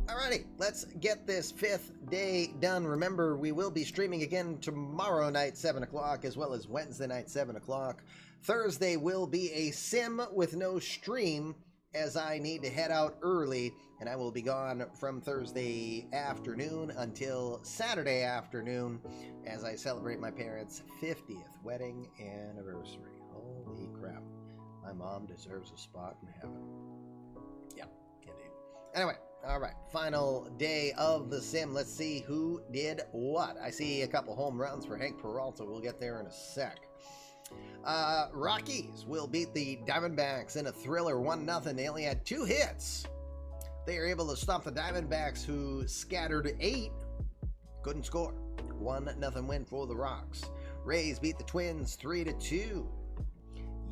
Alrighty, let's get this 5th day done. Remember, we will be streaming again tomorrow night, 7 o'clock, as well as Wednesday night, 7 o'clock. Thursday will be a sim with no stream, as I need to head out early, and I will be gone from Thursday afternoon until Saturday afternoon as I celebrate my parents' 50th wedding anniversary. Holy crap. My mom deserves a spot in heaven. Yep, indeed. Anyway, all right, final day of the sim. Let's see who did what. I see a couple home runs for Hank Peralta. We'll get there in a sec. Rockies will beat the Diamondbacks in a thriller 1-0. They only had 2 hits. They are able to stop the Diamondbacks, who scattered 8. Couldn't score. 1-0 win for the Rocks. Rays beat the Twins 3-2.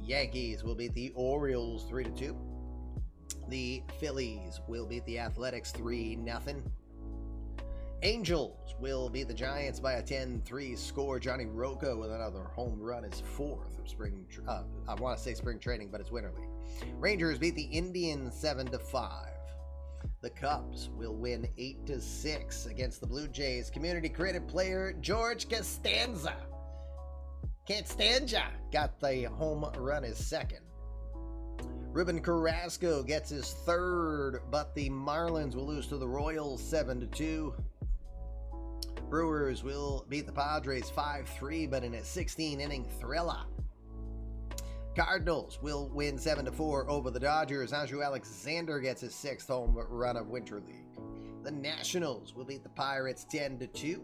Yankees will beat the Orioles 3-2. The Phillies will beat the Athletics 3-0. Angels will beat the Giants by a 10-3 score. Johnny Rocca with another home run, his 4th of spring. I want to say spring training, but it's Winter League. Rangers beat the Indians 7-5. The Cubs will win 8-6 against the Blue Jays. Community created player George Costanza got the home run, his 2nd. Ruben Carrasco gets his 3rd, but the Marlins will lose to the Royals 7-2. Brewers will beat the Padres 5-3, but in a 16-inning thriller. Cardinals will win 7-4 over the Dodgers. Andrew Alexander gets his 6th home run of Winter League. The Nationals will beat the Pirates 10-2.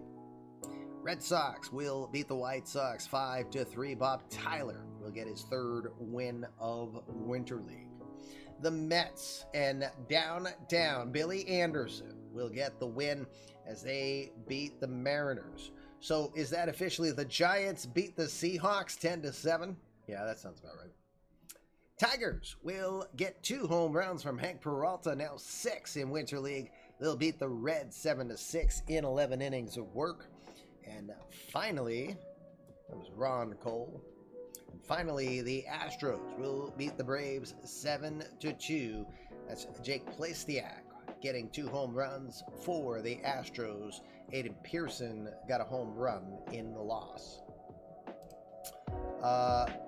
Red Sox will beat the White Sox 5-3. Bob Tyler will get his 3rd win of Winter League. The Mets and downtown Billy Anderson will get the win as they beat the Mariners. So is that officially the Giants beat the Seahawks 10-7? Yeah, that sounds about right. Tigers will get 2 home runs from Hank Peralta, now 6 in Winter League. They'll beat the Reds 7-6 in 11 innings of work. And finally, that was Ron Cole. And finally, the Astros will beat the Braves 7-2. That's Jake Plastiak getting 2 home runs for the Astros. Aiden Pearson got a home run in the loss.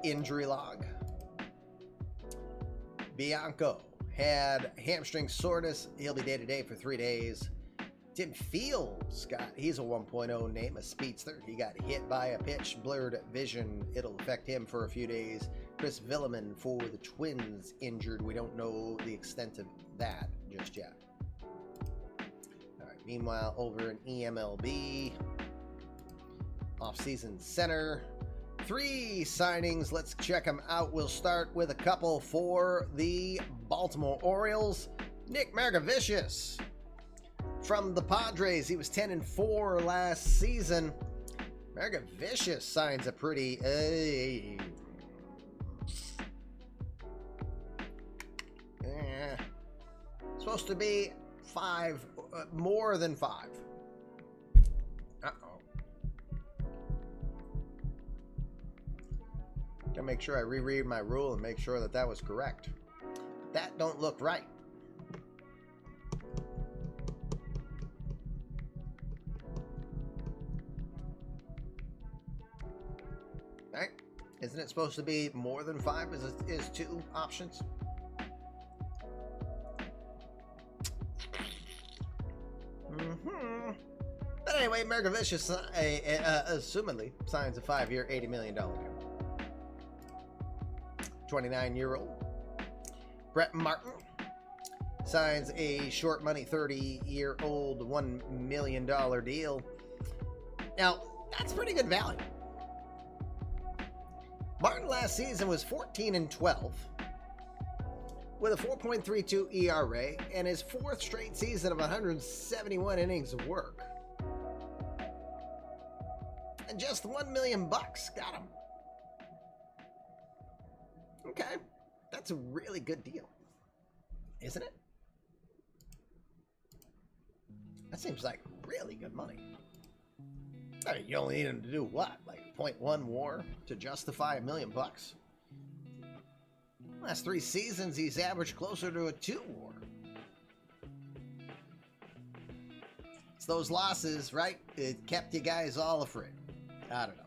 Injury log. Bianco had hamstring soreness. He'll be day-to-day for 3 days. Tim Fields he's a 1.0 name, a speedster. He got hit by a pitch, blurred vision. It'll affect him for a few days. Chris Villeman for the Twins injured. We don't know the extent of that just yet. All right. Meanwhile, over in eMLB, offseason center, 3 signings. Let's check them out. We'll start with a couple for the Baltimore Orioles. Nick Margevicius from the Padres. He was 10-4 last season. Margevicius signs a pretty supposed to be 5, more than 5. Uh-oh. Gotta make sure I reread my rule and make sure that that was correct. That don't look right. Right? Isn't it supposed to be more than 5 is 2 options? But anyway, America Vicious assumedly signs a 5-year, $80 million deal. 29-year-old Brett Martin signs a short money 30-year-old $1 million deal. Now, that's pretty good value. Martin last season was 14-12 with a 4.32 ERA and his 4th straight season of 171 innings of work. And just $1 million bucks got him. Okay, that's a really good deal, isn't it? That seems like really good money. I mean, you only need him to do what, like 0.1 WAR to justify $1 million bucks. Last 3 seasons, he's averaged closer to a 2 WAR. It's those losses, right? It kept you guys all afraid. I don't know.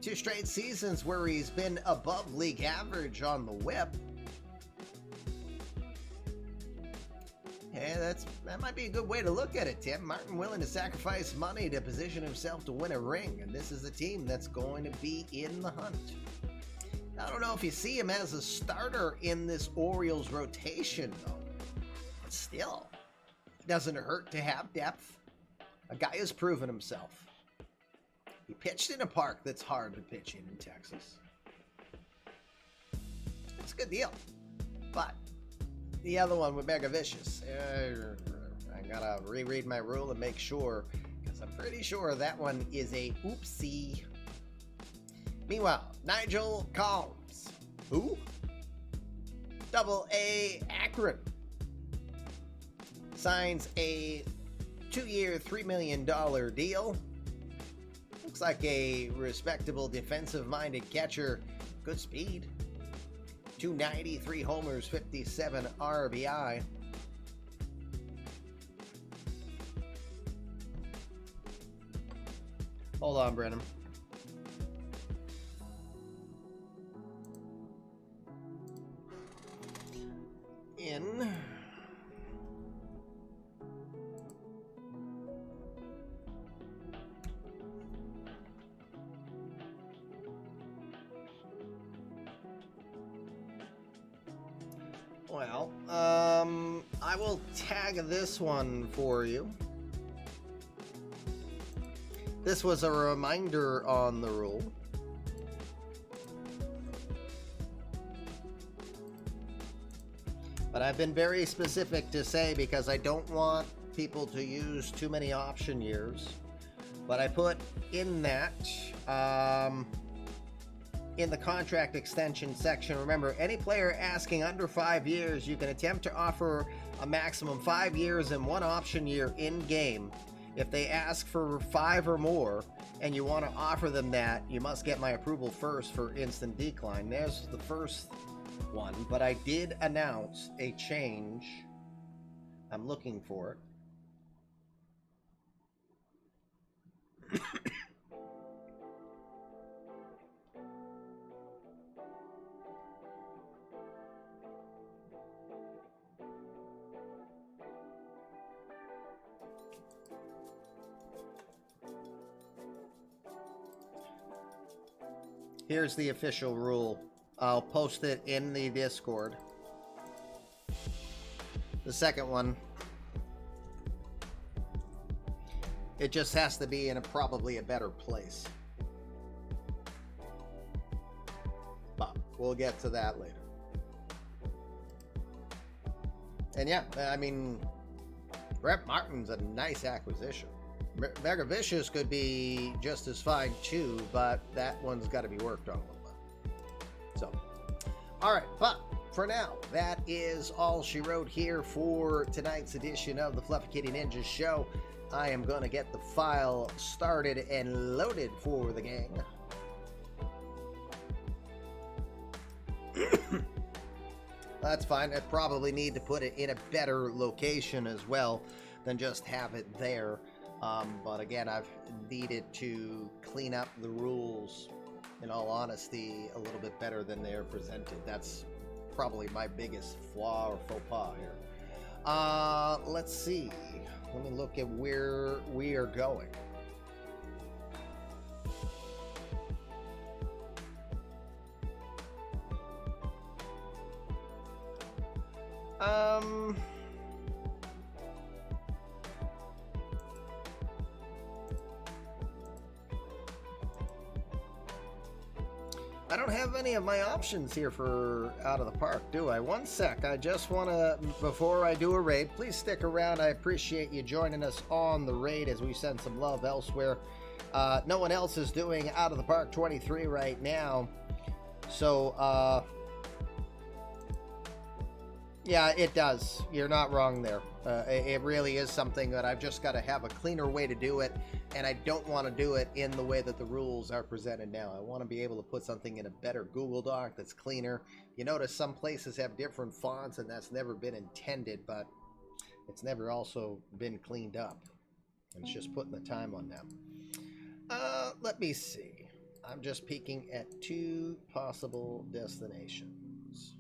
2 straight seasons where he's been above league average on the whip. Yeah, that might be a good way to look at it, Tim. Martin willing to sacrifice money to position himself to win a ring, and this is a team that's going to be in the hunt. I don't know if you see him as a starter in this Orioles rotation, though. But still, it doesn't hurt to have depth. A guy has proven himself. He pitched in a park that's hard to pitch in Texas. It's a good deal. But the other one with Mega Vicious, I gotta reread my rule and make sure, because I'm pretty sure that one is a oopsie. Meanwhile, Nigel Combs, who? Double-A Akron, signs a 2-year, $3 million deal. Looks like a respectable defensive-minded catcher. Good speed. 290, 3 homers, 57 RBI. Hold on, Brennan. In. Well, I will tag this one for you. This was a reminder on the rule. But I've been very specific to say, because I don't want people to use too many option years. But I put in that, in the contract extension section, remember, any player asking under 5 years, you can attempt to offer a maximum 5 years and 1 option year in game. If they ask for 5 or more and you want to offer them that, you must get my approval first for instant decline. There's the first one, but I did announce a change. I'm looking for it. Here's the official rule. I'll post it in the Discord. The second one, it just has to be in probably a better place. But we'll get to that later. And yeah, I mean, Brett Martin's a nice acquisition. Mega Vicious could be just as fine too, but that one's got to be worked on a little bit. So, all right, but for now, that is all she wrote here for tonight's edition of the Fluffy Kitty Ninja Show. I am going to get the file started and loaded for the gang. That's fine. I probably need to put it in a better location as well than just have it there. But again, I've needed to clean up the rules, in all honesty, a little bit better than they're presented. That's probably my biggest flaw or faux pas here. Let's see. Let me look at where we are going. I don't have any of my options here for out of the park, do I? One sec. I just want to, before I do a raid, please stick around. I appreciate you joining us on the raid as we send some love elsewhere. No one else is doing Out of the Park 23 right now. So, yeah, it does. You're not wrong there. It really is something that I've just got to have a cleaner way to do it, and I don't want to do it in the way that the rules are presented now. I want to be able to put something in a better Google Doc that's cleaner. You notice some places have different fonts, and that's never been intended, but it's never also been cleaned up. And it's just putting the time on them. Let me see. I'm just peeking at 2 possible destinations.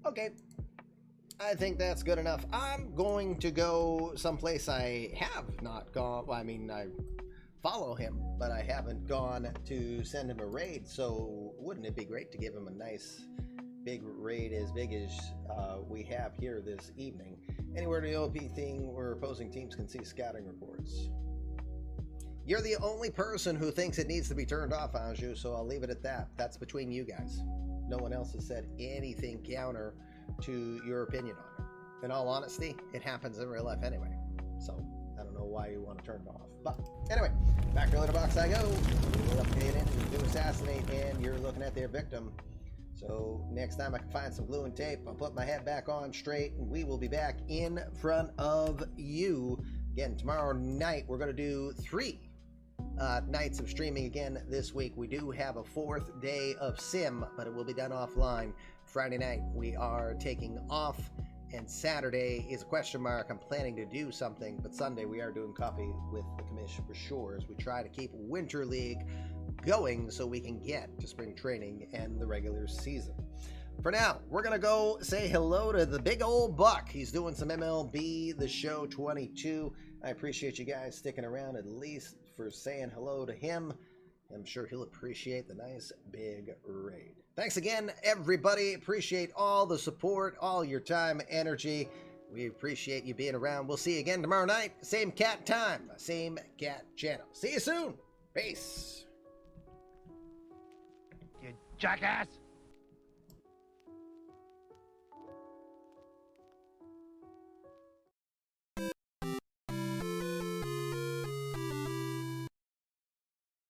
Okay, I think that's good enough. I'm going to go someplace I have not gone. Well, I mean, I follow him, but I haven't gone to send him a raid. So wouldn't it be great to give him a nice big raid as big as we have here this evening? Anywhere to the OP thing where opposing teams can see scouting reports. You're the only person who thinks it needs to be turned off, Anju, so I'll leave it at that. That's between you guys. No one else has said anything counter to your opinion on it. In all honesty, it happens in real life anyway. So, I don't know why you want to turn it off. But, anyway, back to Letterbox I go. We'll update it and do assassinate, and you're looking at their victim. So, next time I can find some glue and tape, I'll put my head back on straight, and we will be back in front of you. Again, tomorrow night, we're going to do 3 nights of streaming again this week. We do have a 4th day of sim, but it will be done offline. Friday night we are taking off, and Saturday is a question mark. I'm planning to do something, but Sunday we are doing coffee with the commission for sure, as we try to keep Winter League going so we can get to spring training and the regular season. For now, we're gonna go say hello to the big old buck. He's doing some MLB The Show 22. I appreciate you guys sticking around, at least for saying hello to him. I'm sure he'll appreciate the nice big raid. Thanks again, everybody. Appreciate all the support, all your time, energy. We appreciate you being around. We'll see you again tomorrow night. Same cat time, same cat channel. See you soon. Peace. You jackass!